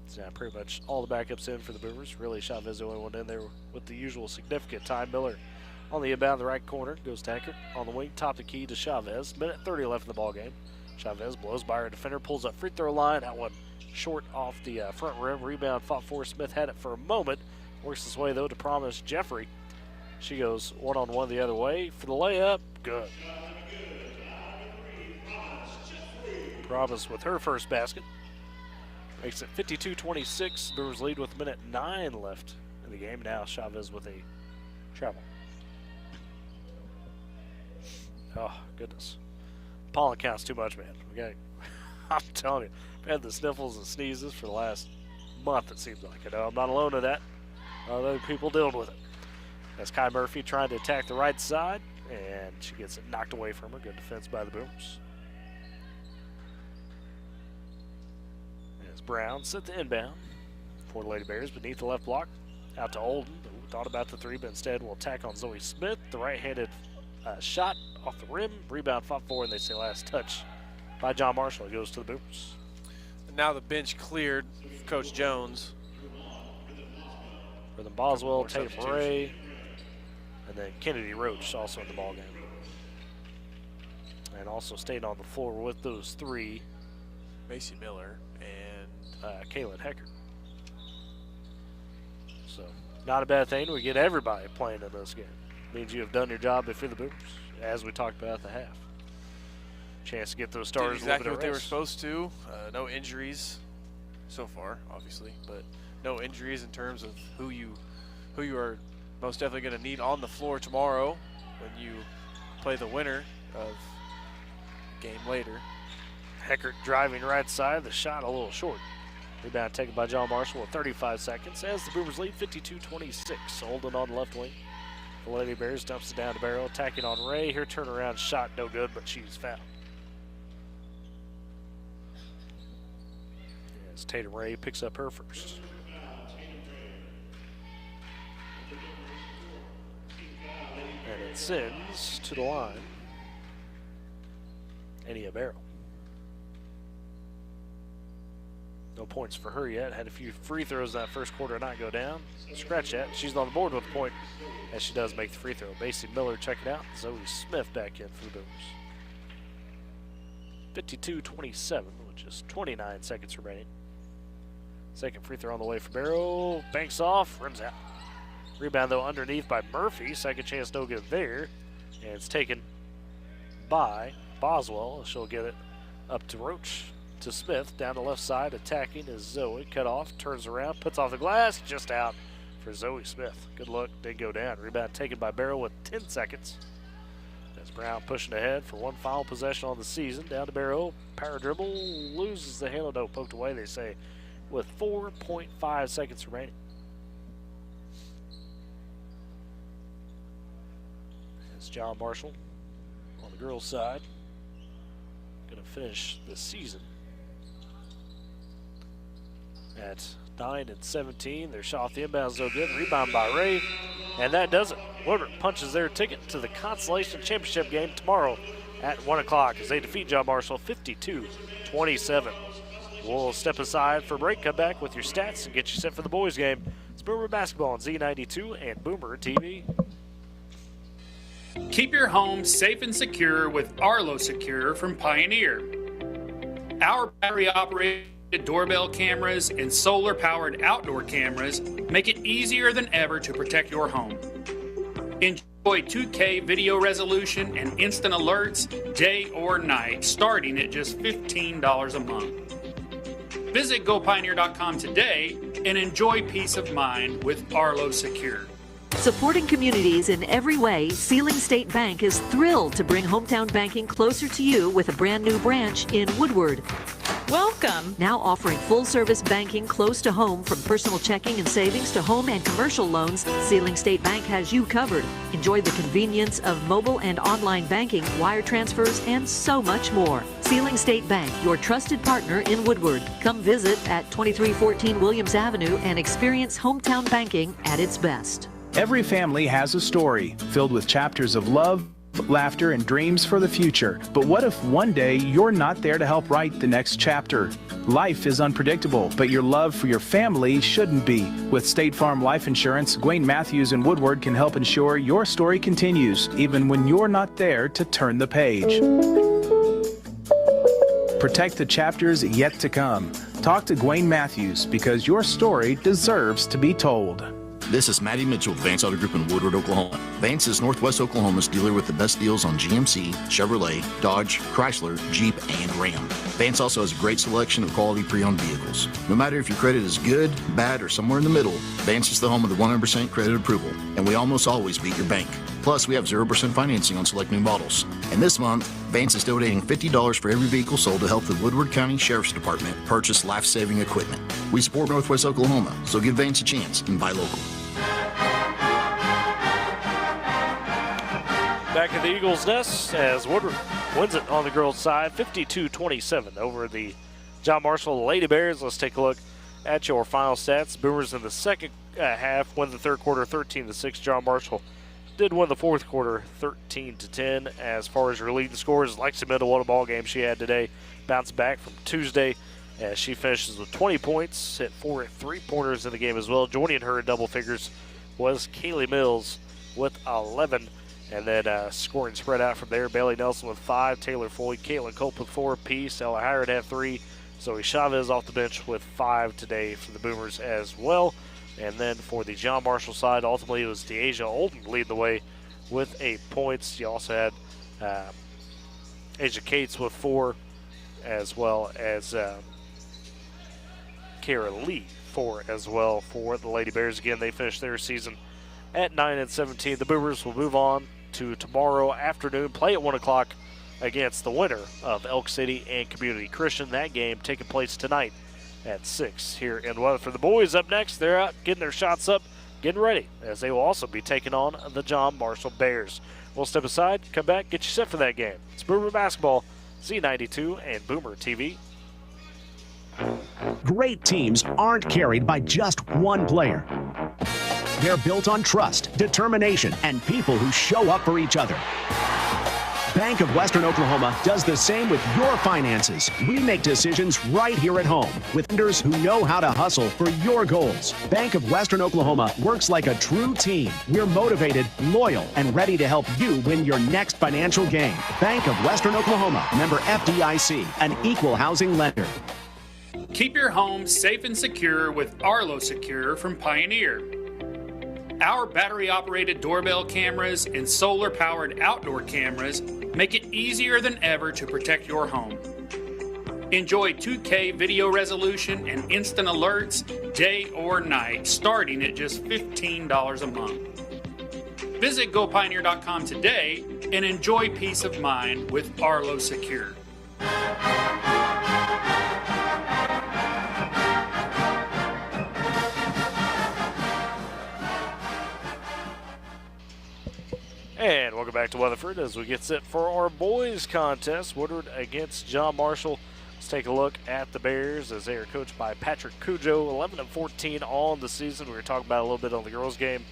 So now pretty much all the backups in for the Boomers. Really, Chavez the only one in there with the usual significant time. Miller on the inbound, the right corner, goes to Heckert. On the wing, top the key to Chavez. Minute 30 left in the ball game. Chavez blows by her defender, pulls up free throw line. That one short off the front rim. Rebound fought for. Smith had it for a moment. Works his way, though, to Promise Jeffrey. She goes one-on-one the other way for the layup. Good. Promise with her first basket. Makes it 52-26. Brewers lead with minute 9 left in the game. Now Chavez with a travel. Oh, goodness. Pollen counts too much, man. Okay. I'm telling you, I've had the sniffles and sneezes for the last month, it seems like. I'm not alone in that. Other people dealing with it. That's Kai Murphy trying to attack the right side, and she gets it knocked away from her. Good defense by the Boomers. As Brown set the inbound for the Lady Bears beneath the left block. Out to Olden, who thought about the three, but instead will attack on Zoe Smith. The right-handed shot off the rim. Rebound fought for, and they say last touch by John Marshall. It goes to the Boomers. And now the bench cleared. Coach Jones. For the Boswell, Tatum Ray, and then Kennedy Roach also in the ballgame. And also staying on the floor with those three, Macy Miller and Kaylin Heckert. So, not a bad thing. We get everybody playing in this game. Means you have done your job if you're the Boomers, as we talked about at the half. Chance to get those stars did exactly a little what bit they of were rest. supposed to. No injuries so far, obviously, but no injuries in terms of who you are most definitely going to need on the floor tomorrow when you play the winner of the game later. Heckert driving right side, the shot a little short. Rebound taken by John Marshall with 35 seconds as the Boomers lead 52-26. Holden on the left wing. The Lady Bears dumps it down to Barrow, attacking on Ray. Her turnaround shot no good, but she's fouled. As Tatum Ray picks up her first. And it sends to the line Enia Barrow. No No points for her yet. Had a few free throws that first quarter not go down. Scratch that. She's on the board with a point as she does make the free throw. Macy Miller checking out. Zoe Smith back in for the Boomers. 52-27, which is 29 seconds remaining. Second free throw on the way for Barrow. Banks off, rims out. Rebound, though, underneath by Murphy. Second chance, no good there. And it's taken by Boswell. She'll get it up to Roach. To Smith, down the left side, attacking is Zoe. Cut off, turns around, puts off the glass, just out for Zoe Smith. Good look, didn't go down. Rebound taken by Barrow with 10 seconds. That's Brown pushing ahead for one final possession on the season. Down to Barrow, power dribble, loses the handle, no, poked away, they say, with 4.5 seconds remaining. It's John Marshall on the girls' side. Going to finish the season at 9-17. Their shot off the inbounds no good. Rebound by Ray. And that does it. Woodward punches their ticket to the Consolation Championship game tomorrow at 1 o'clock as they defeat John Marshall 52-27. We'll step aside for break. Come back with your stats and get you set for the boys game. It's Boomer Basketball on Z92 and Boomer TV. Keep your home safe and secure with Arlo Secure from Pioneer. Our battery-operated doorbell cameras and solar-powered outdoor cameras make it easier than ever to protect your home. Enjoy 2K video resolution and instant alerts day or night, starting at just $15 a month. Visit GoPioneer.com today and enjoy peace of mind with Arlo Secure. Supporting communities in every way, Sealing State Bank is thrilled to bring hometown banking closer to you with a brand new branch in Woodward. Welcome. Now offering full-service banking close to home, from personal checking and savings to home and commercial loans, Sealing State Bank has you covered. Enjoy the convenience of mobile and online banking, wire transfers, and so much more. Sealing State Bank, your trusted partner in Woodward. Come visit at 2314 Williams Avenue and experience hometown banking at its best. Every family has a story filled with chapters of love, laughter, and dreams for the future. But what if one day you're not there to help write the next chapter? Life is unpredictable, but your love for your family shouldn't be. With State Farm Life Insurance, Gwayne Matthews and Woodward can help ensure your story continues, even when you're not there to turn the page. Protect the chapters yet to come. Talk to Gwayne Matthews, because your story deserves to be told. This is Matty Mitchell with Vance Auto Group in Woodward, Oklahoma. Vance is Northwest Oklahoma's dealer with the best deals on GMC, Chevrolet, Dodge, Chrysler, Jeep, and Ram. Vance also has a great selection of quality pre-owned vehicles. No matter if your credit is good, bad, or somewhere in the middle, Vance is the home of the 100% credit approval, and we almost always beat your bank. Plus, we have 0% financing on select new models. And this month, Vance is donating $50 for every vehicle sold to help the Woodward County Sheriff's Department purchase life-saving equipment. We support Northwest Oklahoma, so give Vance a chance and buy local. Back at the Eagles' nest as Woodward wins it on the girls' side, 52-27 over the John Marshall Lady Bears. Let's take a look at your final stats. Boomers in the second half win the third quarter 13-6. John Marshall did win the fourth quarter 13-10. As far as your leading scores, Lexi Mendel, what a ball game she had today. Bounced back from Tuesday as she finishes with 20 points, hit 4 3-pointers in the game as well. Joining her in double figures was Kaylee Mills with 11. And then scoring spread out from there, Bailey Nelson with 5, Taylor Floyd, Caitlin Cope with 4 apiece, Ella Howard had 3, Zoe Chavez off the bench with 5 today for the Boomers as well. And then for the John Marshall side, ultimately it was DeAsia Olden leading the way with 8 points. You also had Asia Cates with 4, as well as Kara Lee 4 as well for the Lady Bears. Again, they finished their season at 9-17. The Boomers will move on to tomorrow afternoon, play at 1 o'clock against the winner of Elk City and Community Christian. That game taking place tonight at 6 here in Weatherford. The boys up next, they're out getting their shots up, getting ready, as they will also be taking on the John Marshall Bears. We'll step aside, come back, get you set for that game. It's Boomer Basketball, Z92 and Boomer TV. Great teams aren't carried by just one player. They're built on trust, determination, and people who show up for each other. Bank of Western Oklahoma does the same with your finances. We make decisions right here at home with lenders who know how to hustle for your goals. Bank of Western Oklahoma works like a true team. We're motivated, loyal, and ready to help you win your next financial game. Bank of Western Oklahoma, member FDIC, an equal housing lender. Keep your home safe and secure with Arlo Secure from Pioneer. Our battery-operated doorbell cameras and solar-powered outdoor cameras make it easier than ever to protect your home. Enjoy 2K video resolution and instant alerts day or night, starting at just $15 a month. Visit GoPioneer.com today and enjoy peace of mind with Arlo Secure. And welcome back to Weatherford as we get set for our boys contest. Woodward against John Marshall. Let's take a look at the Bears as they are coached by Patrick Cujo, 11-14 on the season. We were talking about a little bit on the girls' game.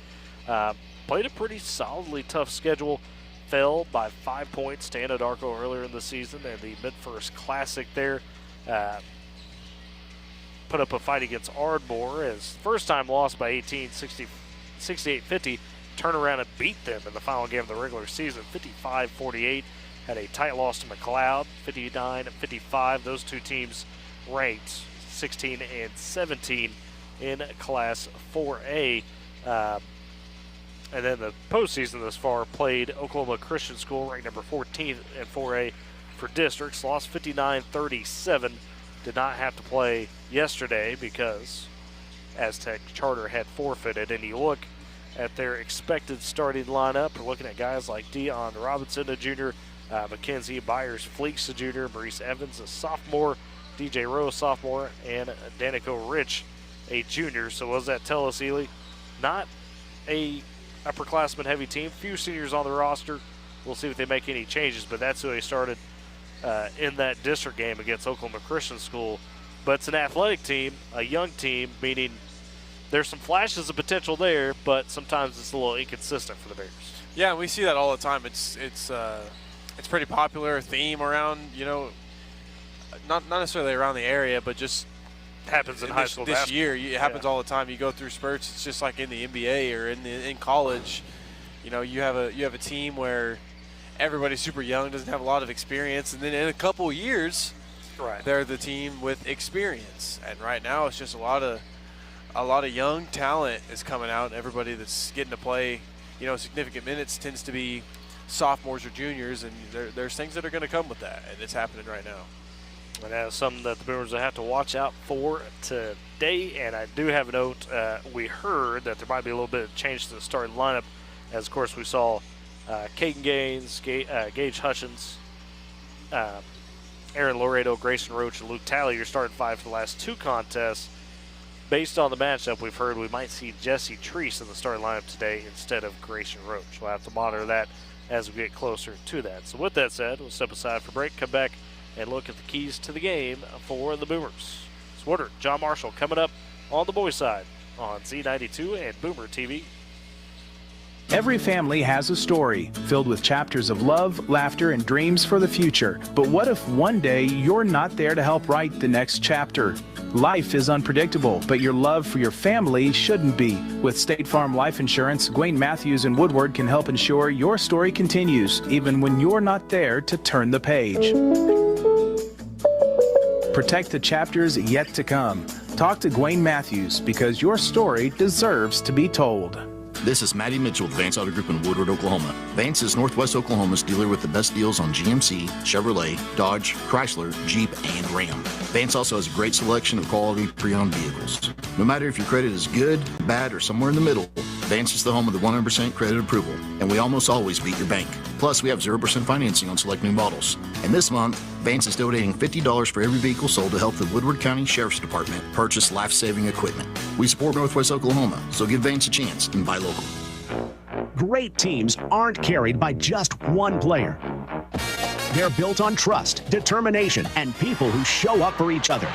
Played a pretty solidly tough schedule. Fell by 5 points to Anadarko earlier in the season and the Mid-First Classic there. Put up a fight against Ardmore as first time lost by 18, 68-50. Turn around and beat them in the final game of the regular season, 55-48. Had a tight loss to McLeod, 59-55. Those two teams ranked 16 and 17 in Class 4A. And then the postseason thus far played Oklahoma Christian School, ranked number 14 in 4A for districts. Lost 59-37. Did not have to play yesterday because Aztec Charter had forfeited. And you look at their expected starting lineup, we're looking at guys like Dion Robinson, a junior, Mackenzie Byers-Fleeks, a junior, Maurice Evans, a sophomore, DJ Rowe, a sophomore, and Danico Rich, a junior. So what does that tell us, Ely? Not a upperclassman-heavy team. Few seniors on the roster. We'll see if they make any changes, but that's who they started in that district game against Oklahoma Christian School. But it's an athletic team, a young team, meaning there's some flashes of potential there, but sometimes it's a little inconsistent for the Bears. Yeah, we see that all the time. It's pretty popular theme around, not necessarily around the area, but just happens in high school this basketball. year. It happens all the time. You go through spurts. It's just like in the NBA or in college. You have a team where everybody's super young, doesn't have a lot of experience, and then in a couple of years, right, they're the team with experience. And right now, it's just a lot of young talent is coming out, and everybody that's getting to play, significant minutes tends to be sophomores or juniors, and there's things that are going to come with that, and it's happening right now. And that's something that the Boomers will have to watch out for today. And I do have a note. We heard that there might be a little bit of change to the starting lineup, as of course we saw Caden Gaines, Gage Hutchins, Aaron Laredo, Grayson Roach, and Luke Talley, your starting five for the last two contests. Based on the matchup, we've heard we might see Jesse Treese in the starting lineup today instead of Grayson Roach. We'll have to monitor that as we get closer to that. So with that said, we'll step aside for break, come back, and look at the keys to the game for the Boomers. It's Woodward, John Marshall coming up on the boys' side on Z92 and Boomer TV. Every family has a story filled with chapters of love, laughter, and dreams for the future. But what if one day you're not there to help write the next chapter? Life is unpredictable, but your love for your family shouldn't be. With State Farm Life Insurance, Gwayne Matthews and Woodward can help ensure your story continues, even when you're not there to turn the page. Protect the chapters yet to come. Talk to Gwayne Matthews, because your story deserves to be told. This is Matty Mitchell with Vance Auto Group in Woodward, Oklahoma. Vance is Northwest Oklahoma's dealer with the best deals on GMC, Chevrolet, Dodge, Chrysler, Jeep, and Ram. Vance also has a great selection of quality pre-owned vehicles. No matter if your credit is good, bad, or somewhere in the middle, Vance is the home of the 100% credit approval, and we almost always beat your bank. Plus, we have 0% financing on select new models. And this month, Vance is donating $50 for every vehicle sold to help the Woodward County Sheriff's Department purchase life-saving equipment. We support Northwest Oklahoma, so give Vance a chance and buy local. Great teams aren't carried by just one player. They're built on trust, determination, and people who show up for each other.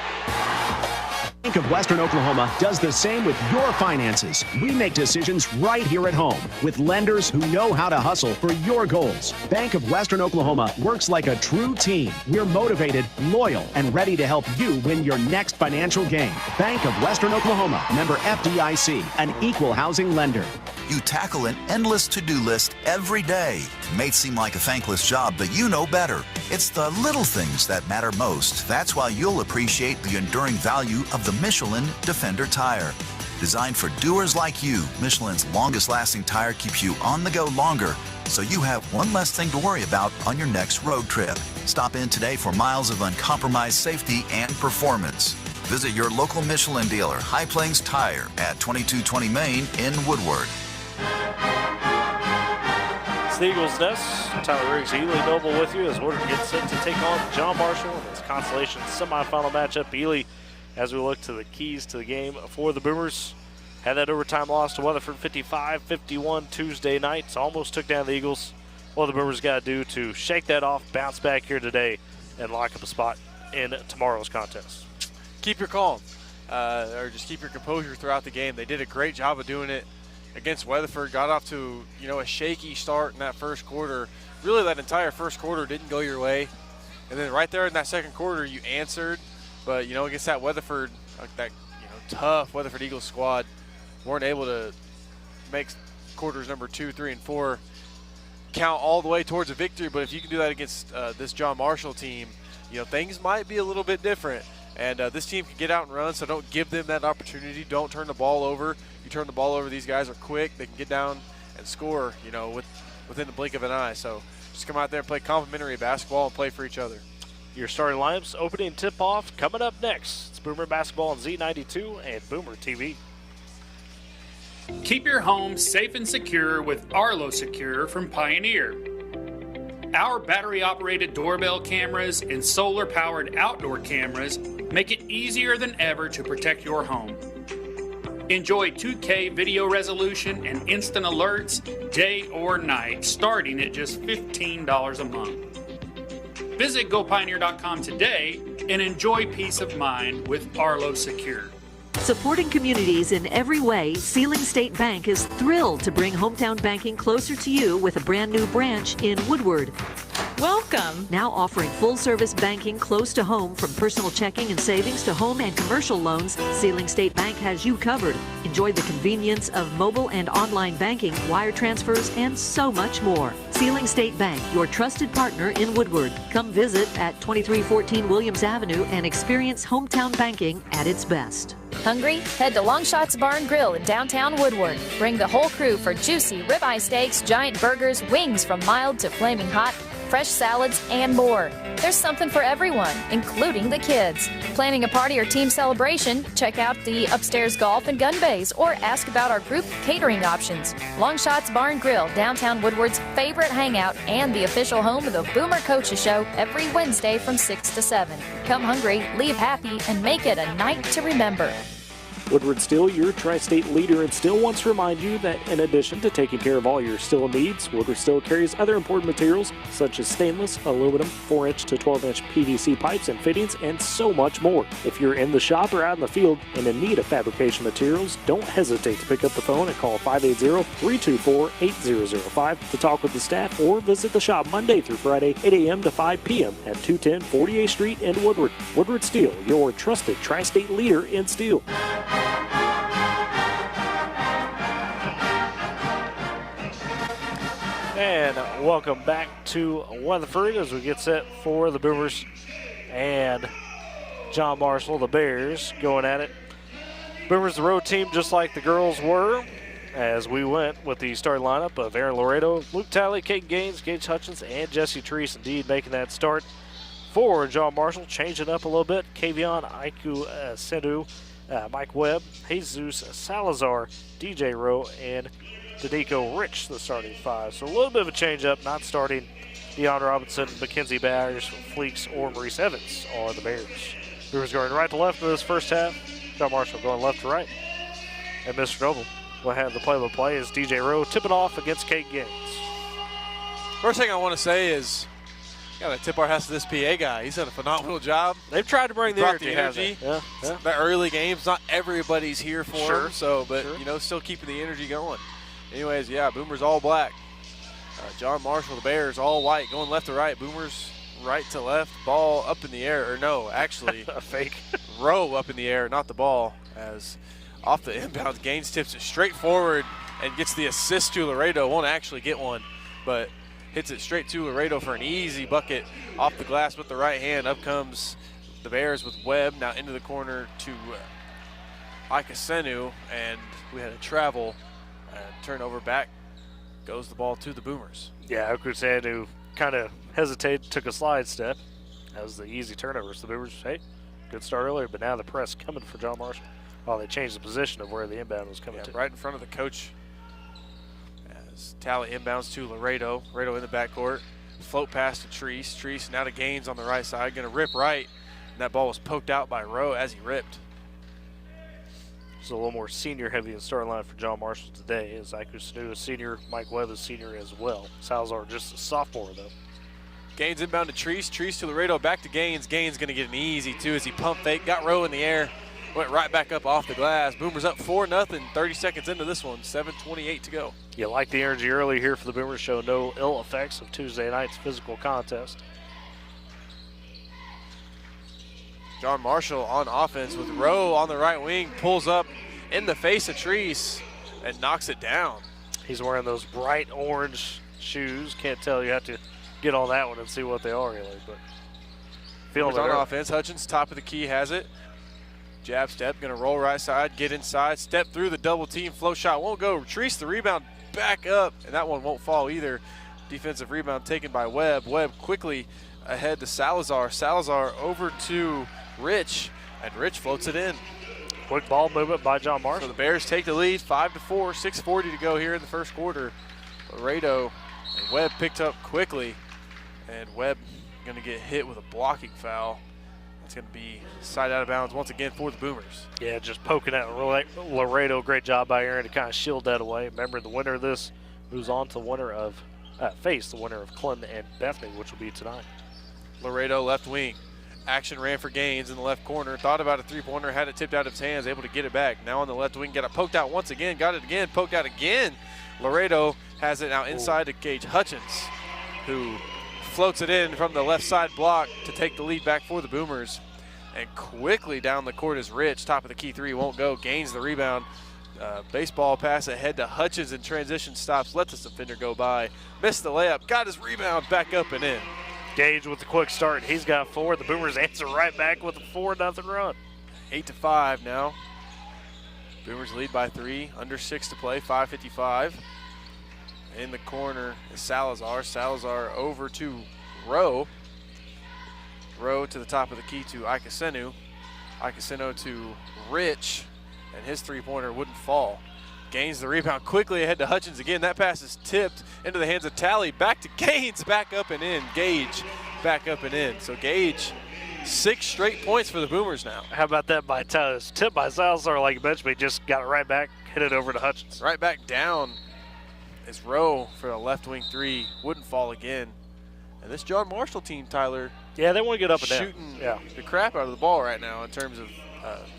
Bank of Western Oklahoma does the same with your finances. We make decisions right here at home with lenders who know how to hustle for your goals. Bank of Western Oklahoma works like a true team. We're motivated, loyal, and ready to help you win your next financial game. Bank of Western Oklahoma, member FDIC, an equal housing lender. You tackle an endless to-do list every day. It may seem like a thankless job, but you know better. It's the little things that matter most. That's why you'll appreciate the enduring value of the Michelin Defender tire. Designed for doers like you, Michelin's longest-lasting tire keeps you on the go longer, so you have one less thing to worry about on your next road trip. Stop in today for miles of uncompromised safety and performance. Visit your local Michelin dealer, High Plains Tire, at 2220 Main in Woodward. It's the Eagles' Nest. Tyler Riggs, Ely Noble with you as Woodward gets set to take on John Marshall in this Consolation semifinal matchup. Ely, as we look to the keys to the game for the Boomers, had that overtime loss to Weatherford 55-51 Tuesday night. So almost took down the Eagles. What the Boomers got to do to shake that off, bounce back here today, and lock up a spot in tomorrow's contest. Keep your calm, or just keep your composure throughout the game. They did a great job of doing it against Weatherford. Got off to a shaky start in that first quarter. Really, that entire first quarter didn't go your way, and then right there in that second quarter, you answered. But against that Weatherford, that tough Weatherford Eagles squad, weren't able to make quarters number 2, 3, and 4 count all the way towards a victory. But if you can do that against this John Marshall team, things might be a little bit different. And this team can get out and run, so don't give them that opportunity. Don't turn the ball over. You turn the ball over, these guys are quick. They can get down and score, within the blink of an eye. So just come out there and play complimentary basketball and play for each other. Your starting lineups, opening tip-off coming up next. It's Boomer Basketball on Z92 and Boomer TV. Keep your home safe and secure with Arlo Secure from Pioneer. Our battery-operated doorbell cameras and solar-powered outdoor cameras make it easier than ever to protect your home. Enjoy 2K video resolution and instant alerts day or night, starting at just $15 a month. Visit GoPioneer.com today and enjoy peace of mind with Arlo Secure. Supporting communities in every way, Sealing State Bank is thrilled to bring hometown banking closer to you with a brand new branch in Woodward. Welcome. Now offering full-service banking close to home, from personal checking and savings to home and commercial loans, Sealing State Bank has you covered. Enjoy the convenience of mobile and online banking, wire transfers, and so much more. Sealing State Bank, your trusted partner in Woodward. Come visit at 2314 Williams Avenue and experience hometown banking at its best. Hungry? Head to Longshot's Bar and Grill in downtown Woodward. Bring the whole crew for juicy ribeye steaks, giant burgers, wings from mild to flaming hot, fresh salads, and more. There's something for everyone, including the kids. Planning a party or team celebration? Check out the upstairs golf and gun bays or ask about our group catering options. Longshot's Bar and Grill, downtown Woodward's favorite hangout and the official home of the Boomer Coaches Show every Wednesday from 6 to 7. Come hungry, leave happy, and make it a night to remember. Woodward Steel, your tri-state leader in steel, wants to remind you that in addition to taking care of all your steel needs, Woodward Steel carries other important materials such as stainless, aluminum, 4-inch to 12-inch PVC pipes and fittings, and so much more. If you're in the shop or out in the field and in need of fabrication materials, don't hesitate to pick up the phone and call 580-324-8005 to talk with the staff, or visit the shop Monday through Friday, 8 a.m. to 5 p.m. at 210 48th Street in Woodward. Woodward Steel, your trusted tri-state leader in steel. And welcome back to Weatherford as we get set for the Boomers and John Marshall, the Bears, going at it. Boomers, the road team, just like the girls were, as we went with the starting lineup of Aaron Laredo, Luke Talley, Kate Gaines, Gage Hutchins, and Jesse Treese, indeed making that start. For John Marshall, changing up a little bit, Kavion Aiku Sendu, Mike Webb, Jesus Salazar, DJ Rowe, and Danico Rich, the starting five. So a little bit of a change up, not starting Deion Robinson, Mackenzie Byers, Fleeks, or Maurice Evans on the Bears. Bears going right to left in this first half. John Marshall going left to right. And Mr. Noble will have the play-by-play as DJ Rowe tipping off against Kate Gaines. First thing I want to say is Got to tip our hats to this PA guy. He's done a phenomenal job. They've tried to bring the Brought energy. Yeah. The early games, not everybody's here for him, but you know, still keeping the energy going. Anyways, yeah, Boomers all black. John Marshall, the Bears, all white, going left to right. Boomers right to left. Ball up in the air, or no, actually a fake. Rowe up in the air, not the ball. As off the inbound, Gaines tips it straight forward and gets the assist to Laredo. Won't actually get one, but hits it straight to Laredo for an easy bucket off the glass with the right hand. Up comes the Bears with Webb now into the corner to Ikasenu, and we had a travel and turnover. Back goes the ball to the Boomers. Yeah, Ikasenu kind of hesitated, took a slide step. That was the easy turnover. So the Boomers, hey, good start earlier, but now the press coming for John Marshall. Oh, they changed the position of where the inbound was coming to. Right in front of the coach. As Tally inbounds to Laredo. Laredo in the backcourt. Float pass to Treese. Treese now to Gaines on the right side. Going to rip right. And that ball was poked out by Rowe as he ripped. It's a little more senior heavy in starting line for John Marshall today. As Ikasenu is senior, Mike Webb is senior as well. Salazar just a sophomore though. Gaines inbound to Treese. Treese to Laredo. Back to Gaines. Gaines going to get an easy two as he pump fake. Got Rowe in the air. Went right back up off the glass. Boomers up 4-0, 30 seconds into this one, 7:28 to go. You like the energy early here for the Boomers, show no ill effects of Tuesday night's physical contest. John Marshall on offense with Rowe on the right wing, pulls up in the face of Treese and knocks it down. He's wearing those bright orange shoes. Can't tell, you have to get on that one and see what they are really, but feeling it on early. offense. Hutchins, top of the key, has it. Jab step, going to roll right side, get inside, step through the double team, float shot won't go. Treese the rebound, back up, and that one won't fall either. Defensive rebound taken by Webb. Webb quickly ahead to Salazar. Salazar over to Rich, and Rich floats it in. Quick ball movement by John Marshall. So the Bears take the lead, 5-4, 6:40 to go here in the first quarter. Laredo and Webb picked up quickly, and Webb going to get hit with a blocking foul. It's going to be side out of bounds once again for the Boomers. Yeah, just poking at Laredo. Great job by Aaron to kind of shield that away. Remember, the winner of this moves on to the winner of face the winner of Clinton and Bethany, which will be tonight. Laredo left wing. Action ran for Gaines in the left corner. Thought about a three-pointer, had it tipped out of his hands, able to get it back. Now on the left wing, got it poked out once again, got it again, poked out again. Laredo has it now inside to Gage Hutchins, who floats it in from the left side block to take the lead back for the Boomers. And quickly down the court is Rich. Top of the key three won't go. Gains the rebound. Baseball pass ahead to Hutchins in transition, stops, lets the defender go by. Missed the layup, got his rebound, back up and in. Gage with the quick start. He's got 4. The Boomers answer right back with a 4-0 run. 8-5 now. Boomers lead by 3. Under 6 to play, 5:55. In the corner is Salazar. Salazar over to Rowe. Rowe to the top of the key to Ikasenu. Ikasenu to Rich, and his three-pointer wouldn't fall. Gains the rebound quickly ahead to Hutchins again. That pass is tipped into the hands of Tally. Back to Gaines, back up and in. Gage, back up and in. So Gage, 6 straight points for the Boomers now. How about that by Tally? It's tipped by Salazar like you mentioned, but he just got it right back, hit it over to Hutchins. Right back down is Rowe for a left wing three. Wouldn't fall again. And this John Marshall team, Tyler, yeah, they want to get up and down. Shooting the crap out of the ball right now in terms of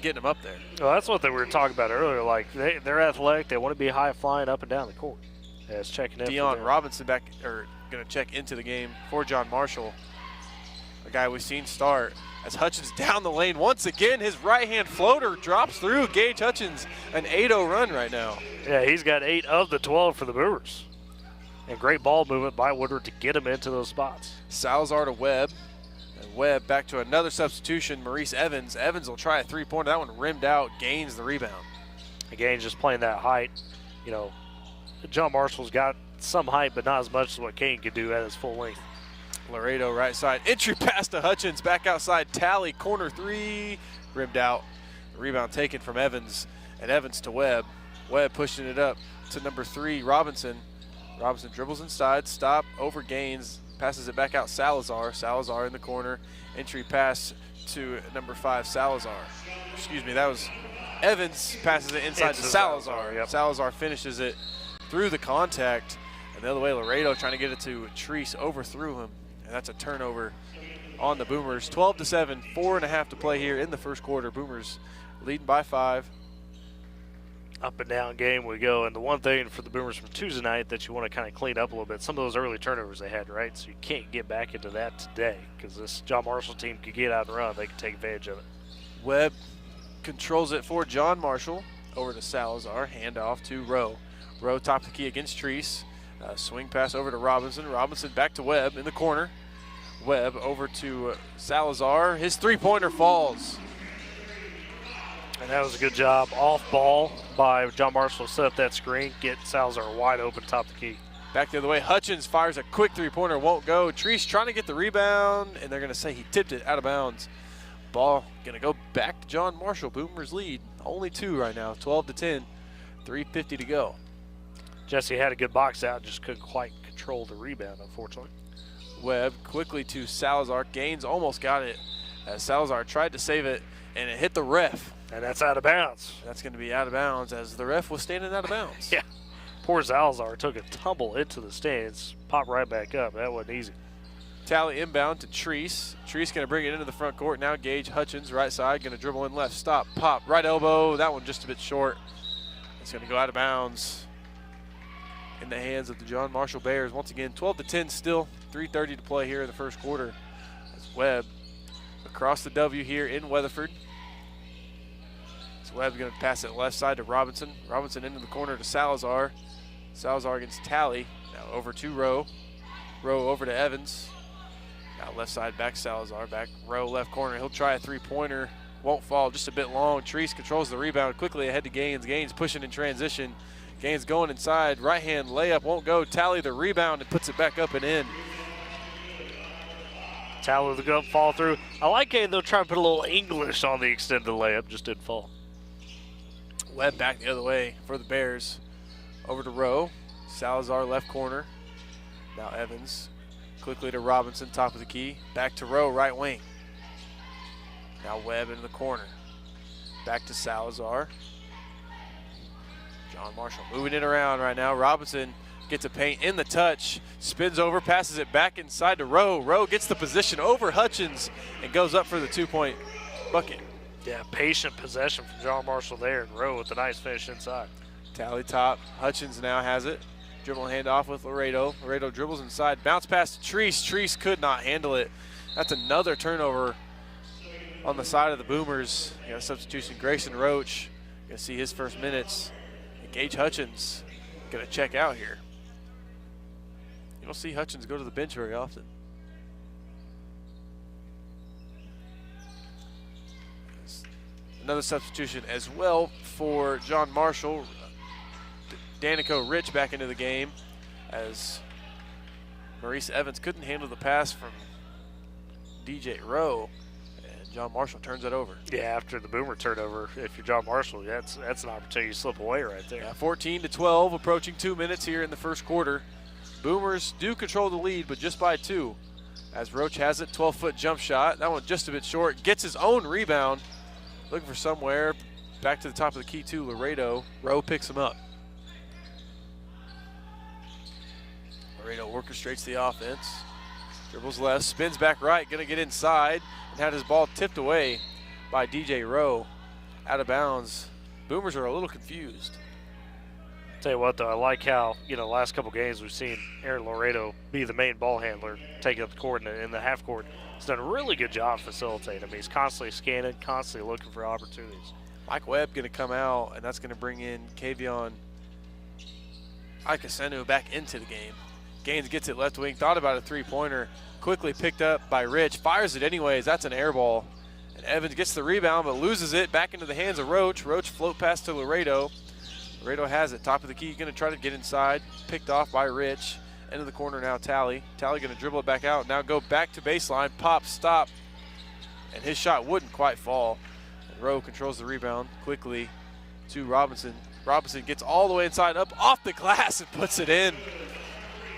getting them up there. Well, that's what we were talking about earlier. Like, they're athletic. They want to be high flying up and down the court. Yeah, it's checking in. Deion Robinson back, or going to check into the game for John Marshall, a guy we've seen start. As Hutchins down the lane once again, his right-hand floater drops through. Gage Hutchins, an 8-0 run right now. Yeah, he's got 8 of the 12 for the Boomers. And great ball movement by Woodward to get him into those spots. Salazar to Webb. And Webb back to another substitution, Maurice Evans. Evans will try a three-pointer. That one rimmed out, gains the rebound. Again, just playing that height. You know, John Marshall's got some height, but not as much as what Kane could do at his full length. Laredo right side. Entry pass to Hutchins. Back outside. Tally, corner three. Rimmed out. Rebound taken from Evans. And Evans to Webb. Webb pushing it up to number 3, Robinson. Robinson dribbles inside. Stop. Over Gaines. Passes it back out Salazar. Salazar in the corner. Entry pass to number 5, Salazar. Excuse me, that was Evans. Passes it inside to Salazar. Yep. Salazar finishes it through the contact. And the other way, Laredo trying to get it to Treese. Overthrew him. And that's a turnover on the Boomers. 12-7, 4.5 to play here in the first quarter. Boomers leading by 5. Up and down game we go. And the one thing for the Boomers from Tuesday night that you want to kind of clean up a little bit, some of those early turnovers they had, right? So you can't get back into that today because this John Marshall team could get out and run. They can take advantage of it. Webb controls it for John Marshall. Over to Salazar. Handoff to Rowe. Rowe top of the key against Treese. Swing pass over to Robinson. Robinson back to Webb in the corner. Webb over to Salazar. His three-pointer falls. And that was a good job off ball by John Marshall to set up that screen, get Salazar wide open top of the key. Back the other way. Hutchins fires a quick three-pointer, won't go. Treese trying to get the rebound, and they're going to say he tipped it out of bounds. Ball going to go back to John Marshall. Boomers lead. Only 2 right now, 12-10. 3:50 to go. Jesse had a good box out, just couldn't quite control the rebound, unfortunately. Webb quickly to Salazar. Gaines almost got it as Salazar tried to save it, and it hit the ref. And that's out of bounds. That's going to be out of bounds as the ref was standing out of bounds. Yeah. Poor Salazar took a tumble into the stands, popped right back up. That wasn't easy. Tally inbound to Treese. Treese going to bring it into the front court. Now Gage Hutchins, right side, going to dribble in left. Stop, pop, right elbow. That one just a bit short. It's going to go out of bounds in the hands of the John Marshall Bears. Once again, 12-10 still. 3:30 to play here in the first quarter. As Webb across the W here in Weatherford. So Webb's going to pass it left side to Robinson. Robinson into the corner to Salazar. Salazar against Tally. Now over to Rowe. Rowe over to Evans. Now left side back Salazar. Back Rowe left corner. He'll try a three-pointer. Won't fall. Just a bit long. Treese controls the rebound quickly ahead to Gaines. Gaines pushing in transition. Gaines going inside. Right-hand layup won't go. Tally the rebound and puts it back up and in. Tally with the good fall through. I like it, though, trying to put a little English on the extended layup. Just didn't fall. Webb back the other way for the Bears. Over to Rowe. Salazar left corner. Now Evans quickly to Robinson, top of the key. Back to Rowe, right wing. Now Webb into the corner. Back to Salazar. John Marshall moving it around right now. Robinson gets a paint in the touch. Spins over, passes it back inside to Rowe. Rowe gets the position over Hutchins and goes up for the two-point bucket. Yeah, patient possession from John Marshall there, and Rowe with a nice finish inside. Tally top. Hutchins now has it. Dribble handoff with Laredo. Laredo dribbles inside. Bounce pass to Treese. Treese could not handle it. That's another turnover on the side of the Boomers. You got a substitution. Grayson Roach. You're going to see his first minutes. And Gage Hutchins going to check out here. You don't see Hutchins go to the bench very often. Another substitution as well for John Marshall. Danico Rich back into the game as Maurice Evans couldn't handle the pass from DJ Rowe, and John Marshall turns it over. Yeah, after the Boomer turnover, if you're John Marshall, that's an opportunity to slip away right there. Yeah, 14-12, approaching 2 minutes here in the first quarter. Boomers do control the lead, but just by 2. As Roach has it, 12-foot jump shot. That one just a bit short. Gets his own rebound. Looking for somewhere. Back to the top of the key to Laredo. Rowe picks him up. Laredo orchestrates the offense. Dribbles left, spins back right, going to get inside, and had his ball tipped away by DJ Rowe. Out of bounds. Boomers are a little confused. Tell you what, though, I like how, last couple games we've seen Aaron Laredo be the main ball handler, taking up the court in the half court. He's done a really good job facilitating. I mean, he's constantly scanning, constantly looking for opportunities. Mike Webb going to come out, and that's going to bring in Kavion Ikasenu back into the game. Gaines gets it left wing, thought about a three-pointer, quickly picked up by Rich, fires it anyways. That's an air ball. And Evans gets the rebound but loses it back into the hands of Roach. Roach float pass to Laredo. Laredo has it, top of the key, going to try to get inside, picked off by Rich. Into the corner now, Tally. Tally going to dribble it back out, now go back to baseline, pop, stop, and his shot wouldn't quite fall. And Rowe controls the rebound quickly to Robinson. Robinson gets all the way inside, up off the glass and puts it in.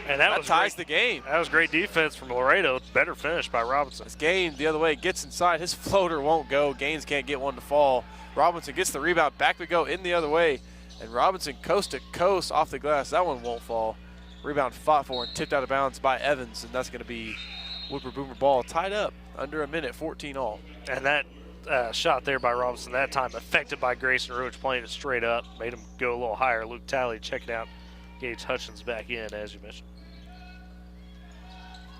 And that ties the game. That was great defense from Laredo. Better finish by Robinson. As Gaines the other way gets inside. His floater won't go. Gaines can't get one to fall. Robinson gets the rebound. Back we go in the other way. And Robinson coast to coast off the glass. That one won't fall. Rebound fought for and tipped out of bounds by Evans. And that's going to be Woodward Boomer ball tied up under a minute, 14 all. And that shot there by Robinson that time affected by Grayson Roach playing it straight up, made him go a little higher. Luke Talley checking out Gage Hutchins back in, as you mentioned.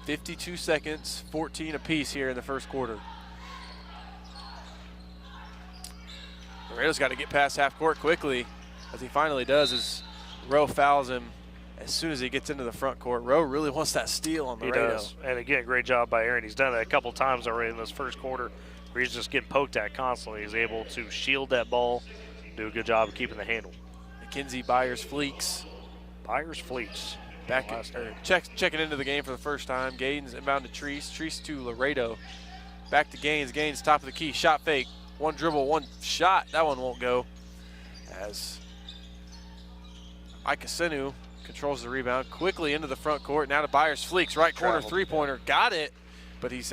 52 seconds, 14 apiece here in the first quarter. Laredo's got to get past half court quickly, as he finally does as Rowe fouls him as soon as he gets into the front court. Rowe really wants that steal on Laredo. He does. And again, great job by Aaron. He's done that a couple times already in this first quarter where he's just getting poked at constantly. He's able to shield that ball, do a good job of keeping the handle. McKenzie Byers-Fleeks. Byers-Fleeks. Checking into the game for the first time. Gaines inbound to Treese. Treese to Laredo. Back to Gaines. Gaines top of the key. Shot fake. One dribble, one shot. That one won't go. As Ikasenu controls the rebound. Quickly into the front court. Now to Byers-Fleeks. Right corner three-pointer. Got it. But he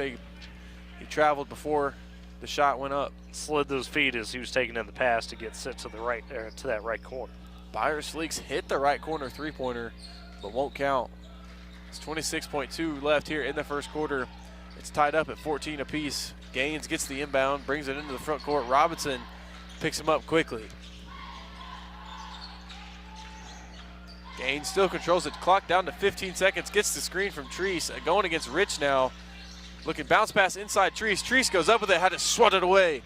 traveled before the shot went up. Slid those feet as he was taking in the pass to get set to the right, to that right corner. Byers-Fleeks hit the right corner three-pointer, but won't count. It's 26.2 left here in the first quarter. It's tied up at 14 apiece. Gaines gets the inbound, brings it into the front court. Robinson picks him up quickly. Gaines still controls it. Clock down to 15 seconds. Gets the screen from Treese. Going against Rich now. Looking bounce pass inside Treese. Treese goes up with it. Had to swat it away.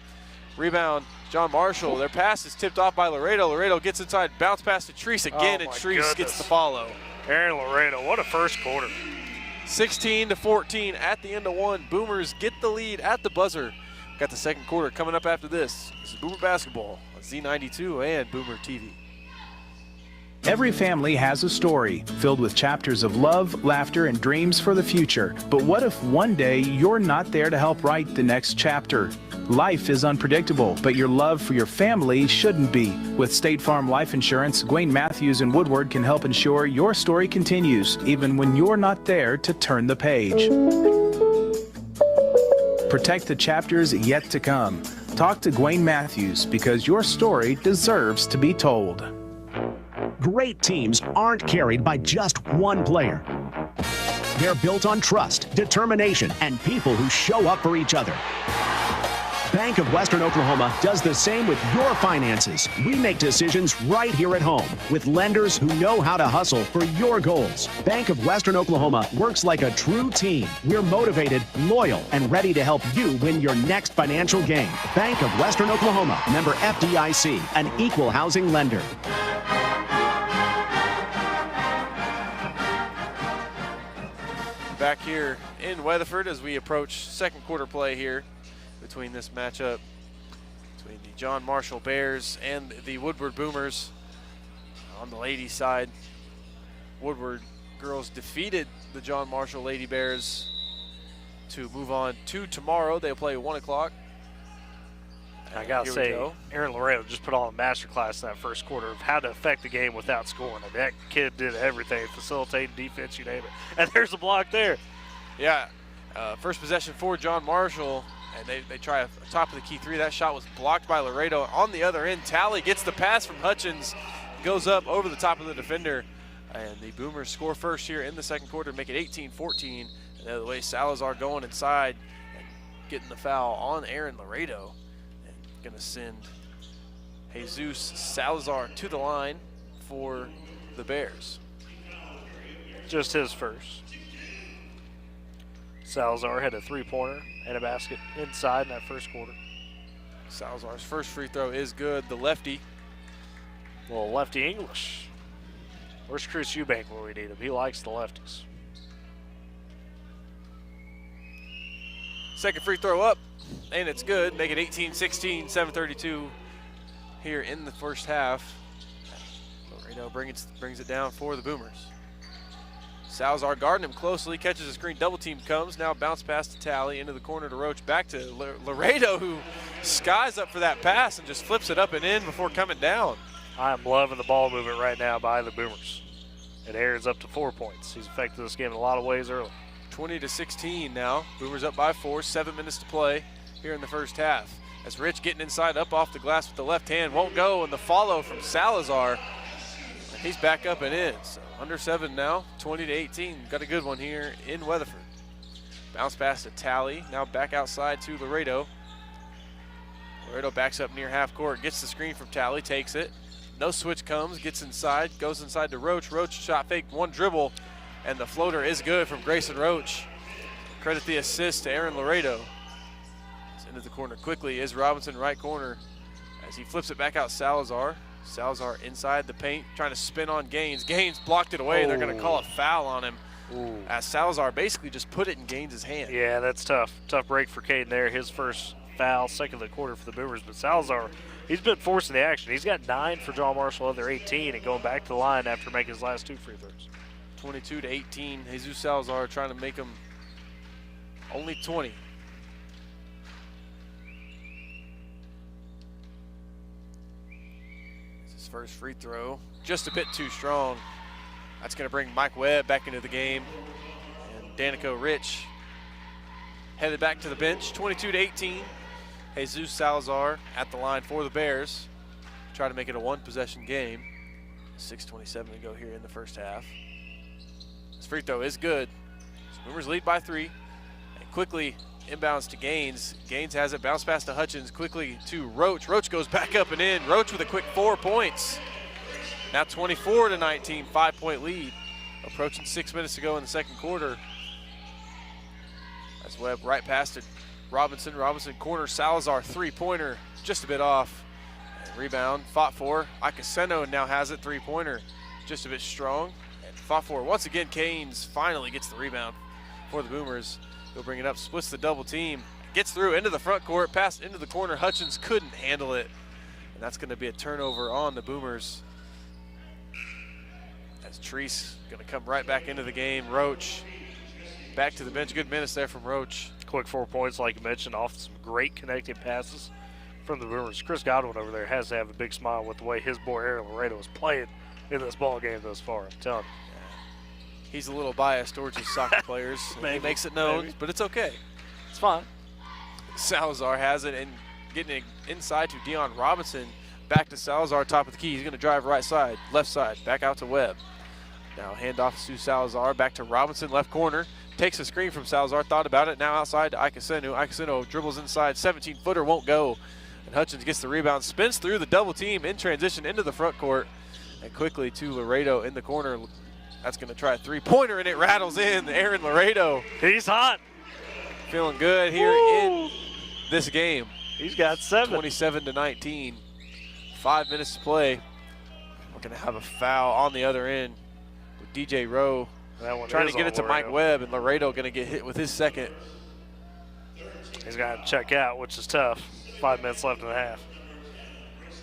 Rebound, John Marshall. Their pass is tipped off by Laredo. Laredo gets inside. Bounce pass to Treese again, and Treese gets the follow. Aaron Laredo, what a first quarter. 16-14 at the end of one. Boomers get the lead at the buzzer. Got the second quarter coming up after this. This is Boomer Basketball on Z92 and Boomer TV. Every family has a story filled with chapters of love, laughter, and dreams for the future. But what if one day you're not there to help write the next chapter? Life is unpredictable, but your love for your family shouldn't be. With State Farm Life Insurance, Gwayne Matthews and Woodward can help ensure your story continues, even when you're not there to turn the page. Protect the chapters yet to come. Talk to Gwayne Matthews, because your story deserves to be told. Great teams aren't carried by just one player. They're built on trust, determination, and people who show up for each other. Bank of Western Oklahoma does the same with your finances. We make decisions right here at home with lenders who know how to hustle for your goals. Bank of Western Oklahoma works like a true team. We're motivated, loyal, and ready to help you win your next financial game. Bank of Western Oklahoma, member FDIC, an equal housing lender. Back here in Weatherford as we approach second quarter play here between this matchup between the John Marshall Bears and the Woodward Boomers. On the ladies' side, Woodward girls defeated the John Marshall Lady Bears to move on to tomorrow. They'll play 1 o'clock. I gotta say, Aaron Laredo just put on a masterclass in that first quarter of how to affect the game without scoring. And that kid did everything, facilitating defense, you name it. And there's a block there. Yeah, first possession for John Marshall, and they try a top of the key three. That shot was blocked by Laredo. On the other end, Talley gets the pass from Hutchins, goes up over the top of the defender, and the Boomers score first here in the second quarter, make it 18-14. And the other way, Salazar going inside and getting the foul on Aaron Laredo. Going to send Jesus Salazar to the line for the Bears. Just his first. Salazar had a three-pointer and a basket inside in that first quarter. Salazar's first free throw is good. The lefty. Well, lefty English. Where's Chris Eubank when we need him? He likes the lefties. Second free throw up, and it's good. Make it 18-16, 7:32 here in the first half. Laredo brings it down for the Boomers. Salazar guarding him closely, catches a screen, double team comes, now bounce pass to Talley, into the corner to Roach, back to Laredo, who skies up for that pass and just flips it up and in before coming down. I'm loving the ball movement right now by the Boomers. It Aaron's up to 4 points. He's affected this game in a lot of ways early. 20-16 now. Boomers up by 4, 7 minutes to play here in the first half. As Rich getting inside, up off the glass with the left hand, won't go, and the follow from Salazar. And he's back up and in. So under 7 now, 20-18. Got a good one here in Weatherford. Bounce pass to Tally. Now back outside to Laredo. Laredo backs up near half court, gets the screen from Tally, takes it. No switch comes, gets inside, goes inside to Roach. Roach shot fake, one dribble, and the floater is good from Grayson Roach. Credit the assist to Aaron Laredo. It's into the corner quickly is Robinson, right corner. As he flips it back out, Salazar. Salazar inside the paint, trying to spin on Gaines. Gaines blocked it away. They're going to call a foul on him. As Salazar basically just put it in Gaines' hand. Yeah, that's tough. Tough break for Caden there. His first foul, second of the quarter for the Boomers. But Salazar, he's been forcing the action. He's got 9 for John Marshall, other 18, and going back to the line after making his last 2 free throws. 22-18. Jesus Salazar trying to make him only 20. It's his first free throw. Just a bit too strong. That's going to bring Mike Webb back into the game. And Danico Rich headed back to the bench. 22-18. Jesus Salazar at the line for the Bears. Try to make it a one-possession game. 6:27 to go here in the first half. This free throw is good. Boomers lead by 3. And quickly inbounds to Gaines. Gaines has it. Bounce pass to Hutchins. Quickly to Roach. Roach goes back up and in. Roach with a quick 4 points. Now 24-19, 5-point lead. Approaching 6 minutes to go in the second quarter. That's Webb right past it. Robinson. Robinson corner. Salazar three-pointer. Just a bit off. And rebound. Fought for. Icaseno now has it. Three-pointer. Just a bit strong. And fought for. Once again, Canes finally gets the rebound for the Boomers. He'll bring it up. Splits the double team. Gets through into the front court. Passed into the corner. Hutchins couldn't handle it. And that's going to be a turnover on the Boomers. As Treese going to come right back into the game. Roach back to the bench. Good minutes there from Roach. Quick 4 points, like you mentioned, off some great connecting passes from the Boomers. Chris Godwin over there has to have a big smile with the way his boy Aaron Laredo is playing in this ball game thus far. I'm telling you. He's a little biased towards his soccer players. He makes it known, but it's okay. It's fine. Salazar has it and getting it inside to Deion Robinson. Back to Salazar, top of the key. He's going to drive right side, left side, back out to Webb. Now handoff to Salazar, back to Robinson, left corner. Takes a screen from Salazar, thought about it. Now outside to Icaseno. Icaseno dribbles inside, 17-footer, won't go. And Hutchins gets the rebound, spins through the double team in transition into the front court. And quickly to Laredo in the corner. That's going to try a three-pointer, and it rattles in. Aaron Laredo. He's hot. Feeling good here in this game. He's got 7. 27-19. 5 minutes to play. We're going to have a foul on the other end with DJ Rowe. Trying to get it to Mike Webb, and Laredo going to get hit with his second. He's got to check out, which is tough. 5 minutes left in the half.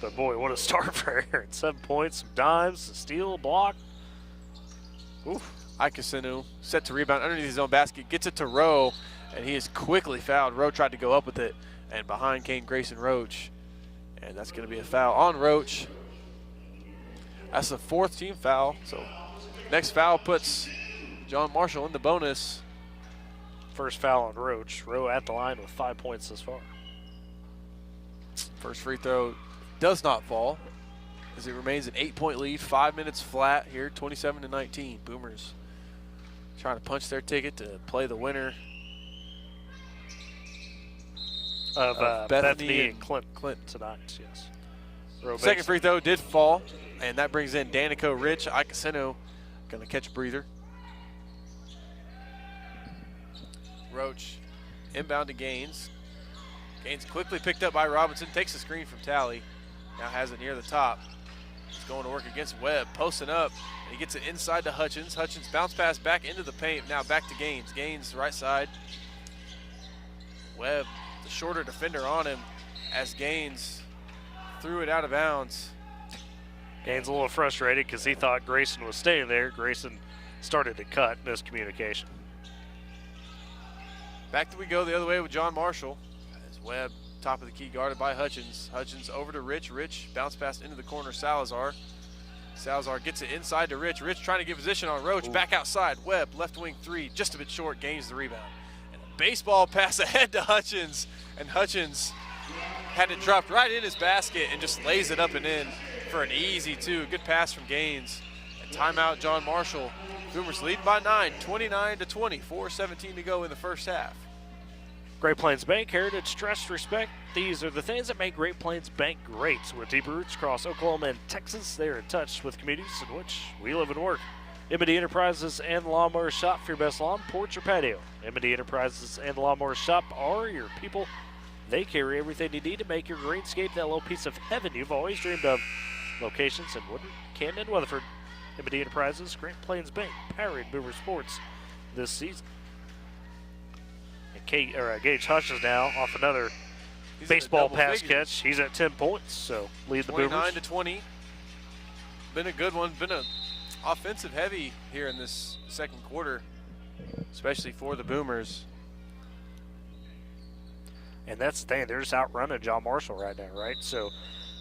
But boy, what a start for Aaron. 7 points, some dimes, a steal, a block. Oof. Icasenu set to rebound underneath his own basket, gets it to Rowe, and he is quickly fouled. Rowe tried to go up with it, and behind came Grayson Roach. And that's going to be a foul on Roach. That's the 4th team foul. So next foul puts John Marshall in the bonus. First foul on Roach. Rowe at the line with 5 points this far. First free throw does not fall as it remains an 8-point lead. 5 minutes flat here, 27-19. Boomers trying to punch their ticket to play the winner of Bethany and Clinton tonight, yes. Rowe second free throw did fall, and that brings in Danico Rich. Icaseno going to catch a breather. Roach inbound to Gaines. Gaines quickly picked up by Robinson, takes a screen from Tally. Now has it near the top. He's going to work against Webb, posting up, and he gets it inside to Hutchins. Hutchins bounce pass back into the paint, now back to Gaines. Gaines right side. Webb, the shorter defender on him, as Gaines threw it out of bounds. Gaines a little frustrated because he thought Grayson was staying there. Grayson started to cut, miscommunication. Back we go the other way with John Marshall. As Webb, top of the key, guarded by Hutchins. Hutchins over to Rich. Rich bounce pass into the corner, Salazar. Salazar gets it inside to Rich. Rich trying to get position on Roach. Ooh. Back outside. Webb, left wing three, just a bit short, gains the rebound. And a baseball pass ahead to Hutchins. And Hutchins had it dropped right in his basket and just lays it up and in for an easy two. Good pass from Gaines. And timeout, John Marshall. Boomers lead by 9, 29-20, 4:17 to go in the first half. Great Plains Bank, heritage, trust, respect. These are the things that make Great Plains Bank great. With deep roots across Oklahoma and Texas, they are in touch with communities in which we live and work. M&D Enterprises and Lawnmower Shop for your best lawn, porch, or patio. M&D Enterprises and Lawnmower Shop are your people. They carry everything you need to make your greenscape that little piece of heaven you've always dreamed of. Locations in Woodward, Camden, and Weatherford. M&D Enterprises, Great Plains Bank, powering Boomer Sports this season. Gage Hutchins now off another baseball pass catch. He's at 10 points, so lead the Boomers. 29-20. Been a good one. Been a offensive heavy here in this second quarter, especially for the Boomers. And that's the thing. They're just outrunning John Marshall right now, right? So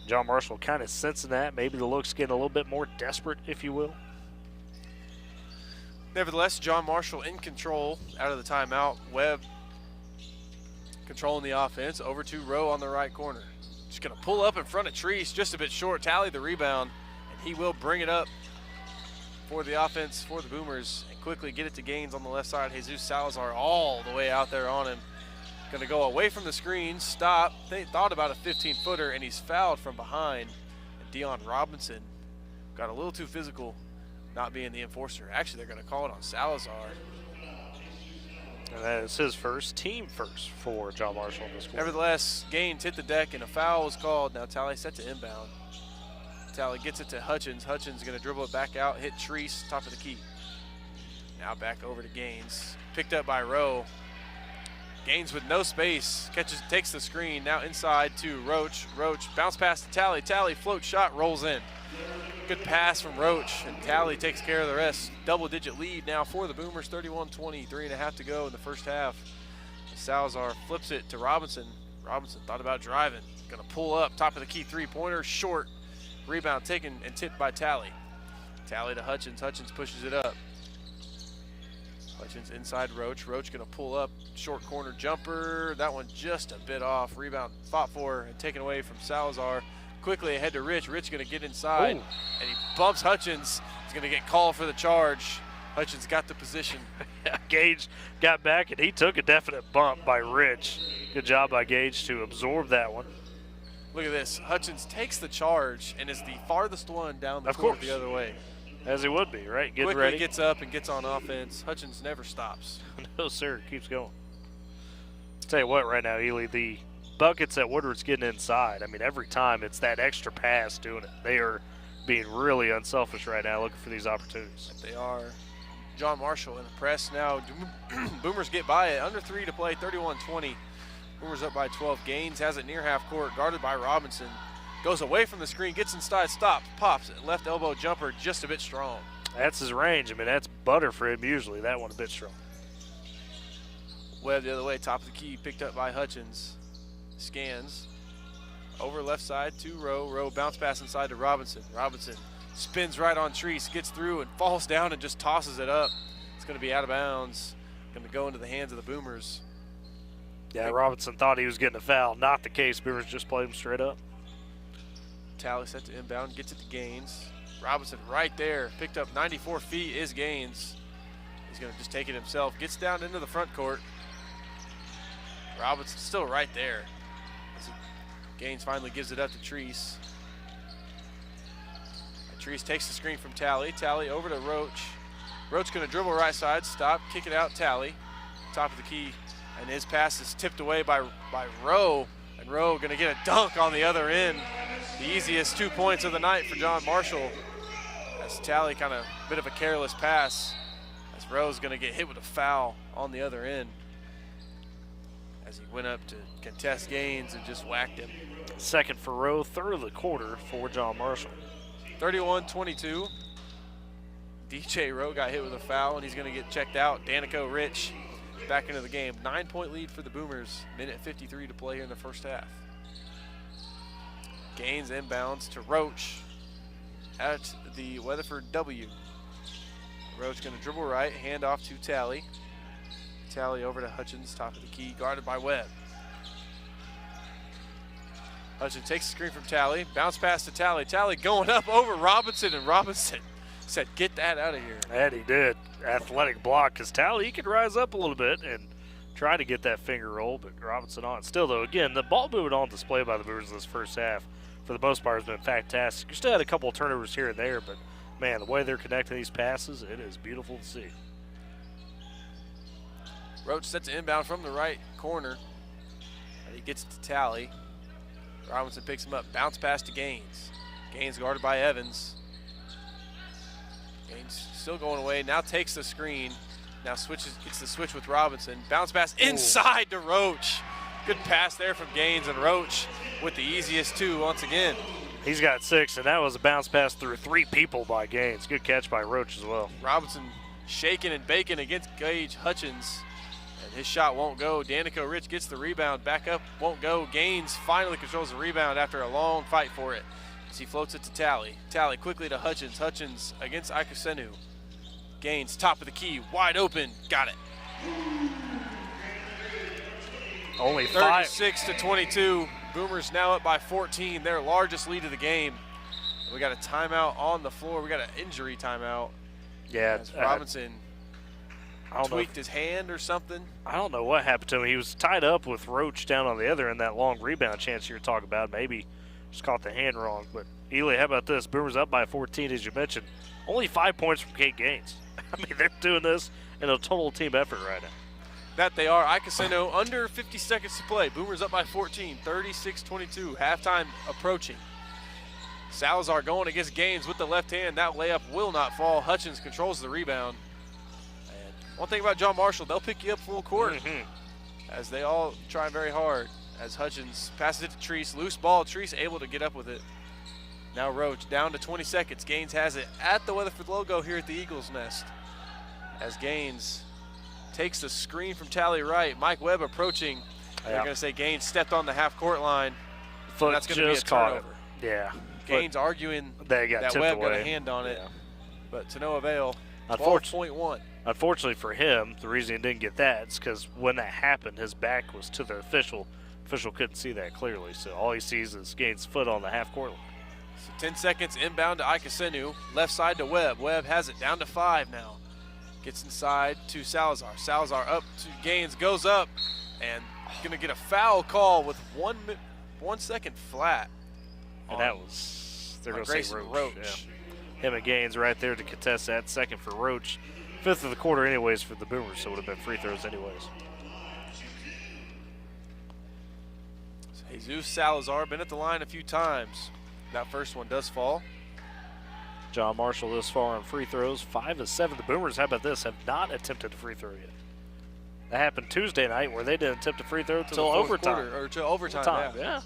John Marshall kind of sensing that. Maybe the looks getting a little bit more desperate, if you will. Nevertheless, John Marshall in control out of the timeout. Webb controlling the offense. Over to Rowe on the right corner. Just going to pull up in front of Treese, just a bit short. Tally the rebound, and he will bring it up for the offense for the Boomers and quickly get it to Gaines on the left side. Jesus Salazar all the way out there on him. Going to go away from the screen, stop. They thought about a 15-footer, and he's fouled from behind. And Dion Robinson got a little too physical, not being the enforcer. Actually, they're going to call it on Salazar. And that is his first, team first for John Marshall in this quarter. Nevertheless, Gaines hit the deck, and a foul was called. Now Tally set to inbound. Tally gets it to Hutchins. Hutchins going to dribble it back out, hit Treese, top of the key. Now back over to Gaines. Picked up by Rowe. Gaines with no space, takes the screen, now inside to Roach. Roach bounce pass to Tally. Tally float shot, rolls in. Good pass from Roach, and Tally takes care of the rest. Double-digit lead now for the Boomers, 31-20, 3.5 to go in the first half. Salazar flips it to Robinson. Robinson thought about driving. Gonna pull up, top of the key three-pointer, short. Rebound taken and tipped by Tally. Tally to Hutchins. Hutchins pushes it up. Hutchins inside Roach. Roach going to pull up. Short corner jumper. That one just a bit off. Rebound fought for and taken away from Salazar. Quickly ahead to Rich. Rich going to get inside. Ooh. And he bumps Hutchins. He's going to get called for the charge. Hutchins got the position. Gage got back, and he took a definite bump by Rich. Good job by Gage to absorb that one. Look at this. Hutchins takes the charge and is the farthest one down the court the other way. As he would be, right? Getting quickly ready. Gets up and gets on offense. Hutchins never stops. No, sir. Keeps going. Tell you what, right now, Ely, the buckets that Woodward's getting inside, I mean, every time it's that extra pass doing it. They are being really unselfish right now, looking for these opportunities. They are. John Marshall in the press now. Boomers get by it. Under 3 to play, 31-20. Boomers up by 12. Gaines has it near half court, guarded by Robinson. Goes away from the screen, gets inside, stops, pops. Left elbow jumper, just a bit strong. That's his range. I mean, that's butter for him usually. That one a bit strong. Webb the other way, top of the key, picked up by Hutchins. Scans. Over left side to Rowe. Rowe bounce pass inside to Robinson. Robinson spins right on Treese, gets through and falls down and just tosses it up. It's going to be out of bounds. Going to go into the hands of the Boomers. Yeah, Robinson thought he was getting a foul. Not the case. Boomers just played him straight up. Tally set to inbound, gets it to Gaines. Robinson right there, picked up 94 feet is Gaines. He's going to just take it himself. Gets down into the front court. Robinson still right there. Gaines finally gives it up to Treese. Treese takes the screen from Tally. Tally over to Roach. Roach going to dribble right side, stop, kick it out, Tally. Top of the key, and his pass is tipped away by Rowe. And Rowe going to get a dunk on the other end. The easiest 2 points of the night for John Marshall. That's Tally kind of a bit of a careless pass. As Rowe's going to get hit with a foul on the other end. As he went up to contest Gaines and just whacked him. Second for Rowe, third of the quarter for John Marshall. 31-22. DJ Rowe got hit with a foul and he's going to get checked out. Danico Rich back into the game. 9-point lead for the Boomers. Minute 53 to play here in the first half. Gaines inbounds to Roach at the Weatherford W. Roach going to dribble right, hand off to Tally. Tally over to Hutchins, top of the key, guarded by Webb. Hutchins takes the screen from Tally, bounce pass to Tally. Tally going up over Robinson, and Robinson Said, get that out of here. And he did. Athletic block, because Talley, he could rise up a little bit and try to get that finger roll, but Robinson on. Still, though, again, the ball movement on display by the Brewers in this first half, for the most part, has been fantastic. You still had a couple of turnovers here and there, but, man, the way they're connecting these passes, it is beautiful to see. Roach sets it inbound from the right corner, and he gets it to Talley. Robinson picks him up, bounce pass to Gaines. Gaines guarded by Evans. Gaines still going away, now takes the screen. Now gets the switch with Robinson. Bounce pass inside to Roach. Good pass there from Gaines, and Roach with the easiest two once again. He's got 6, and that was a bounce pass through 3 people by Gaines. Good catch by Roach as well. Robinson shaking and baking against Gage Hutchins, and his shot won't go. Danica Rich gets the rebound, back up, won't go. Gaines finally controls the rebound after a long fight for it as he floats it to Talley. Talley quickly to Hutchins. Hutchins against Aikosenu. Gaines, top of the key, wide open, got it. Only 5. 36-22. Boomers now up by 14, their largest lead of the game. We got a timeout on the floor. We got an injury timeout. Yeah, as Robinson tweaked his hand or something. I don't know what happened to him. He was tied up with Roach down on the other end, that long rebound chance you were talking about. Maybe just caught the hand wrong. But, Ely, how about this? Boomers up by 14, as you mentioned. Only 5 points from Kate Gaines. I mean, they're doing this in a total team effort right now. That they are. Aikosenu under 50 seconds to play. Boomers up by 14, 36-22. Halftime approaching. Salazar going against Gaines with the left hand. That layup will not fall. Hutchins controls the rebound. And one thing about John Marshall, they'll pick you up full court as they all try very hard. As Hutchins passes it to Treese. Loose ball. Treese able to get up with it. Now Roach down to 20 seconds. Gaines has it at the Weatherford logo here at the Eagles Nest. As Gaines takes the screen from Talley right. Mike Webb approaching. They're going to say Gaines stepped on the half-court line. Foot that's going to be a turnover. Yeah. Gaines arguing that Webb got a hand on it, but to no avail. 12.1. Unfortunately for him, the reason he didn't get that is because when that happened, his back was to the official. Official couldn't see that clearly, so all he sees is Gaines' foot on the half-court line. So 10 seconds inbound to Aikosenu. Left side to Webb. Webb has it down to 5 now. Gets inside to Salazar. Salazar up to Gaines, goes up, and going to get a foul call with 1 second flat. And that was, they're going to say Roach. Yeah. Him and Gaines right there to contest that. Second for Roach. 5th of the quarter anyways for the Boomers, so it would have been free throws anyways. So Jesus Salazar been at the line a few times. That first one does fall. John Marshall this far on free throws, 5 of 7. The Boomers, how about this, have not attempted a free throw yet. That happened Tuesday night where they didn't attempt a free throw until overtime. Or to overtime, yeah.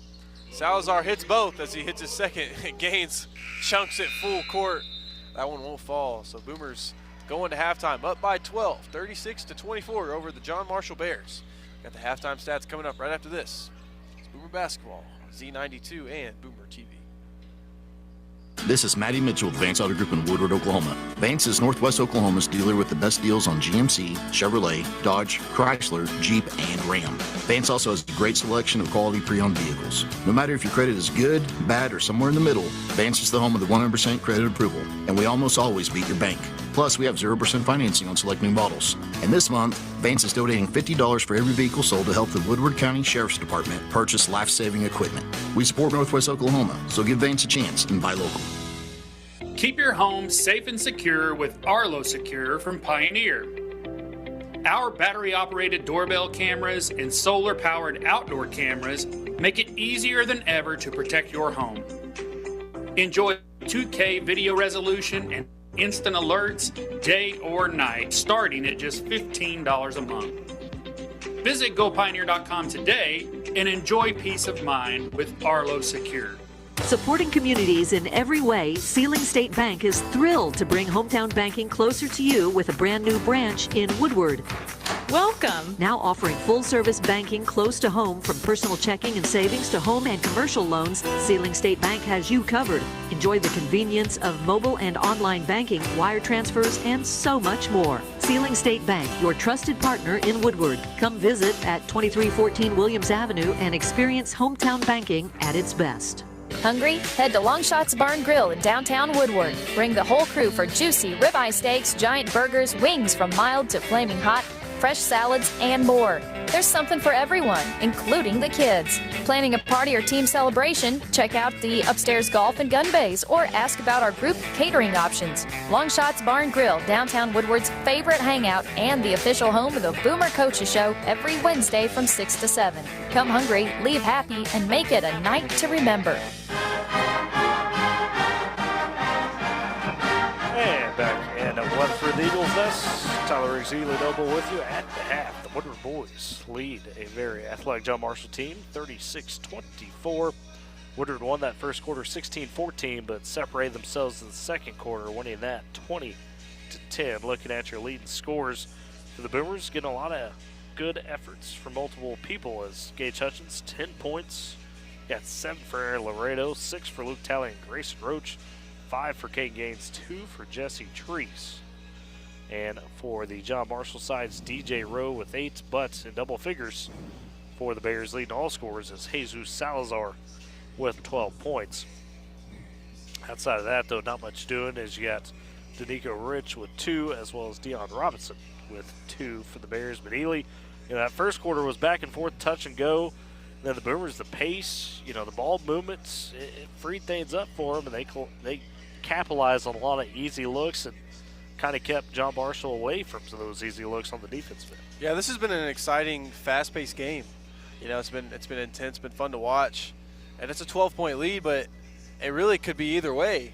Salazar hits both as he hits his second. Gaines chunks it full court. That one won't fall. So Boomers going to halftime up by 12, 36-24 over the John Marshall Bears. Got the halftime stats coming up right after this. It's Boomer Basketball, Z92 and Boomer TV. This is Matty Mitchell with Vance Auto Group in Woodward, Oklahoma. Vance is Northwest Oklahoma's dealer with the best deals on GMC, Chevrolet, Dodge, Chrysler, Jeep, and Ram. Vance also has a great selection of quality pre-owned vehicles. No matter if your credit is good, bad, or somewhere in the middle, Vance is the home of the 100% credit approval, and we almost always beat your bank. Plus, we have 0% financing on select new models. And this month, Vance is donating $50 for every vehicle sold to help the Woodward County Sheriff's Department purchase life-saving equipment. We support Northwest Oklahoma, so give Vance a chance and buy local. Keep your home safe and secure with Arlo Secure from Pioneer. Our battery-operated doorbell cameras and solar-powered outdoor cameras make it easier than ever to protect your home. Enjoy 2K video resolution and instant alerts day or night, starting at just $15 a month. Visit GoPioneer.com today and enjoy peace of mind with Arlo Secure. Supporting communities in every way, Sealing State Bank is thrilled to bring hometown banking closer to you with a brand new branch in Woodward. Welcome. Now offering full-service banking close to home, from personal checking and savings to home and commercial loans, Sealing State Bank has you covered. Enjoy the convenience of mobile and online banking, wire transfers, and so much more. Sealing State Bank, your trusted partner in Woodward. Come visit at 2314 Williams Avenue and experience hometown banking at its best. Hungry? Head to Longshots Bar and Grill in downtown Woodward. Bring the whole crew for juicy ribeye steaks, giant burgers, wings from mild to flaming hot, fresh salads, and more. There's something for everyone, including the kids. Planning a party or team celebration? Check out the upstairs golf and gun bays or ask about our group catering options. Longshots Bar and Grill, downtown Woodward's favorite hangout and the official home of the Boomer Coaches Show every Wednesday from 6 to 7. Come hungry, leave happy, and make it a night to remember. And back in Weatherford, the Eagles Nest. Tyler Riggs, Ely Noble with you at the half. The Woodward boys lead a very athletic John Marshall team, 36-24. Woodward won that first quarter 16-14, but separated themselves in the second quarter, winning that 20-10. Looking at your leading scores for the Boomers, getting a lot of good efforts from multiple people as Gage Hutchins, 10 points. Got 7 for Aaron Laredo, 6 for Luke Talley and Grayson Roach, 5 for Kate Gaines, 2 for Jesse Treese. And for the John Marshall sides, DJ Rowe with 8, but in double figures for the Bears, leading all scorers is Jesus Salazar with 12 points. Outside of that, though, not much doing as you got Danico Rich with 2, as well as Deion Robinson with 2 for the Bears. But Ely, that first quarter was back and forth, touch and go. And then the Boomers, the pace, the ball movements, it freed things up for them, and they capitalized on a lot of easy looks and kind of kept John Marshall away from some of those easy looks on the defense end. Yeah, this has been an exciting, fast-paced game. It's been intense, been fun to watch, and it's a 12-point lead, but it really could be either way.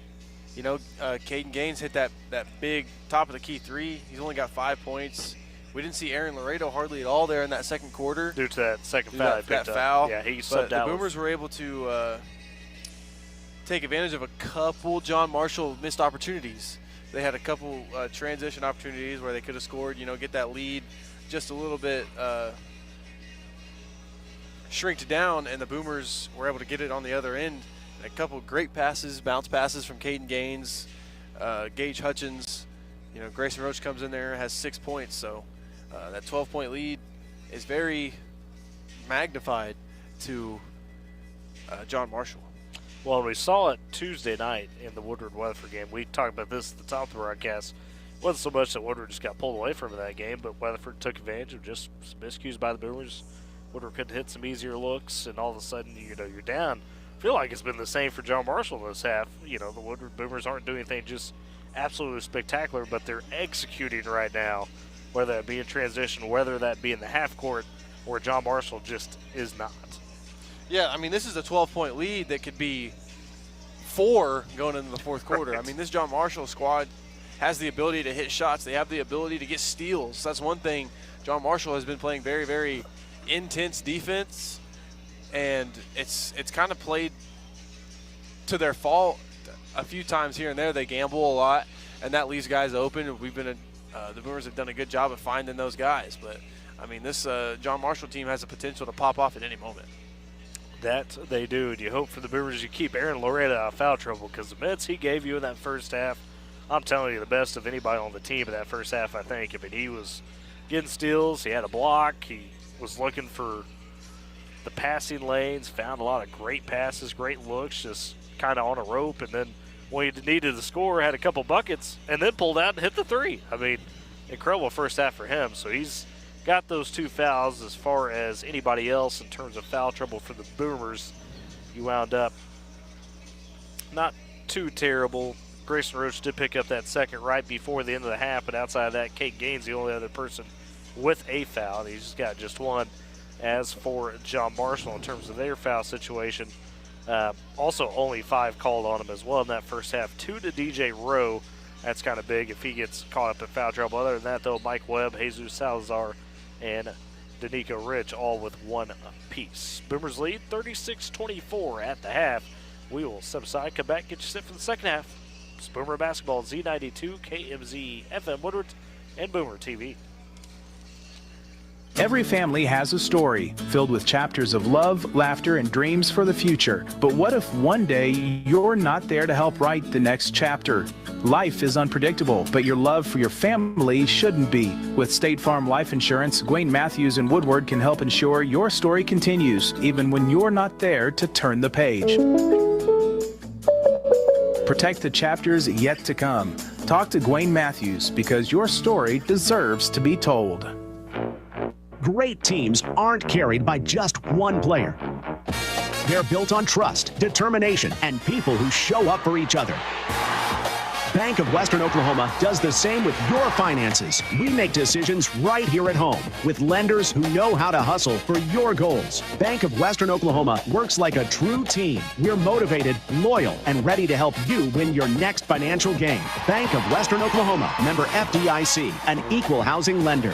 Caden Gaines hit that big top of the key three. He's only got 5 points. We didn't see Aaron Laredo hardly at all there in that second quarter due to that second foul. That foul. Yeah, he subbed but out. The Boomers were able to take advantage of a couple John Marshall missed opportunities. They had a couple transition opportunities where they could have scored, get that lead just a little bit shrinked down, and the Boomers were able to get it on the other end. A couple great passes, bounce passes from Caden Gaines, Gage Hutchins. Grayson Roach comes in there, has 6 points, so that 12-point lead is very magnified to John Marshall. Well, we saw it Tuesday night in the Woodward-Weatherford game. We talked about this at the top of the broadcast. It wasn't so much that Woodward just got pulled away from that game, but Weatherford took advantage of just some miscues by the Boomers. Woodward could hit some easier looks, and all of a sudden, you're down. I feel like it's been the same for John Marshall this half. The Woodward Boomers aren't doing anything just absolutely spectacular, but they're executing right now, whether that be in transition, whether that be in the half court, or John Marshall just is not. Yeah, this is a 12-point lead that could be 4 going into the fourth quarter. Right. This John Marshall squad has the ability to hit shots. They have the ability to get steals. That's one thing. John Marshall has been playing very, very intense defense, and it's kind of played to their fault a few times here and there. They gamble a lot, and that leaves guys open. The Boomers have done a good job of finding those guys. But, this John Marshall team has the potential to pop off at any moment. That they do, and you hope for the Boomers you keep Aaron Laredo out of foul trouble, because the minutes he gave you in that first half, I'm telling you, the best of anybody on the team in that first half, I think. He was getting steals, he had a block, he was looking for the passing lanes, found a lot of great passes, great looks, just kind of on a rope, and then when he needed to score, had a couple buckets, and then pulled out and hit the three. Incredible first half for him, so he's got those 2 fouls. As far as anybody else in terms of foul trouble for the Boomers, you wound up not too terrible. Grayson Roach did pick up that second right before the end of the half, but outside of that, Kate Gaines, the only other person with a foul. He's got just one. As for John Marshall, in terms of their foul situation, also only 5 called on him as well in that first half. 2 to DJ Rowe. That's kind of big if he gets caught up in foul trouble. Other than that, though, Mike Webb, Jesus Salazar, and Danico Rich all with 1 apiece. Boomers lead 36-24 at the half. We will step aside, come back, get you set for the second half. It's Boomer Basketball, Z92, KMZ, FM Woodward, and Boomer TV. Every family has a story filled with chapters of love, laughter, and dreams for the future. But what if one day you're not there to help write the next chapter? Life is unpredictable, but your love for your family shouldn't be. With State Farm Life Insurance, Gwayne Matthews and Woodward can help ensure your story continues, even when you're not there to turn the page. Protect the chapters yet to come. Talk to Gwen Matthews because your story deserves to be told. Great teams aren't carried by just one player. They're built on trust, determination, and people who show up for each other. Bank of Western Oklahoma does the same with your finances. We make decisions right here at home with lenders who know how to hustle for your goals. Bank of Western Oklahoma works like a true team. We're motivated, loyal, and ready to help you win your next financial game. Bank of Western Oklahoma, member FDIC, an equal housing lender.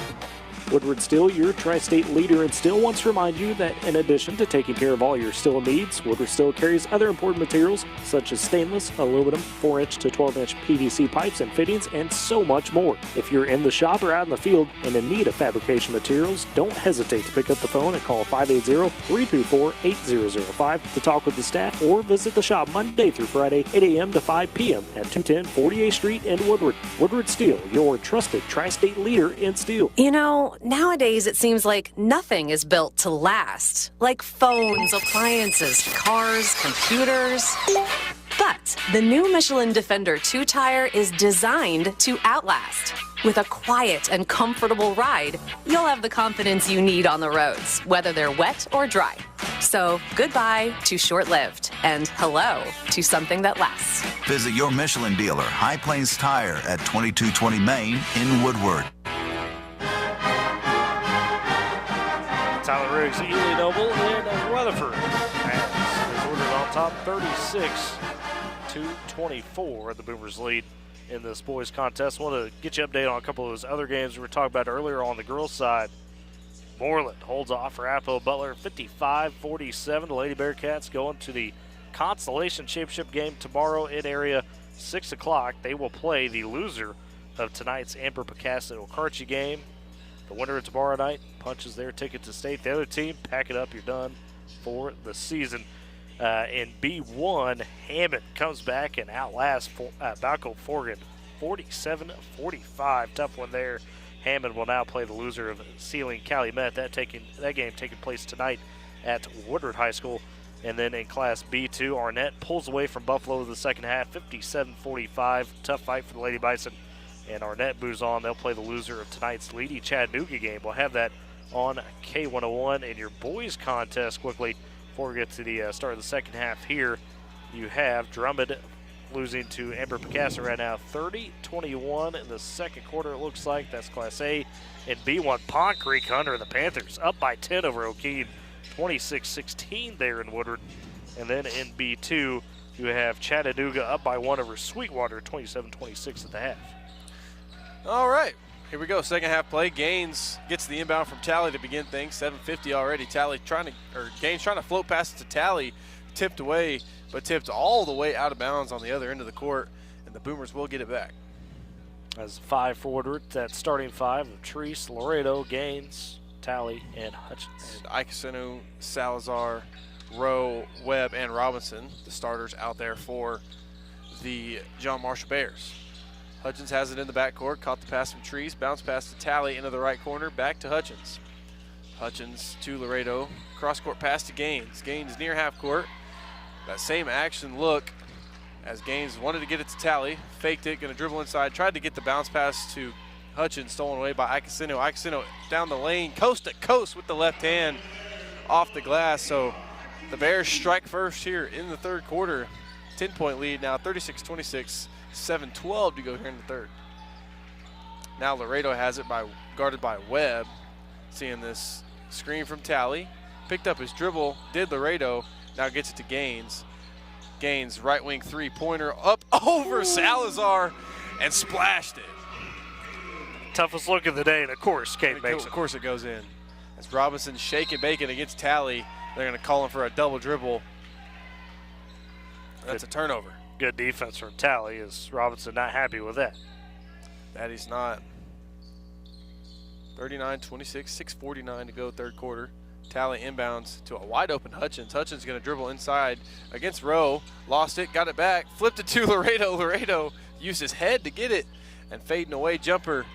Woodward Steel, your tri-state leader in steel, wants to remind you that in addition to taking care of all your steel needs, Woodward Steel carries other important materials such as stainless, aluminum, 4-inch to 12-inch PVC pipes and fittings, and so much more. If you're in the shop or out in the field and in need of fabrication materials, don't hesitate to pick up the phone and call 580-324-8005 to talk with the staff, or visit the shop Monday through Friday, 8 a.m. to 5 p.m. at 210 48th Street in Woodward. Woodward Steel, your trusted tri-state leader in steel. You know, nowadays it seems like nothing is built to last. Like phones, appliances, cars, computers. But the new Michelin Defender 2-tire is designed to outlast. With a quiet and comfortable ride, you'll have the confidence you need on the roads, whether they're wet or dry. So goodbye to short-lived, and hello to something that lasts. Visit your Michelin dealer, High Plains Tire, at 2220 Main in Woodward. Tyler Riggs, Ely Noble, and Weatherford as is ordered on top 36-24. The Boomers lead in this boys contest. Want to get you updated on a couple of those other games we were talking about earlier on the girls' side. Moreland holds off for Apple Butler 55-47. The Lady Bearcats going to the Consolation Championship game tomorrow in area 6 o'clock. They will play the loser of tonight's Amber Picasso Okarche game. The winner of tomorrow night punches their ticket to state. The other team, pack it up, you're done for the season. In B1, Hammond comes back and outlasts Balco Forgan 47-45. Tough one there. Hammond will now play the loser of Sealing Calumet. That game taking place tonight at Woodward High School. And then in Class B2, Arnett pulls away from Buffalo in the second half, 57-45. Tough fight for the Lady Bison. And Arnett moves on. They'll play the loser of tonight's Leedy Chattanooga game. We'll have that on K101. And your boys contest quickly before we get to the start of the second half here. You have Drummond losing to Amber Picasso right now, 30-21 in the second quarter, it looks like. That's Class A. In B1, Pond Creek under the Panthers up by 10 over O'Keene, 26-16 there in Woodward. And then in B2, you have Chattanooga up by 1 over Sweetwater, 27-26 at the half. All right, here we go. Second half play. Gaines gets the inbound from Talley to begin things. 7:50 already. Gaines trying to float past it to Talley, tipped away, but tipped all the way out of bounds on the other end of the court, and the Boomers will get it back. As 5 for Woodward, that starting 5 of Treese, Laredo, Gaines, Talley, and Hutchins. And Icasino, Salazar, Rowe, Webb, and Robinson, the starters out there for the John Marshall Bears. Hutchins has it in the backcourt, caught the pass from Treese, bounce pass to Talley into the right corner, back to Hutchins. Hutchins to Laredo, cross-court pass to Gaines. Gaines near half court. That same action look as Gaines wanted to get it to Talley, faked it, going to dribble inside, tried to get the bounce pass to Hutchins, stolen away by Icasino. Icasino down the lane, coast to coast with the left hand off the glass. So the Bears strike first here in the third quarter. 10-point lead now, 36-26. 7-12 to go here in the third. Now Laredo has it guarded by Webb. Seeing this screen from Talley. Picked up his dribble, did Laredo, now gets it to Gaines. Gaines, right wing three-pointer up over Salazar and splashed it. Toughest look of the day, and of course, Kate makes it. Of course it goes in. As Robinson shaking bacon against Talley, they're going to call him for a double dribble. That's a turnover. Good defense from Talley. Is Robinson not happy with that? That he's not. 39-26, 6:49 to go third quarter. Talley inbounds to a wide open Hutchins. Hutchins going to dribble inside against Rowe. Lost it, got it back, flipped it to Laredo. Laredo used his head to get it, and fading away jumper.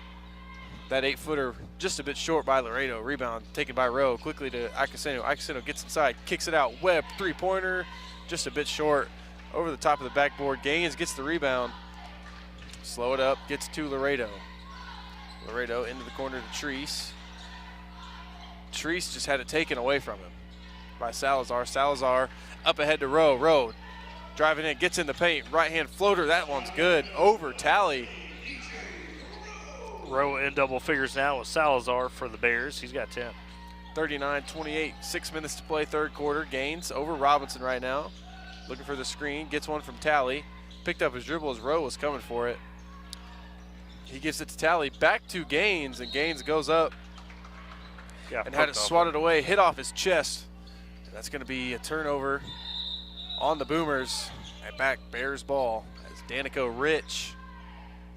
That 8-footer just a bit short by Laredo. Rebound taken by Rowe quickly to Icasino. Icasino gets inside, kicks it out. Webb, three-pointer, just a bit short over the top of the backboard. Gaines gets the rebound. Slow it up, gets to Laredo. Laredo into the corner to Treese. Treese just had it taken away from him by Salazar. Salazar up ahead to Rowe. Rowe driving in, gets in the paint. Right-hand floater, that one's good. Over Tally. Rowe in double figures now with Salazar for the Bears. He's got 10. 39-28, 6 minutes to play, third quarter. Gaines over Robinson right now. Looking for the screen, gets one from Tally. Picked up his dribble as Rowe was coming for it. He gives it to Tally, back to Gaines, and Gaines goes up and had it swatted away, hit off his chest. And that's going to be a turnover on the Boomers. And back Bears ball as Danico Rich,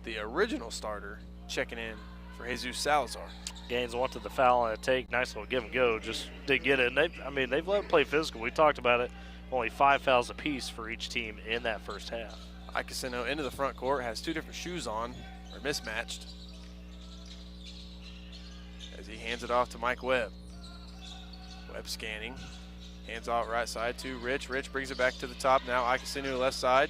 the original starter, checking in for Jesus Salazar. Gaines wanted the foul and a take. Nice little give and go. Just didn't get it. And they've let them play physical. We talked about it. Only 5 fouls apiece for each team in that first half. Icasino into the front court, has 2 different shoes on, or mismatched. As he hands it off to Mike Webb. Webb scanning. Hands off right side to Rich. Rich brings it back to the top now. Icasino left side.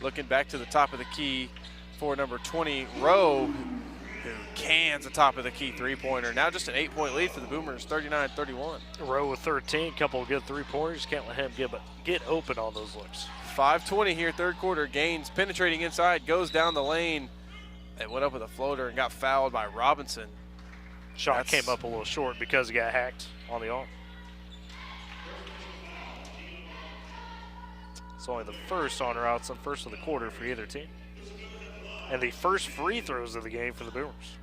Looking back to the top of the key for number 20, Rowe, who cans the top of the key three-pointer. Now just an 8-point lead for the Boomers, 39-31. Rowe with 13, couple of good three-pointers. Can't let him get open on those looks. 5:20 here, third quarter. Gaines penetrating inside, goes down the lane. It went up with a floater and got fouled by Robinson. Shot came up a little short because he got hacked on the arm. It's only the first on or outs and first of the quarter for either team. And the first free throws of the game for the Boomers.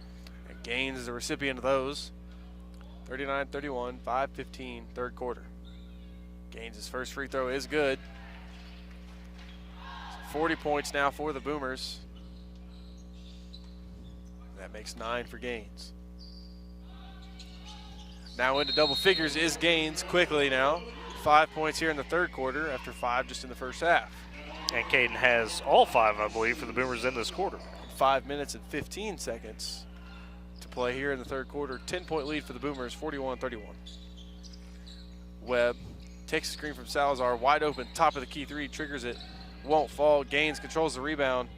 And Gaines is the recipient of those. 39-31, 5:15, third quarter. Gaines' first free throw is good. 40 points now for the Boomers. That makes 9 for Gaines. Now into double figures is Gaines quickly now. 5 points here in the third quarter after 5 just in the first half. And Caden has all 5, I believe, for the Boomers in this quarter. 5 minutes and 15 seconds to play here in the third quarter. 10-point lead for the Boomers, 41-31. Webb takes the screen from Salazar, wide open, top of the key three, triggers it, won't fall. Gaines controls the rebound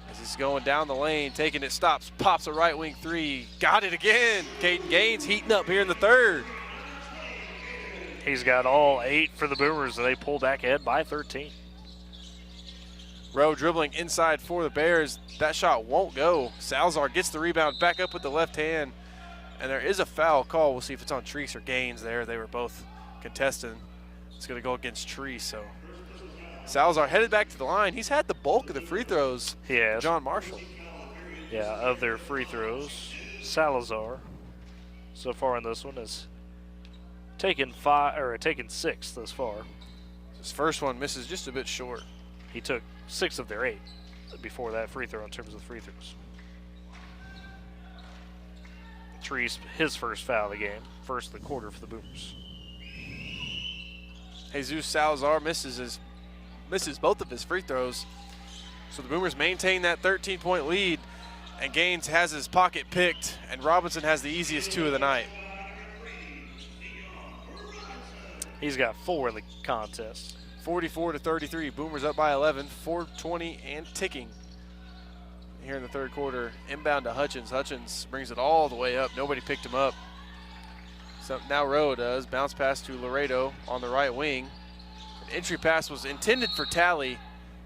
as he's going down the lane, taking it, stops, pops a right wing three, got it again. Caden Gaines heating up here in the third. He's got all 8 for the Boomers, and they pull back ahead by 13. Rowe dribbling inside for the Bears. That shot won't go. Salazar gets the rebound, back up with the left hand, and there is a foul call. We'll see if it's on Treese or Gaines there. They were both contesting. It's going to go against Treese. So Salazar headed back to the line. He's had the bulk of the free throws. He has. John Marshall. Yeah, of their free throws, Salazar so far in this one has taken 6 thus far. His first one misses just a bit short. He took 6 of their 8 before that free throw in terms of free throws. Treese, his first foul of the game, first of the quarter for the Boomers. Jesus Salazar misses both of his free throws. So the Boomers maintain that 13-point lead, and Gaines has his pocket picked, and Robinson has the easiest 2 of the night. He's got 4 in the contest. 44-33, Boomers up by 11, 4:20 and ticking here in the third quarter. Inbound to Hutchins. Hutchins brings it all the way up. Nobody picked him up. So now Rowe does. Bounce pass to Laredo on the right wing. An entry pass was intended for Tally,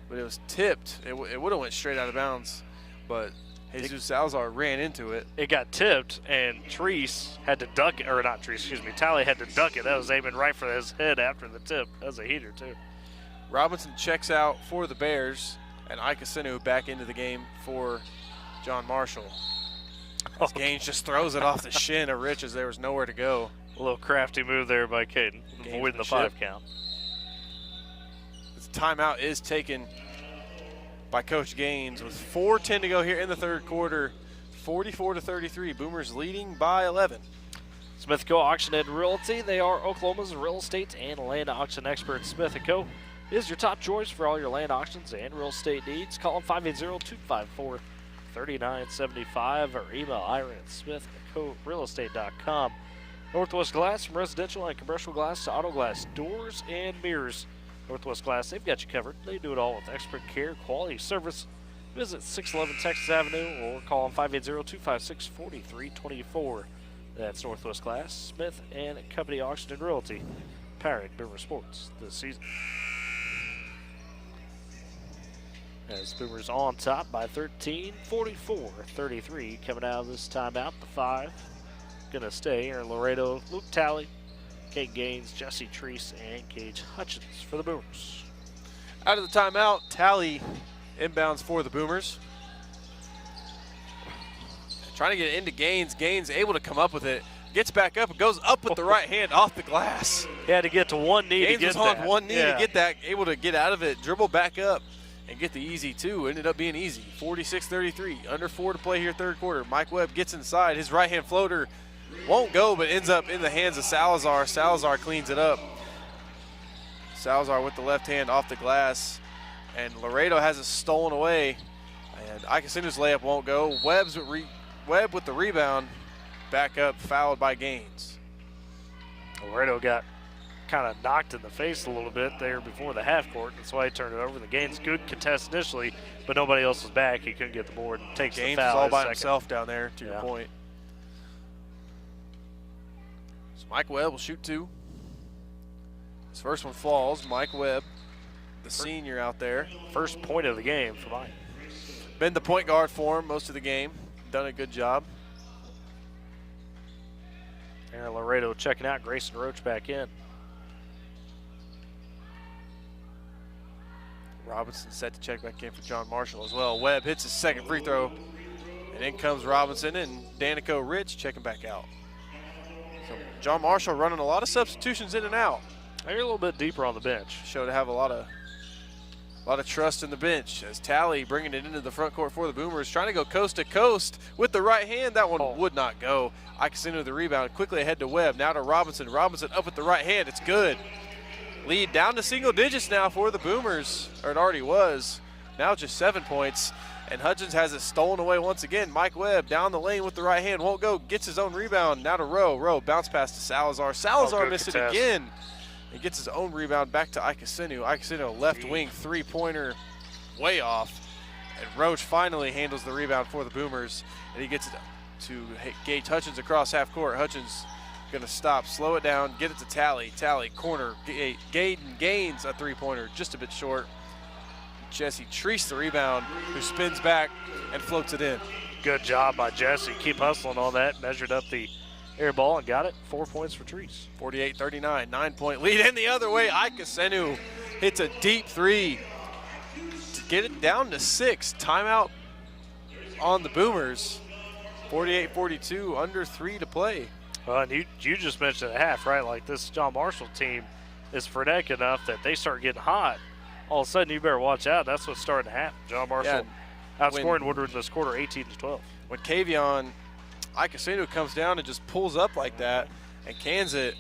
but it was tipped. It would have went straight out of bounds, but Jesus Salazar ran into it. It got tipped, and Treese had to duck it, or not Treese, excuse me, Tally had to duck it. That was aiming right for his head after the tip. That was a heater, too. Robinson checks out for the Bears, and Icasino back into the game for John Marshall. Gaines just throws it off the shin of Rich as there was nowhere to go. A little crafty move there by Caden, avoiding the 5 count. This timeout is taken by Coach Gaines with 4:10 to go here in the third quarter. 44-33, Boomers leading by 11. Smith & Co. Auction and Realty. They are Oklahoma's real estate and land auction experts. Smith & Co. is your top choice for all your land auctions and real estate needs. Call them 580-254-3975 or email Ira at smithcorealestate.com. Northwest Glass, from residential and commercial glass to auto glass, doors and mirrors. Northwest class, they've got you covered. They do it all with expert care, quality service. Visit 611 Texas Avenue or call them 580-256-4324. That's Northwest Class, Smith and Company Auction and Realty, powering Boomer Sports this season. As Boomers on top by 13, 44-33 coming out of this timeout. The 5 going to stay are Laredo, Luke Talley, Kate Gaines, Jesse Treese, and Gage Hutchins for the Boomers. Out of the timeout, Talley inbounds for the Boomers. Trying to get it into Gaines. Gaines able to come up with it. Gets back up and goes up with the right hand off the glass. He had to get to one knee Gaines to get was on that. one knee to get that. Able to get out of it, dribble back up, and get the easy two. Ended up being easy. 46-33. Under 4 to play here, third quarter. Mike Webb gets inside. His right hand floater won't go, but ends up in the hands of Salazar. Salazar cleans it up. Salazar with the left hand off the glass. And Laredo has it stolen away. And Icasinu's layup won't go. Webb with the rebound. Back up, fouled by Gaines. Laredo got kind of knocked in the face a little bit there before the half court. That's why he turned it over. The Gaines good contest initially, but nobody else was back. He couldn't get the board and takes Gaines the foul. Gaines all by second. himself down there, to your point. So Mike Webb will shoot 2. His first one falls. Mike Webb, the senior out there. First point of the game for Mike. Been the point guard for him most of the game. Done a good job. Aaron Laredo checking out. Grayson Roach back in. Robinson set to check back in for John Marshall as well. Webb hits his second free throw. And in comes Robinson and Danico Rich checking back out. So John Marshall running a lot of substitutions in and out. They're a little bit deeper on the bench. Show to have a lot of trust in the bench as Talley bringing it into the front court for the Boomers, trying to go coast to coast with the right hand. That one would not go. Icasino the rebound, quickly ahead to Webb, now to Robinson. Robinson up with the right hand, it's good. Lead down to single digits now for the Boomers, or it already was. Now just 7 points, and Hutchins has it stolen away once again. Mike Webb down the lane with the right hand, won't go, gets his own rebound, now to Rowe. Rowe bounce pass to Salazar. Salazar missed it again. He gets his own rebound back to Icasino. Icasino left wing three-pointer way off. And Roach finally handles the rebound for the Boomers. And he gets it to Gage Hutchins across half court. Hutchins going to stop, slow it down, get it to Talley. Talley, corner, Gaden Gaines a three-pointer, just a bit short. Jesse Treese the rebound, who spins back and floats it in. Good job by Jesse. Keep hustling on that. Measured up the air ball and got it. 4 points for Treese. 48-39, 9-point lead. And the other way, Icasenu hits a deep three to get it down to 6. Timeout on the Boomers. 48-42, under 3 to play. Well, and you just mentioned at half, right? Like this John Marshall team is frenetic enough that they start getting hot. All of a sudden, you better watch out. That's what's starting to happen. John Marshall outscoring Woodward in this quarter 18-12. When Kavion Icasino comes down and just pulls up like that and cans it,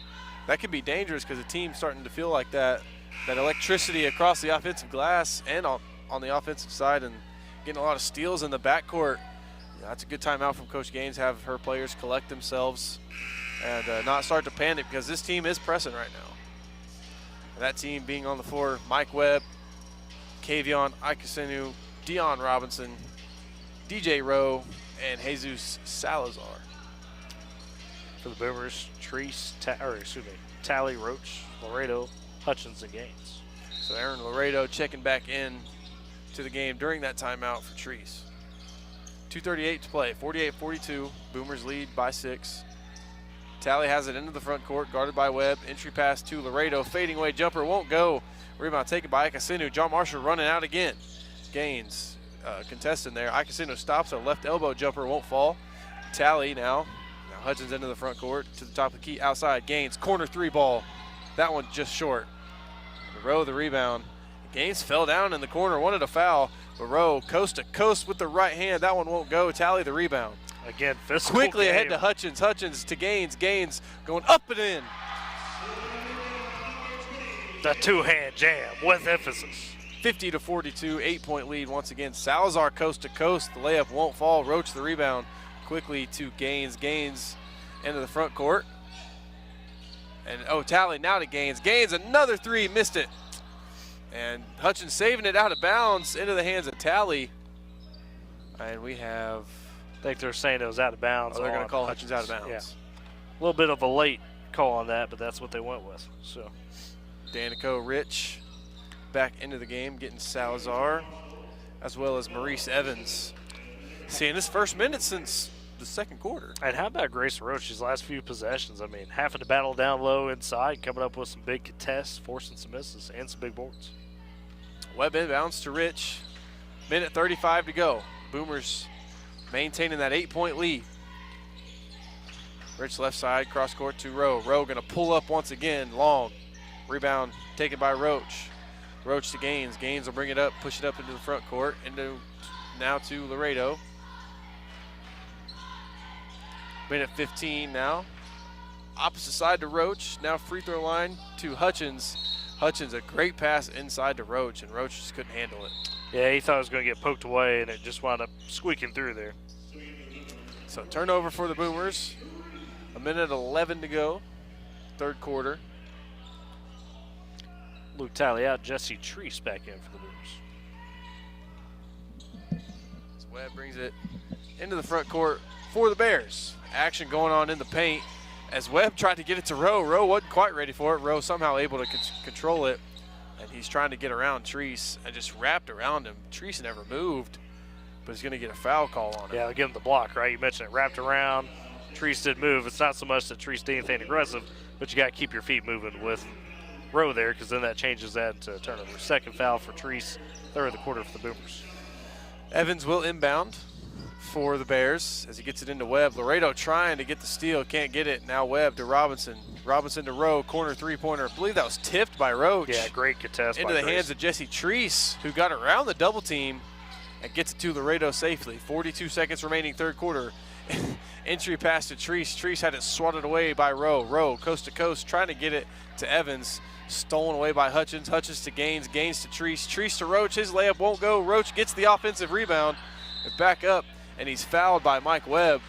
that can be dangerous because the team's starting to feel like that electricity across the offensive glass and on the offensive side, and getting a lot of steals in the backcourt. That's a good timeout from Coach Gaines, have her players collect themselves and not start to panic, because this team is pressing right now. And that team being on the floor, Mike Webb, Kavion Icasinu, Dion Robinson, DJ Rowe, and Jesus Salazar. For the Boomers, Treese, Talley, Roach, Laredo, Hutchins, and Gaines. So Aaron Laredo checking back in to the game during that timeout for Treese. 2:38 to play, 48-42. Boomers lead by 6. Talley has it into the front court, guarded by Webb. Entry pass to Laredo, fading away jumper, won't go. Rebound taken by Icasinu. John Marshall running out again. Gaines contesting there. Icasinu stops, a left elbow jumper, won't fall. Talley now Hutchins into the front court, to the top of the key, outside. Gaines, corner 3 ball. That one just short. Rowe the rebound. Gaines fell down in the corner, wanted a foul. But Rowe coast to coast with the right hand. That one won't go. Talley the rebound. Again, physical quickly game. Ahead to Hutchins. Hutchins to Gaines. Gaines going up and in. The two-hand jam with emphasis. 50-42, 8-point lead once again. Salazar coast to coast. The layup won't fall. Roach the rebound. Quickly to Gaines. Gaines into the front court. And Talley now to Gaines. Gaines, another 3, missed it. And Hutchins saving it out of bounds into the hands of Tally. And we have... I think they're saying it was out of bounds. Oh, they're going to call Hutchins out of bounds. Yeah. A little bit of a late call on that, but that's what they went with. So Danico Rich back into the game, getting Salazar, as well as Maurice Evans. Seeing his first minute since the second quarter. And how about Grace Roach's last few possessions? I mean, having to battle down low inside, coming up with some big contests, forcing some misses, and some big boards. Webb inbounds to Rich. Minute 35 to go. Boomers maintaining that 8-point lead. Rich left side, cross court to Rowe. Rowe going to pull up once again, long. Rebound taken by Roach. Roach to Gaines. Gaines will bring it up, push it up into the front court, now to Laredo. Minute 15 now. Opposite side to Roach. Now free throw line to Hutchins. Hutchins, a great pass inside to Roach, and Roach just couldn't handle it. Yeah, he thought it was going to get poked away, and it just wound up squeaking through there. So turnover for the Boomers. A minute 11 to go, third quarter. Luke Talley out, Jesse Treese back in for the Boomers. So Webb brings it into the front court for the Bears. Action going on in the paint as Webb tried to get it to Rowe. Rowe wasn't quite ready for it. Rowe somehow able to control it, and he's trying to get around Treese and just wrapped around him. Treese never moved, but he's going to get a foul call on him. Yeah, give him the block, right? You mentioned it, wrapped around. Treese did move. It's not so much that Treese did anything aggressive, but you got to keep your feet moving with Rowe there, because then that changes that to turnover. Second foul for Treese, third of the quarter for the Boomers. Evans will inbound for the Bears as he gets it into Webb. Laredo trying to get the steal, can't get it. Now Webb to Robinson. Robinson to Rowe, corner three-pointer. I believe that was tipped by Roach. Yeah, great contest into the hands of Jesse Treese, who got around the double team and gets it to Laredo safely. 42 seconds remaining, third quarter. Entry pass to Treese. Treese had it swatted away by Rowe. Rowe coast to coast, trying to get it to Evans. Stolen away by Hutchins. Hutchins to Gaines. Gaines to Treese. Treese to Roach. His layup won't go. Roach gets the offensive rebound. And back up, and he's fouled by Mike Webb.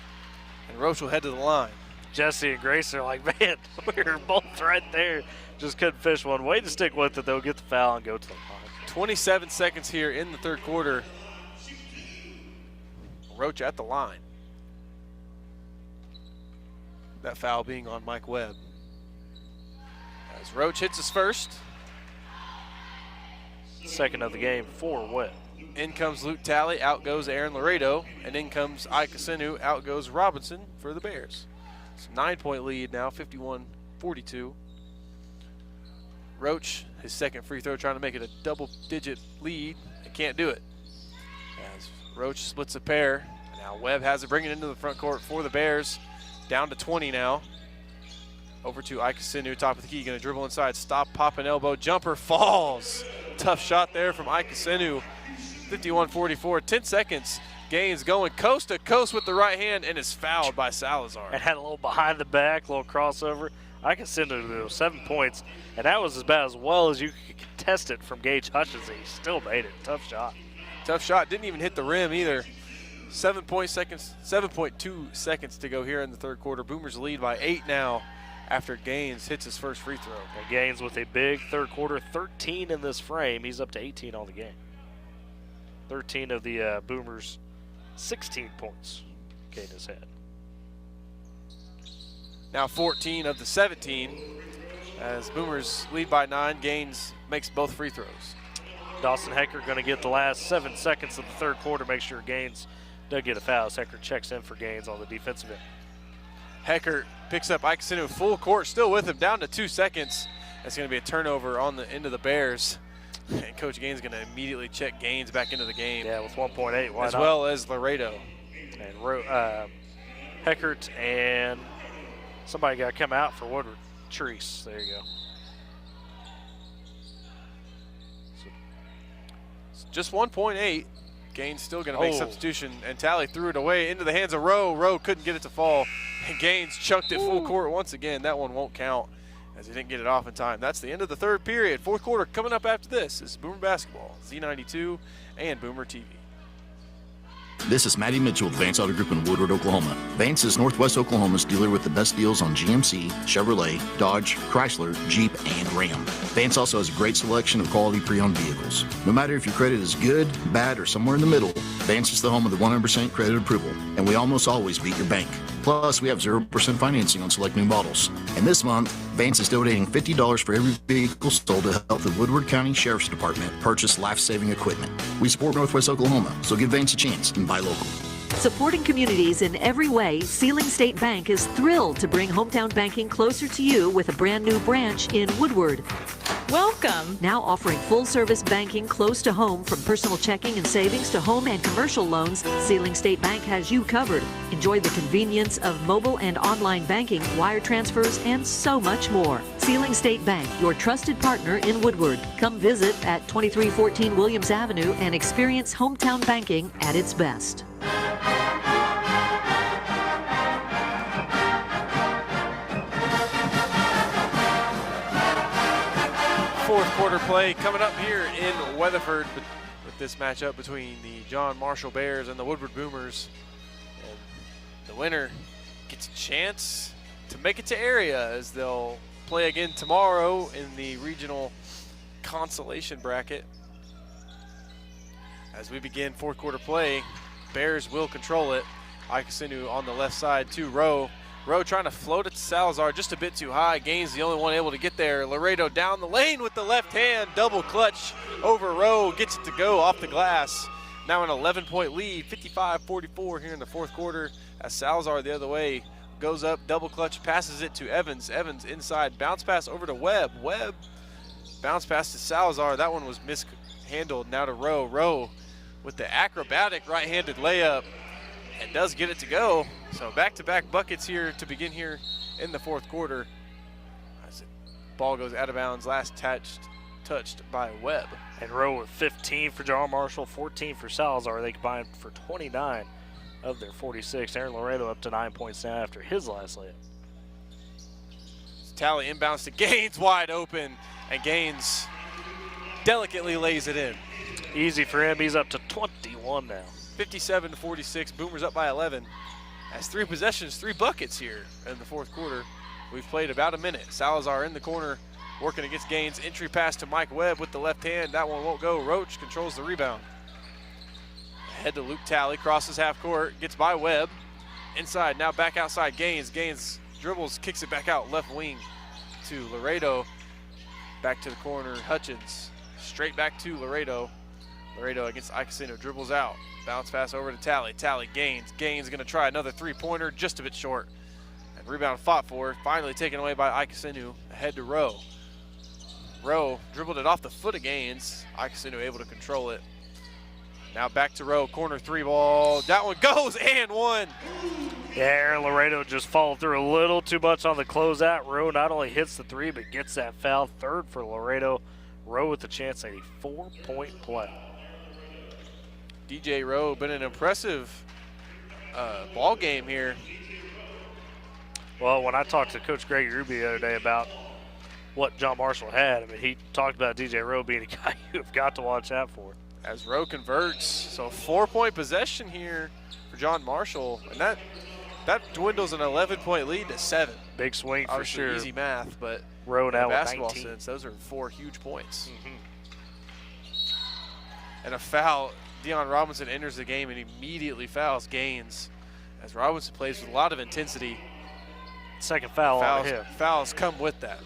And Roach will head to the line. Jesse and Grace are like, man, we were both right there. Just couldn't fish one. Way to stick with it, though. Get the foul and go to the line. 27 seconds here in the third quarter. Roach at the line. That foul being on Mike Webb. As Roach hits his first. Second of the game for Webb. In comes Luke Talley, out goes Aaron Laredo, and in comes Ike Asinu, out goes Robinson for the Bears. It's a 9-point lead now, 51-42. Roach, his second free throw, trying to make it a double-digit lead, and can't do it. As Roach splits a pair, now Webb has it, bringing it into the front court for the Bears. Down to 20 now. Over to Ike Asinu, top of the key, going to dribble inside, stop, pop, and elbow, jumper, falls. Tough shot there from Ike Asinu. 51-44, 10 seconds. Gaines going coast to coast with the right hand and is fouled by Salazar. And had a little behind the back, little crossover. I can send it to 7 points, and that was about as well as you could contest it from Gage Hutchins. He still made it. Tough shot. Tough shot. Didn't even hit the rim either. 7.2 seconds to go here in the third quarter. Boomers lead by 8 now after Gaines hits his first free throw. And Gaines with a big third quarter, 13 in this frame. He's up to 18 on the game. 13 of the Boomers' 16 points Gaines has had. Now 14 of the 17 as Boomers lead by 9. Gaines makes both free throws. Dawson Hecker going to get the last 7 seconds of the third quarter, make sure Gaines does get a foul. Hecker checks in for Gaines on the defensive end. Hecker picks up Ike Asinu full court, still with him, down to 2 seconds. That's going to be a turnover on the end of the Bears. And Coach Gaines is going to immediately check Gaines back into the game. Yeah, with 1.8, why as not? well as Laredo. And Heckert and somebody got to come out for Woodward. Treese, there you go. So just 1.8. Gaines still going to make substitution, and Talley threw it away into the hands of Rowe. Rowe couldn't get it to fall, and Gaines chucked it full court once again. That one won't count as he didn't get it off in time. That's the end of the third period. Fourth quarter coming up after this. This is Boomer Basketball, Z92 and Boomer TV. This is Matty Mitchell with Vance Auto Group in Woodward, Oklahoma. Vance is Northwest Oklahoma's dealer with the best deals on GMC, Chevrolet, Dodge, Chrysler, Jeep, and Ram. Vance also has a great selection of quality pre-owned vehicles. No matter if your credit is good, bad, or somewhere in the middle, Vance is the home of the 100% credit approval, and we almost always beat your bank. Plus, we have 0% financing on select new models. And this month, Vance is donating $50 for every vehicle sold to help the Woodward County Sheriff's Department purchase life-saving equipment. We support Northwest Oklahoma, so give Vance a chance and buy local. Supporting communities in every way, Sealing State Bank is thrilled to bring hometown banking closer to you with a brand new branch in Woodward. Welcome. Now offering full-service banking close to home, from personal checking and savings to home and commercial loans, Sealing State Bank has you covered. Enjoy the convenience of mobile and online banking, wire transfers, and so much more. Sealing State Bank, your trusted partner in Woodward. Come visit at 2314 Williams Avenue and experience hometown banking at its best. Fourth quarter play coming up here in Weatherford with this matchup between the John Marshall Bears and the Woodward Boomers. And the winner gets a chance to make it to area, as they'll play again tomorrow in the regional consolation bracket. As we begin fourth quarter play, Bears will control it. Ikesinu on the left side to Rowe. Rowe trying to float it to Salazar, just a bit too high. Gaines the only one able to get there. Laredo down the lane with the left hand, double clutch over Rowe, gets it to go off the glass. Now an 11-point lead, 55-44 here in the fourth quarter, as Salazar the other way goes up, double clutch, passes it to Evans. Evans inside, bounce pass over to Webb. Webb, bounce pass to Salazar. That one was mishandled. Now to Rowe. Rowe with the acrobatic right-handed layup, and does get it to go. So back-to-back buckets here to begin here in the fourth quarter. As the ball goes out of bounds, last touched by Webb. And Rowe with 15 for John Marshall, 14 for Salazar. They combined for 29 of their 46. Aaron Laredo up to 9 points now after his last layup. Tally inbounds to Gaines, wide open, and Gaines delicately lays it in. Easy for him. He's up to 21 now. 57-46, Boomers up by 11. Has 3 possessions, 3 buckets here in the fourth quarter. We've played about a minute. Salazar in the corner, working against Gaines. Entry pass to Mike Webb with the left hand. That one won't go. Roach controls the rebound. Head to Luke Talley, crosses half court, gets by Webb. Inside, now back outside Gaines. Gaines dribbles, kicks it back out left wing to Laredo. Back to the corner, Hutchins. Straight back to Laredo. Laredo against Ikesinu, dribbles out. Bounce pass over to Talley. Talley, Gaines. Gaines going to try another three-pointer, just a bit short. And rebound fought for, finally taken away by Ikesinu. Ahead to Rowe. Rowe dribbled it off the foot of Gaines. Ikesinu able to control it. Now back to Rowe, corner 3 ball. That one goes and one. Yeah, Aaron Laredo just followed through a little too much on the closeout. Rowe not only hits the 3, but gets that foul. Third for Laredo. Rowe with a chance at a 4-point play. DJ Rowe been an impressive ball game here. Well, when I talked to Coach Greg Ruby the other day about what John Marshall had, I mean, he talked about DJ Rowe being a guy you've got to watch out for. As Rowe converts, so 4-point possession here for John Marshall, and that dwindles an 11-point lead to 7. Big swing for Obviously sure. Easy math, but Rowe now with basketball 19. sense, those are 4 huge points. And a foul. Deion Robinson enters the game and immediately fouls Gaines, as Robinson plays with a lot of intensity. Second foul on him. Fouls come with that.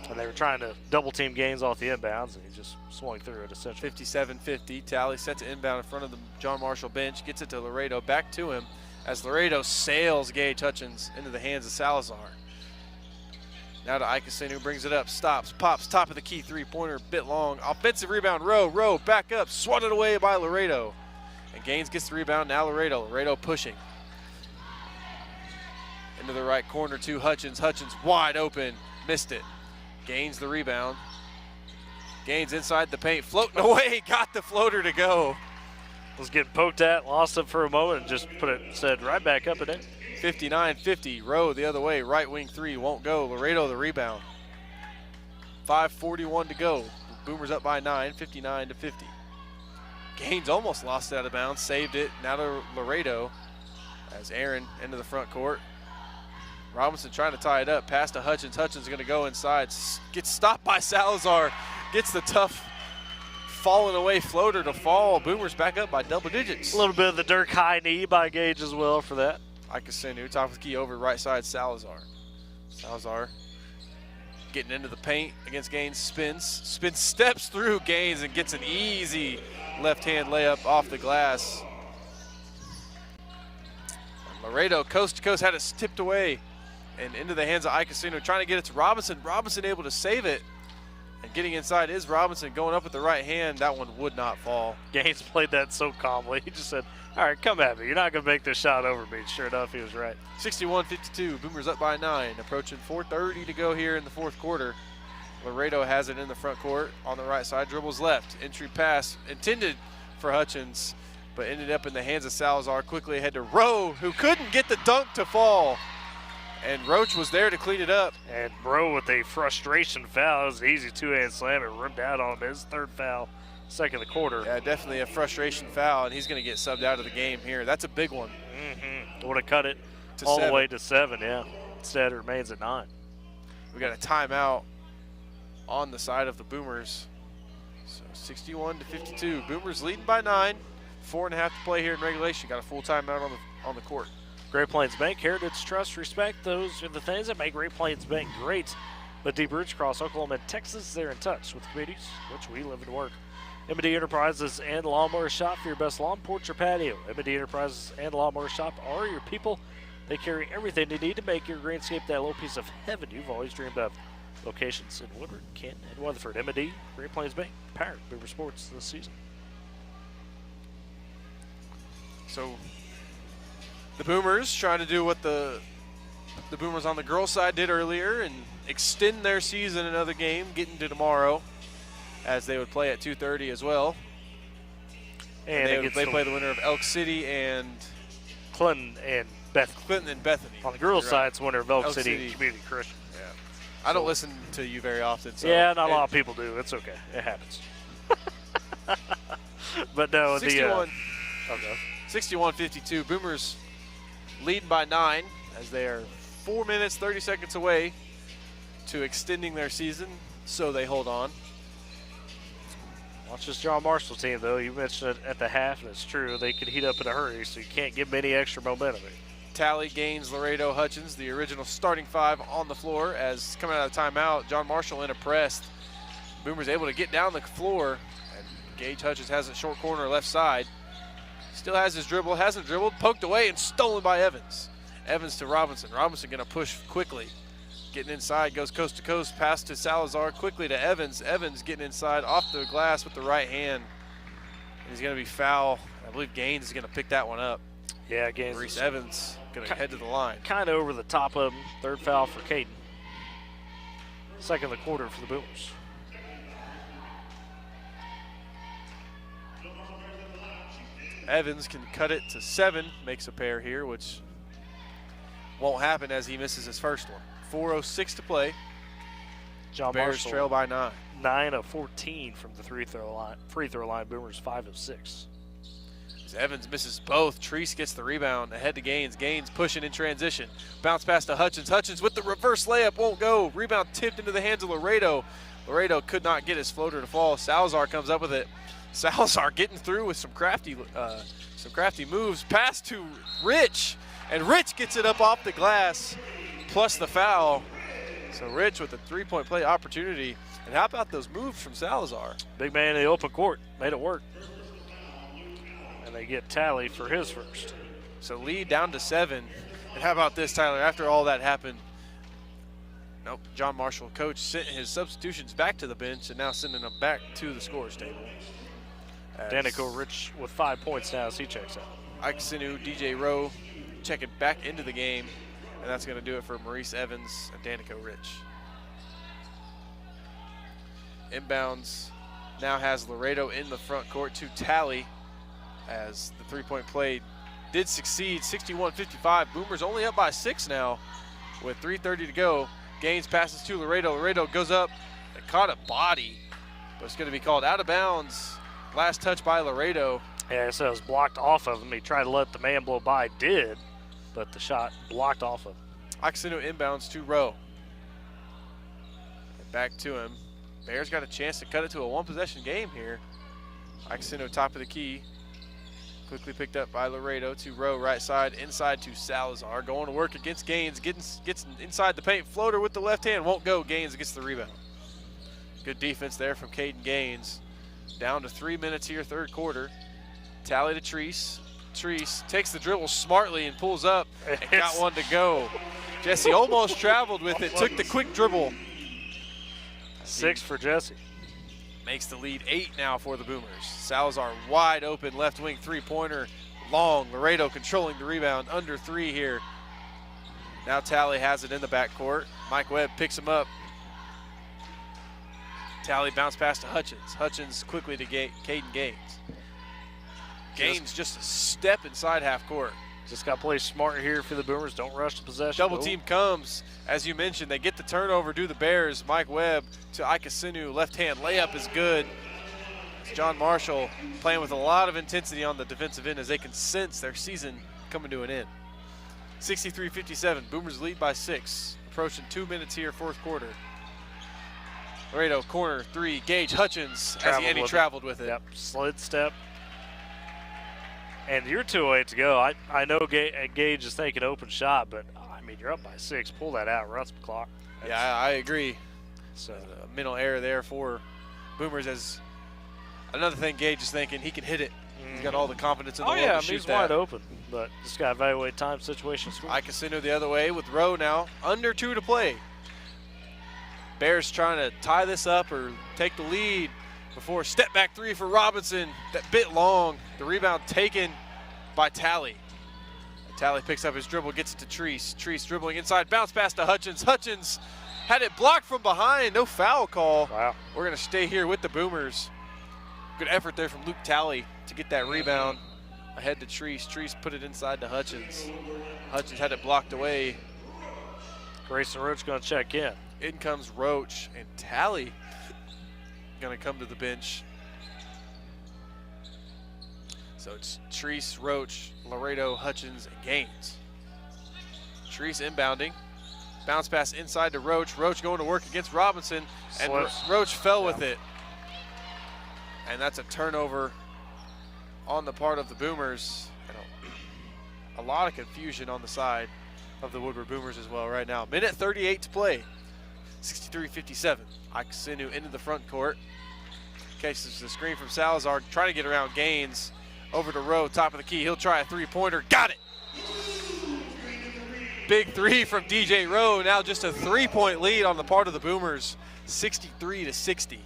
And they were trying to double-team Gaines off the inbounds, and he just swung through it essentially. 57-50. Tally sets it inbound in front of the John Marshall bench, gets it to Laredo, back to him, as Laredo sails Gage Hutchins into the hands of Salazar. Now to Ikesinu, brings it up, stops, pops, top of the key, 3-pointer, bit long. Offensive rebound, Rowe, back up, swatted away by Laredo. And Gaines gets the rebound, now Laredo pushing. Into the right corner to Hutchins. Hutchins wide open, missed it. Gaines the rebound. Gaines inside the paint, floating away, got the floater to go. Was getting poked at, lost it for a moment, and just said right back up and in. 59-50, Rowe the other way, right wing 3, won't go. Laredo the rebound. 5:41 to go. Boomers up by 9, 59-50. Gaines almost lost it out of bounds, saved it. Now to Laredo as Aaron into the front court. Robinson trying to tie it up. Pass to Hutchins. Hutchins going to go inside. Gets stopped by Salazar. Gets the tough falling away floater to fall. Boomers back up by double digits. A little bit of the Dirk high knee by Gage as well for that. Ikasinu, top of the key over right side, Salazar. Salazar getting into the paint against Gaines. Spins, steps through Gaines and gets an easy left-hand layup off the glass. Laredo, coast to coast, had it tipped away and into the hands of Ikasinu, trying to get it to Robinson. Robinson able to save it. And getting inside is Robinson, going up with the right hand. That one would not fall. Gaines played that so calmly. He just said, all right, come at me. You're not going to make this shot over me. Sure enough, he was right. 61-52, Boomers up by 9. Approaching 4:30 to go here in the fourth quarter. Laredo has it in the front court on the right side, dribbles left. Entry pass intended for Hutchins, but ended up in the hands of Salazar. Quickly ahead to Rowe, who couldn't get the dunk to fall. And Roach was there to clean it up. And Rowe with a frustration foul. It was an easy two-hand slam. It rimmed out on him. His third foul, second of the quarter. Yeah, definitely a frustration foul, and he's going to get subbed out of the game here. That's a big one. Would have cut it to all 7. the way to 7, yeah. Instead, it remains at 9. We got a timeout on the side of the Boomers. So 61-52. Boomers leading by 9. 4.5 to play here in regulation. Got a full timeout on the court. Great Plains Bank, heritage, trust, respect. Those are the things that make Great Plains Bank great. But deep roots across Oklahoma and Texas, they're in touch with communities which we live and work. M&D Enterprises and Lawnmower Shop for your best lawn, porch, or patio. M&D Enterprises and Lawnmower Shop are your people. They carry everything they need to make your greenscape that little piece of heaven you've always dreamed of. Locations in Woodward, Canton, and Weatherford. M&D, Great Plains Bank, powered Boomer Sports this season. So the Boomers trying to do what the Boomers on the girls' side did earlier and extend their season another game, getting to tomorrow, as they would play at 2:30 as well. And they play the winner of Elk City and Clinton and Bethany. Clinton and Bethany. On the girls' side, it's winner of Elk City Community Christian. Yeah. I don't listen to you very often. So yeah, not a lot of people do. It's okay. It happens. But no, 61-52. Boomers lead by 9 as they are 4 minutes, 30 seconds away to extending their season, so they hold on. Watch this John Marshall team, though. You mentioned it at the half, and it's true. They can heat up in a hurry, so you can't give them any extra momentum. Tally, Gaines, Laredo, Hutchins, the original starting 5 on the floor. As coming out of the timeout, John Marshall in a press. Boomers able to get down the floor, and Gage Hutchins has it short corner left side. Still has his dribble, hasn't dribbled, poked away and stolen by Evans. Evans to Robinson. Robinson going to push quickly. Getting inside, goes coast to coast, pass to Salazar, quickly to Evans. Evans getting inside off the glass with the right hand. He's going to be foul. I believe Gaines is going to pick that one up. Yeah, Gaines. Maurice Evans going to head to the line. Kind of over the top of him. Third foul for Caden. Second of the quarter for the Boomers. Evans can cut it to 7, makes a pair here, which won't happen as he misses his first one. 4:06 to play. John Bears Marshall trail by 9. 9 of 14 from the free throw line. Boomers 5 of 6. As Evans misses both, Treese gets the rebound ahead to Gaines. Gaines pushing in transition. Bounce pass to Hutchins. Hutchins with the reverse layup, won't go. Rebound tipped into the hands of Laredo. Laredo could not get his floater to fall. Salazar comes up with it. Salazar getting through with some crafty moves. Pass to Rich, and Rich gets it up off the glass, plus the foul. So Rich with a three-point play opportunity. And how about those moves from Salazar? Big man in the open court, made it work. And they get Tally for his first. So lead down to 7. And how about this, Tyler? After all that happened, nope, John Marshall, coach, sent his substitutions back to the bench and now sending them back to the scorer's table. Danico Rich with 5 points now as he checks out. Ikasinu, DJ Rowe checking back into the game, and that's going to do it for Maurice Evans and Danico Rich. Inbounds now has Laredo in the front court to Tally as the three-point play did succeed. 61-55. Boomers only up by 6 now with 3:30 to go. Gaines passes to Laredo. Laredo goes up and caught a body, but it's going to be called out of bounds Last touch by Laredo. Yeah, so it was blocked off of him. He tried to let the man blow by, did, but the shot blocked off of him. Oxino inbounds to Rowe. And back to him. Bears got a chance to cut it to a one-possession game here. Oxino top of the key. Quickly picked up by Laredo to Rowe, right side, inside to Salazar. Going to work against Gaines. Gets inside the paint. Floater with the left hand. Won't go. Gaines gets the rebound. Good defense there from Caden Gaines. Down to 3 minutes here, third quarter. Tally to Treese. Treese takes the dribble smartly and pulls up and got one to go. Jesse almost traveled with it, took the quick dribble. 6 for Jesse. Makes the lead 8 now for the Boomers. Salazar wide open, left wing three-pointer, long. Laredo controlling the rebound, under 3 here. Now Tally has it in the backcourt. Mike Webb picks him up. Tally bounce pass to Hutchins. Hutchins quickly to Caden Gaines. Gaines just a step inside half court. Just got to play smart here for the Boomers. Don't rush the possession. Double team comes. As you mentioned, they get the turnover, do the Bears. Mike Webb to Ikasinu. Left hand layup is good. It's John Marshall playing with a lot of intensity on the defensive end as they can sense their season coming to an end. 63-57. Boomers lead by 6. Approaching 2 minutes here, fourth quarter. Laredo corner 3. Gage Hutchins as he traveled with it. Yep, slid step. And you're 2:08 to go. I know Gage is thinking open shot, but I mean, you're up by 6. Pull that out, run some clock. Yeah, I agree. So a mental error there for Boomers. As another thing, Gage is thinking he can hit it. He's got all the confidence in the world to shoot he's that. wide open, but just got to evaluate time, situation. Ikasinu the other way with Rowe now. Under 2 to play. Bears trying to tie this up or take the lead before step back 3 for Robinson. That bit long. The rebound taken by Tally. Tally picks up his dribble, gets it to Treese. Treese dribbling inside, bounce pass to Hutchins. Hutchins had it blocked from behind. No foul call. Wow. We're going to stay here with the Boomers. Good effort there from Luke Tally to get that rebound. Ahead to Treese. Treese put it inside to Hutchins. Hutchins had it blocked away. Grayson Roach going to check in. In comes Roach, and Tally going to come to the bench. So it's Treese, Roach, Laredo, Hutchins, and Gaines. Treese inbounding. Bounce pass inside to Roach. Roach going to work against Robinson, and Roach fell with it. And that's a turnover on the part of the Boomers. A lot of confusion on the side of the Woodward Boomers as well right now. Minute 38 to play. 63-57. Ikasinu into the front court. Catches the screen from Salazar, trying to get around Gaines. Over to Rowe, top of the key. He'll try a three-pointer. Got it! Big 3 from DJ Rowe. Now just a 3-point lead on the part of the Boomers. 63-60.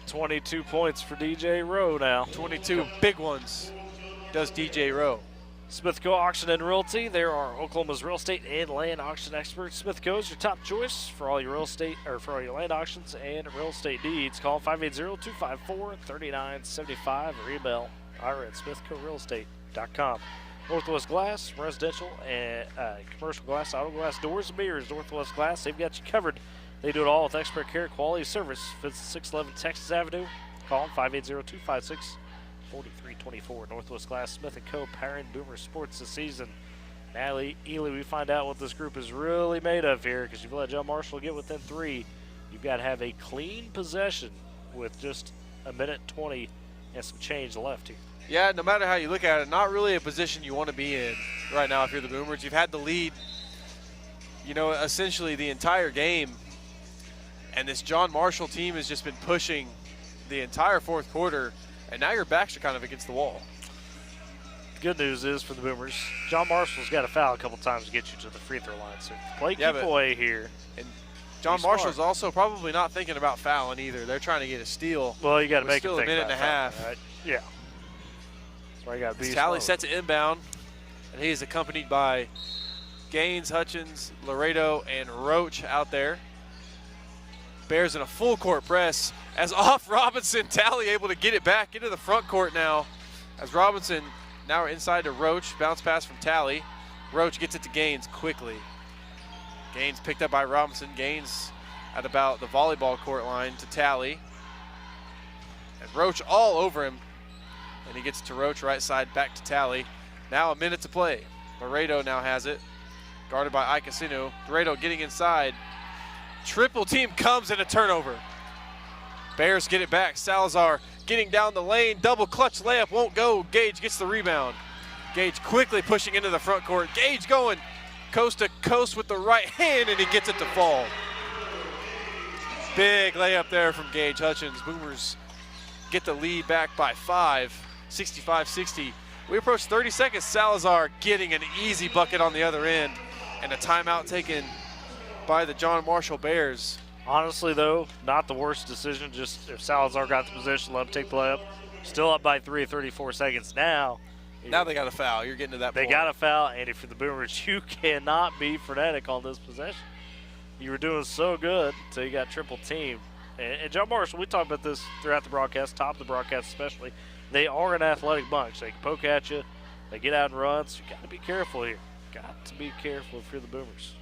22 points for DJ Rowe now. 22 big ones does DJ Rowe. Smith Co. Auction and Realty. There are Oklahoma's real estate and land auction experts. Smith Co. is your top choice for all your real estate or for all your land auctions and real estate needs. Call 580-254-3975 or email Ira at smithcorealestate.com. Northwest Glass, residential and commercial glass, auto glass, doors and mirrors. Northwest Glass, they've got you covered. They do it all with expert care, quality service. Visit 611 Texas Avenue. Call them 580-256-4324. Northwest Glass, Smith & Co. powering Boomer Sports this season. Natalie Ely, we find out what this group is really made of here, because you've let John Marshall get within 3. You've got to have a clean possession with just a minute 20 and some change left here. Yeah, no matter how you look at it, not really a position you want to be in right now if you're the Boomers. You've had the lead, essentially the entire game. And this John Marshall team has just been pushing the entire fourth quarter, and now your backs are kind of against the wall. The good news is for the Boomers, John Marshall's got to foul a couple times to get you to the free throw line. So play keep away here. And John Marshall's also probably not thinking about fouling either. They're trying to get a steal. Well, you got to make it still a minute and a half. Right? Yeah. That's why you got to be Tally sets it inbound, and he is accompanied by Gaines, Hutchins, Laredo, and Roach out there. Bears in a full court press as off Robinson. Tally able to get it back into the front court now as Robinson now inside to Roach. Bounce pass from Tally. Roach gets it to Gaines quickly. Gaines picked up by Robinson. Gaines at about the volleyball court line to Tally. And Roach all over him. And he gets to Roach, right side, back to Tally. Now a minute to play. Laredo now has it. Guarded by Icasinu. Laredo getting inside. Triple team comes and a turnover. Bears get it back. Salazar getting down the lane. Double clutch layup won't go. Gage gets the rebound. Gage quickly pushing into the front court. Gage going coast to coast with the right hand, and he gets it to fall. Big layup there from Gage Hutchins. Boomers get the lead back by 5, 65-60. We approach 30 seconds. Salazar getting an easy bucket on the other end, and a timeout taken by the John Marshall Bears. Honestly, though, not the worst decision. Just if Salazar got the position, let him take the layup. Still up by 3, 34 seconds now. Now they got a foul. You're getting to that point. They got a foul, and if you're the Boomers, you cannot be frenetic on this possession. You were doing so good until you got triple teamed. And John Marshall, we talked about this throughout the broadcast, top of the broadcast especially. They are an athletic bunch. They can poke at you. They get out and run, so you got to be careful here. Got to be careful if you're the Boomers.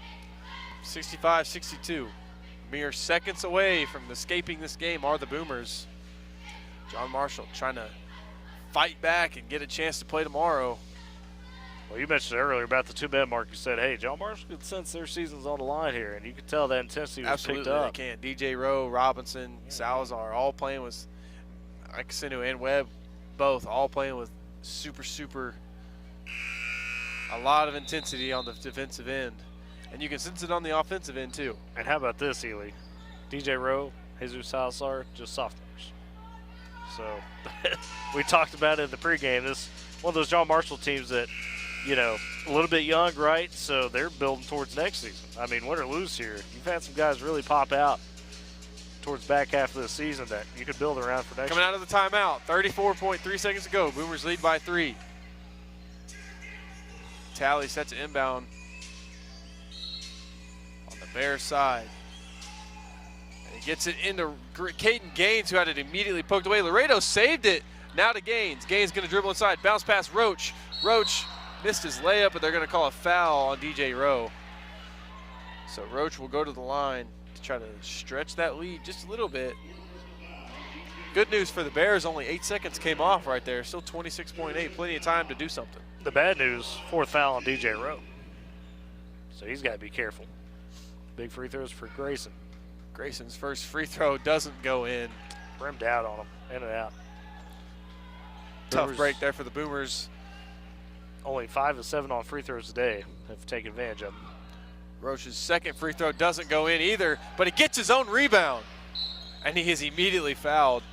65-62. Mere seconds away from escaping this game are the Boomers. John Marshall trying to fight back and get a chance to play tomorrow. Well, you mentioned earlier about the 2-minute mark. You said, hey, John Marshall could sense their season's on the line here, and you could tell that intensity was picked up. Absolutely, they can. DJ Rowe, Robinson, Salazar, all playing with Icasinu and Webb, both all playing with super, a lot of intensity on the defensive end. And you can sense it on the offensive end, too. And how about this, Ely? DJ Rowe, Jesus Salazar, just sophomores. So we talked about it in the pregame. This one of those John Marshall teams that, you know, a little bit young, right? So they're building towards next season. I mean, win or lose here, you've had some guys really pop out towards back half of the season that you could build around for next Coming year. out of the timeout, 34.3 seconds to go. Boomers lead by 3. Tally sets it inbound on the Bears side. And he gets it into Caden Gaines, who had it immediately poked away. Laredo saved it. Now to Gaines. Gaines going to dribble inside. Bounce past Roach. Roach missed his layup, but they're going to call a foul on DJ Rowe. So Roach will go to the line to try to stretch that lead just a little bit. Good news for the Bears, only 8 seconds came off right there. Still 26.8, plenty of time to do something. The bad news, 4th foul on DJ Rowe. So he's got to be careful. Big free throws for Grayson. Grayson's first free throw doesn't go in. Rimmed out on him, in and out. Tough Boomers, break there for the Boomers. Only 5 of 7 on free throws a day have taken advantage of them. Roach's second free throw doesn't go in either, but he gets his own rebound, and he is immediately fouled.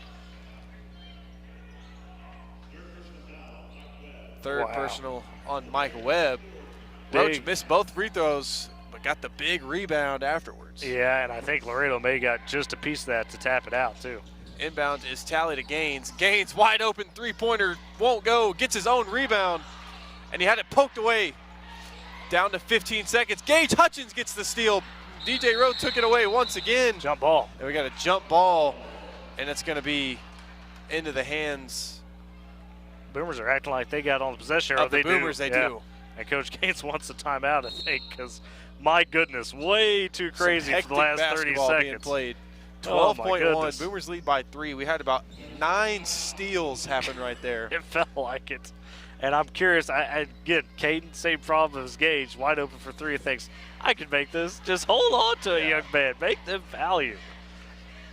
Third personal on Mike Webb. Roach missed both free throws, but got the big rebound afterwards. Yeah, and I think Laredo may got just a piece of that to tap it out, too. Inbound is Tally to Gaines. Gaines wide open three-pointer, won't go, gets his own rebound, and he had it poked away. Down to 15 seconds. Gage Hutchins gets the steal. DJ Rowe took it away once again. Jump ball. And we got a jump ball, and it's going to be into the hands. Boomers are acting like they got on the possession. Of the Boomers, they do. And Coach Gaines wants a timeout, I think, because, my goodness, way too crazy for the last 30 seconds. Being played. 12.1. 12.1. Boomers lead by 3. We had about 9 steals happen right there. It felt like it. And I'm curious, I get Caden, same problem as Gage, wide open for 3, thinks, I can make this. Just hold on to it, young man. Make them value.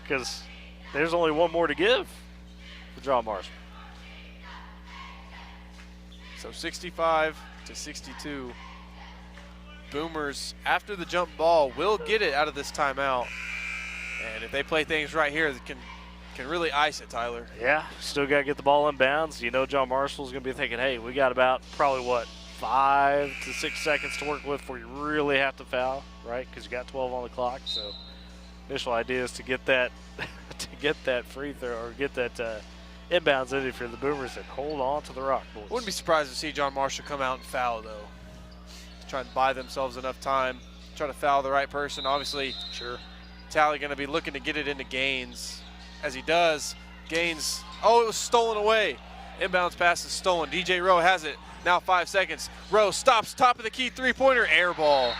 Because there's only one more to give for John Marshall. So 65-62. Boomers, after the jump ball, will get it out of this timeout. And if they play things right here, they can really ice it, Tyler. Yeah, still got to get the ball in bounds. You know John Marshall's going to be thinking, hey, we got about probably, 5 to 6 seconds to work with before you really have to foul, right? Because you got 12 on the clock. So initial idea is to get that free throw or get that inbounds in if you're the Boomers and hold on to the rock, boys. Wouldn't be surprised to see John Marshall come out and foul, though. Try and buy themselves enough time. Try to foul the right person. Obviously, sure. Tally going to be looking to get it into Gaines. As he does, Gaines, it was stolen away. Inbounds pass is stolen. DJ Rowe has it. Now 5 seconds. Rowe stops, top of the key, three-pointer, air ball.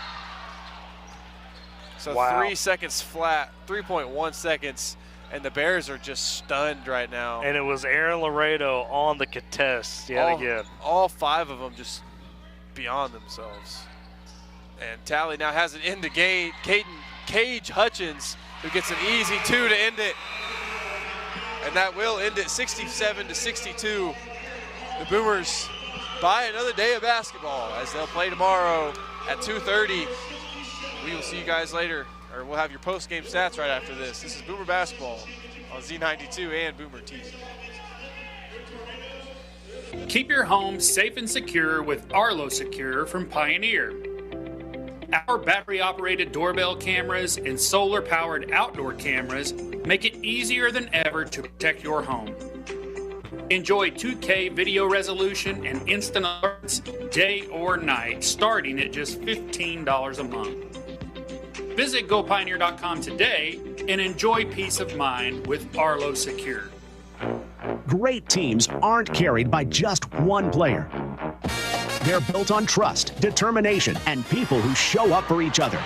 So 3 seconds flat, 3.1 seconds. And the Bears are just stunned right now. And it was Aaron Laredo on the contest yet again. All 5 of them just beyond themselves. And Tally now has it into Cage Hutchins, who gets an easy 2 to end it. And that will end it 67-62. The Boomers buy another day of basketball as they'll play tomorrow at 2:30. We will see you guys later, or we'll have your post-game stats right after this. This is Boomer Basketball on Z92 and Boomer TV. Keep your home safe and secure with Arlo Secure from Pioneer. Our battery-operated doorbell cameras and solar-powered outdoor cameras make it easier than ever to protect your home. Enjoy 2K video resolution and instant alerts day or night, starting at just $15 a month. Visit GoPioneer.com today and enjoy peace of mind with Arlo Secure. Great teams aren't carried by just one player. They're built on trust, determination, and people who show up for each other.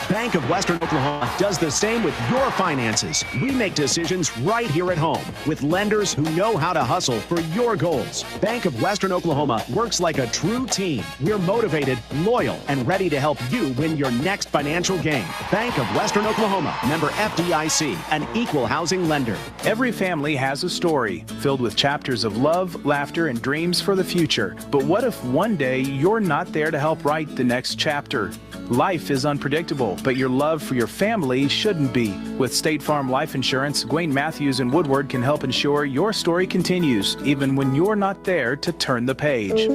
Bank of Western Oklahoma does the same with your finances. We make decisions right here at home with lenders who know how to hustle for your goals. Bank of Western Oklahoma works like a true team. We're motivated, loyal, and ready to help you win your next financial game. Bank of Western Oklahoma, member FDIC, an equal housing lender. Every family has a story filled with chapters of love, laughter, and dreams for the future. But what if one day you're not there to help write the next chapter? Life is unpredictable, but your love for your family shouldn't be. With State Farm Life Insurance, Gwayne Matthews and Woodward can help ensure your story continues, even when you're not there to turn the page.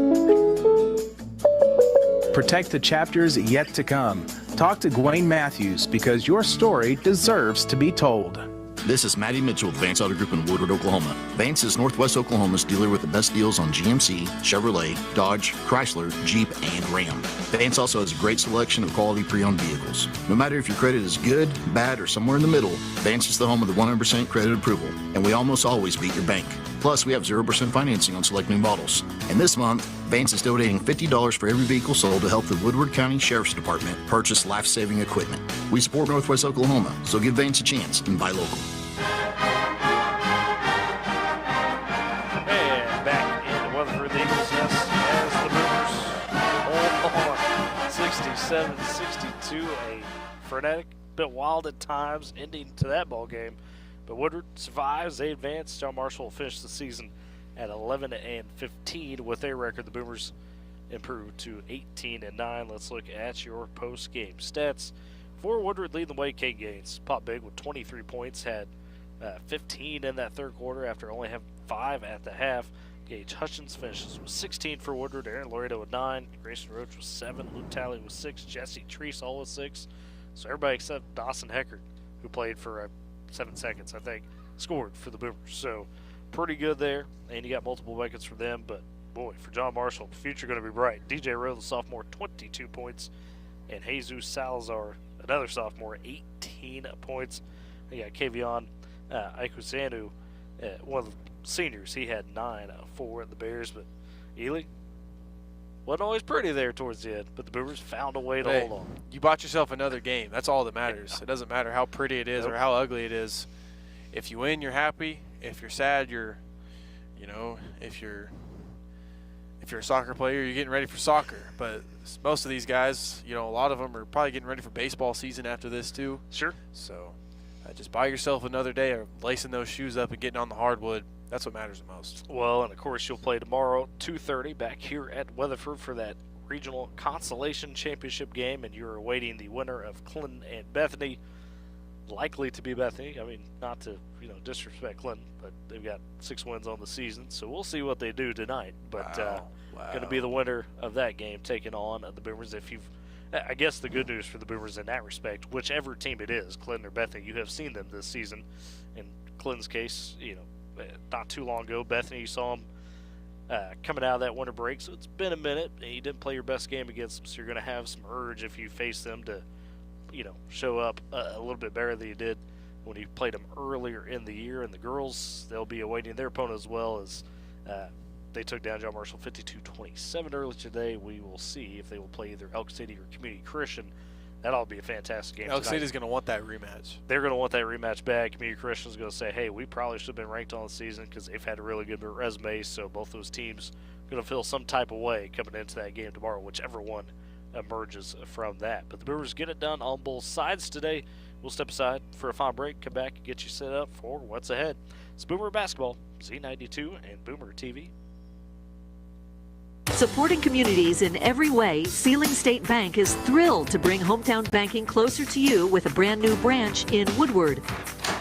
Protect the chapters yet to come. Talk to Gwayne Matthews because your story deserves to be told. This is Matty Mitchell with Vance Auto Group in Woodward, Oklahoma. Vance is Northwest Oklahoma's dealer with the best deals on GMC, Chevrolet, Dodge, Chrysler, Jeep, and Ram. Vance also has a great selection of quality pre-owned vehicles. No matter if your credit is good, bad, or somewhere in the middle, Vance is the home of the 100% credit approval, and we almost always beat your bank. Plus, we have 0% financing on select new models. And this month, Vance is donating $50 for every vehicle sold to help the Woodward County Sheriff's Department purchase life-saving equipment. We support Northwest Oklahoma, so give Vance a chance and buy local. And back in Weatherford, the Eagles nest as the Boomers hold on 67-62. A frenetic, bit wild at times ending to that ball game. But Woodward survives. They advance. John Marshall will finish the season at 11-15 with their record. The Boomers improved to 18-9. Let's look at your post-game stats. For Woodward, leading the way, Kate Gaines popped big with 23 points, had 15 in that third quarter after only having 5 at the half. Gage Hutchins finishes with 16 for Woodward. Aaron Laredo with 9. Grayson Roach with 7. Luke Talley with 6. Jesse Treese all with 6. So everybody except Dawson Heckard, who played for 7 seconds, I think, scored for the Boomers. So pretty good there. And you got multiple buckets for them. But, boy, for John Marshall, the future going to be bright. DJ Rowe, the sophomore, 22 points. And Jesus Salazar, another sophomore, 18 points. You got Kavion Aikusanu, one of the seniors. He had 9 for the Bears. But Ely wasn't always pretty there towards the end. But the Boomers found a way to hold on. You bought yourself another game. That's all that matters. It doesn't matter how pretty it is or how ugly it is. If you win, you're happy. If you're sad, you're, if you're a soccer player, you're getting ready for soccer. But most of these guys, a lot of them are probably getting ready for baseball season after this too. Sure. So just buy yourself another day of lacing those shoes up and getting on the hardwood. That's what matters the most. Well, and of course you'll play tomorrow, 2:30, back here at Weatherford for that regional consolation championship game, and you're awaiting the winner of Clinton and Bethany. Likely to be Bethany. I mean, not to disrespect Clinton, but they've got 6 wins on the season, so we'll see what they do tonight. But going to be the winner of that game taking on the Boomers. I guess the good news for the Boomers in that respect, whichever team it is, Clinton or Bethany, you have seen them this season. In Clinton's case, not too long ago, Bethany, you saw them coming out of that winter break, so it's been a minute, and you didn't play your best game against them, so you're going to have some urge if you face them to show up a little bit better than you did when you played them earlier in the year. And the girls, they'll be awaiting their opponent as well, as they took down John Marshall 52-27 earlier today. We will see if they will play either Elk City or Community Christian That'll be a fantastic game. Elk City's going to want that rematch. They're going to want that rematch back. Community Christian's going to say, hey, we probably should have been ranked on the season because they've had a really good resume. So both those teams are going to feel some type of way coming into that game tomorrow, whichever one emerges from that. But the Boomers get it done on both sides today. We'll step aside for a final break, come back and get you set up for what's ahead. It's Boomer Basketball, Z92 and Boomer TV. Supporting communities in every way, Sealing State Bank is thrilled to bring hometown banking closer to you with a brand new branch in Woodward.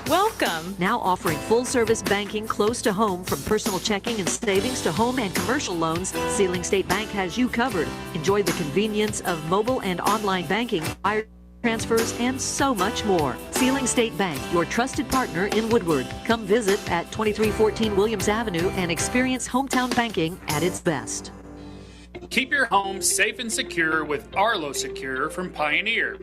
Welcome. Now offering full-service banking close to home, from personal checking and savings to home and commercial loans, Sealing State Bank has you covered. Enjoy the convenience of mobile and online banking, wire transfers, and so much more. Sealing State Bank, your trusted partner in Woodward. Come visit at 2314 Williams Avenue and experience hometown banking at its best. Keep your home safe and secure with Arlo Secure from Pioneer.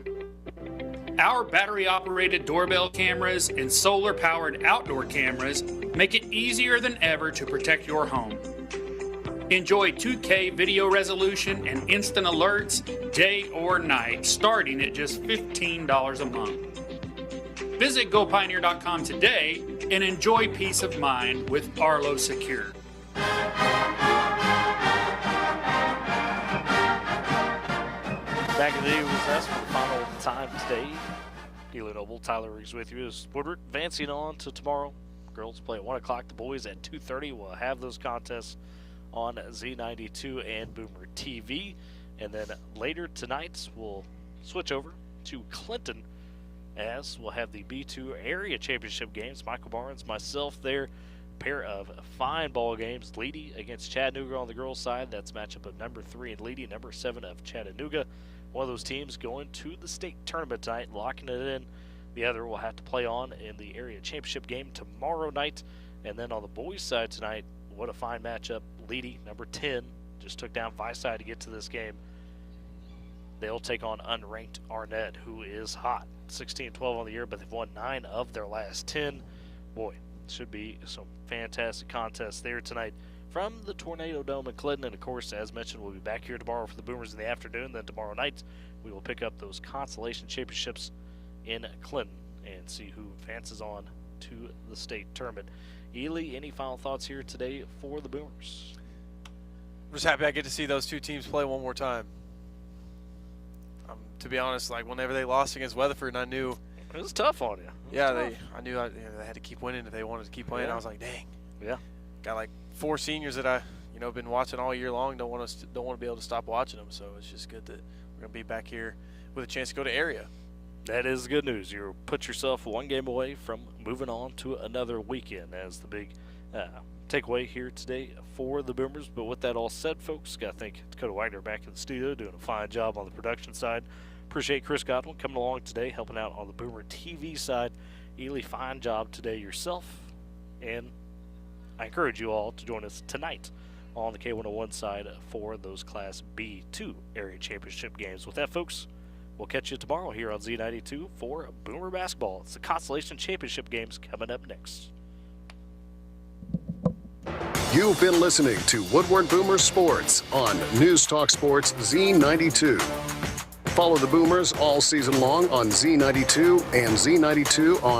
Our battery-operated doorbell cameras and solar-powered outdoor cameras make it easier than ever to protect your home. Enjoy 2K video resolution and instant alerts day or night, starting at just $15 a month. Visit GoPioneer.com today and enjoy peace of mind with Arlo Secure. Back in the day with us for the final time today. Neely Noble, Tyler Riggs with you as Woodward advancing on to tomorrow. Girls play at 1 o'clock. The boys at 2:30. We'll have those contests on Z92 and Boomer TV. And then later tonight, we'll switch over to Clinton as we'll have the B2 Area Championship games. Michael Barnes, myself there. Pair of fine ball games. Leedy against Chattanooga on the girls' side. That's a matchup of number 3 and Leedy, number 7 of Chattanooga. One of those teams going to the state tournament tonight, locking it in. The other will have to play on in the area championship game tomorrow night. And then on the boys' side tonight, what a fine matchup. Leedy, number 10, just took down Viside to get to this game. They'll take on unranked Arnett, who is hot. 16-12 on the year, but they've won 9 of their last 10. Boy, should be some fantastic contests there tonight from the Tornado Dome in Clinton. And, of course, as mentioned, we'll be back here tomorrow for the Boomers in the afternoon. Then tomorrow night, we will pick up those consolation championships in Clinton and see who advances on to the state tournament. Ely, any final thoughts here today for the Boomers? I'm just happy I get to see those two teams play one more time. To be honest, like whenever they lost against Weatherford, I knew it was tough on you. Yeah, I knew they had to keep winning if they wanted to keep playing. Yeah. I was like, dang. Yeah. Got like 4 seniors that I, been watching all year long. Don't want to be able to stop watching them. So it's just good that we're gonna be back here with a chance to go to area. That is good news. You put yourself one game away from moving on to another weekend as the big takeaway here today for the Boomers. But with that all said, folks, got to thank Dakota Wagner back in the studio doing a fine job on the production side. Appreciate Chris Godwin coming along today, helping out on the Boomer TV side. Ely, fine job today yourself. And I encourage you all to join us tonight on the K101 side for those Class B2 area championship games. With that, folks, we'll catch you tomorrow here on Z92 for Boomer Basketball. It's the Consolation Championship games coming up next. You've been listening to Woodward Boomer Sports on News Talk Sports Z92. Follow the Boomers all season long on Z92 and Z92 on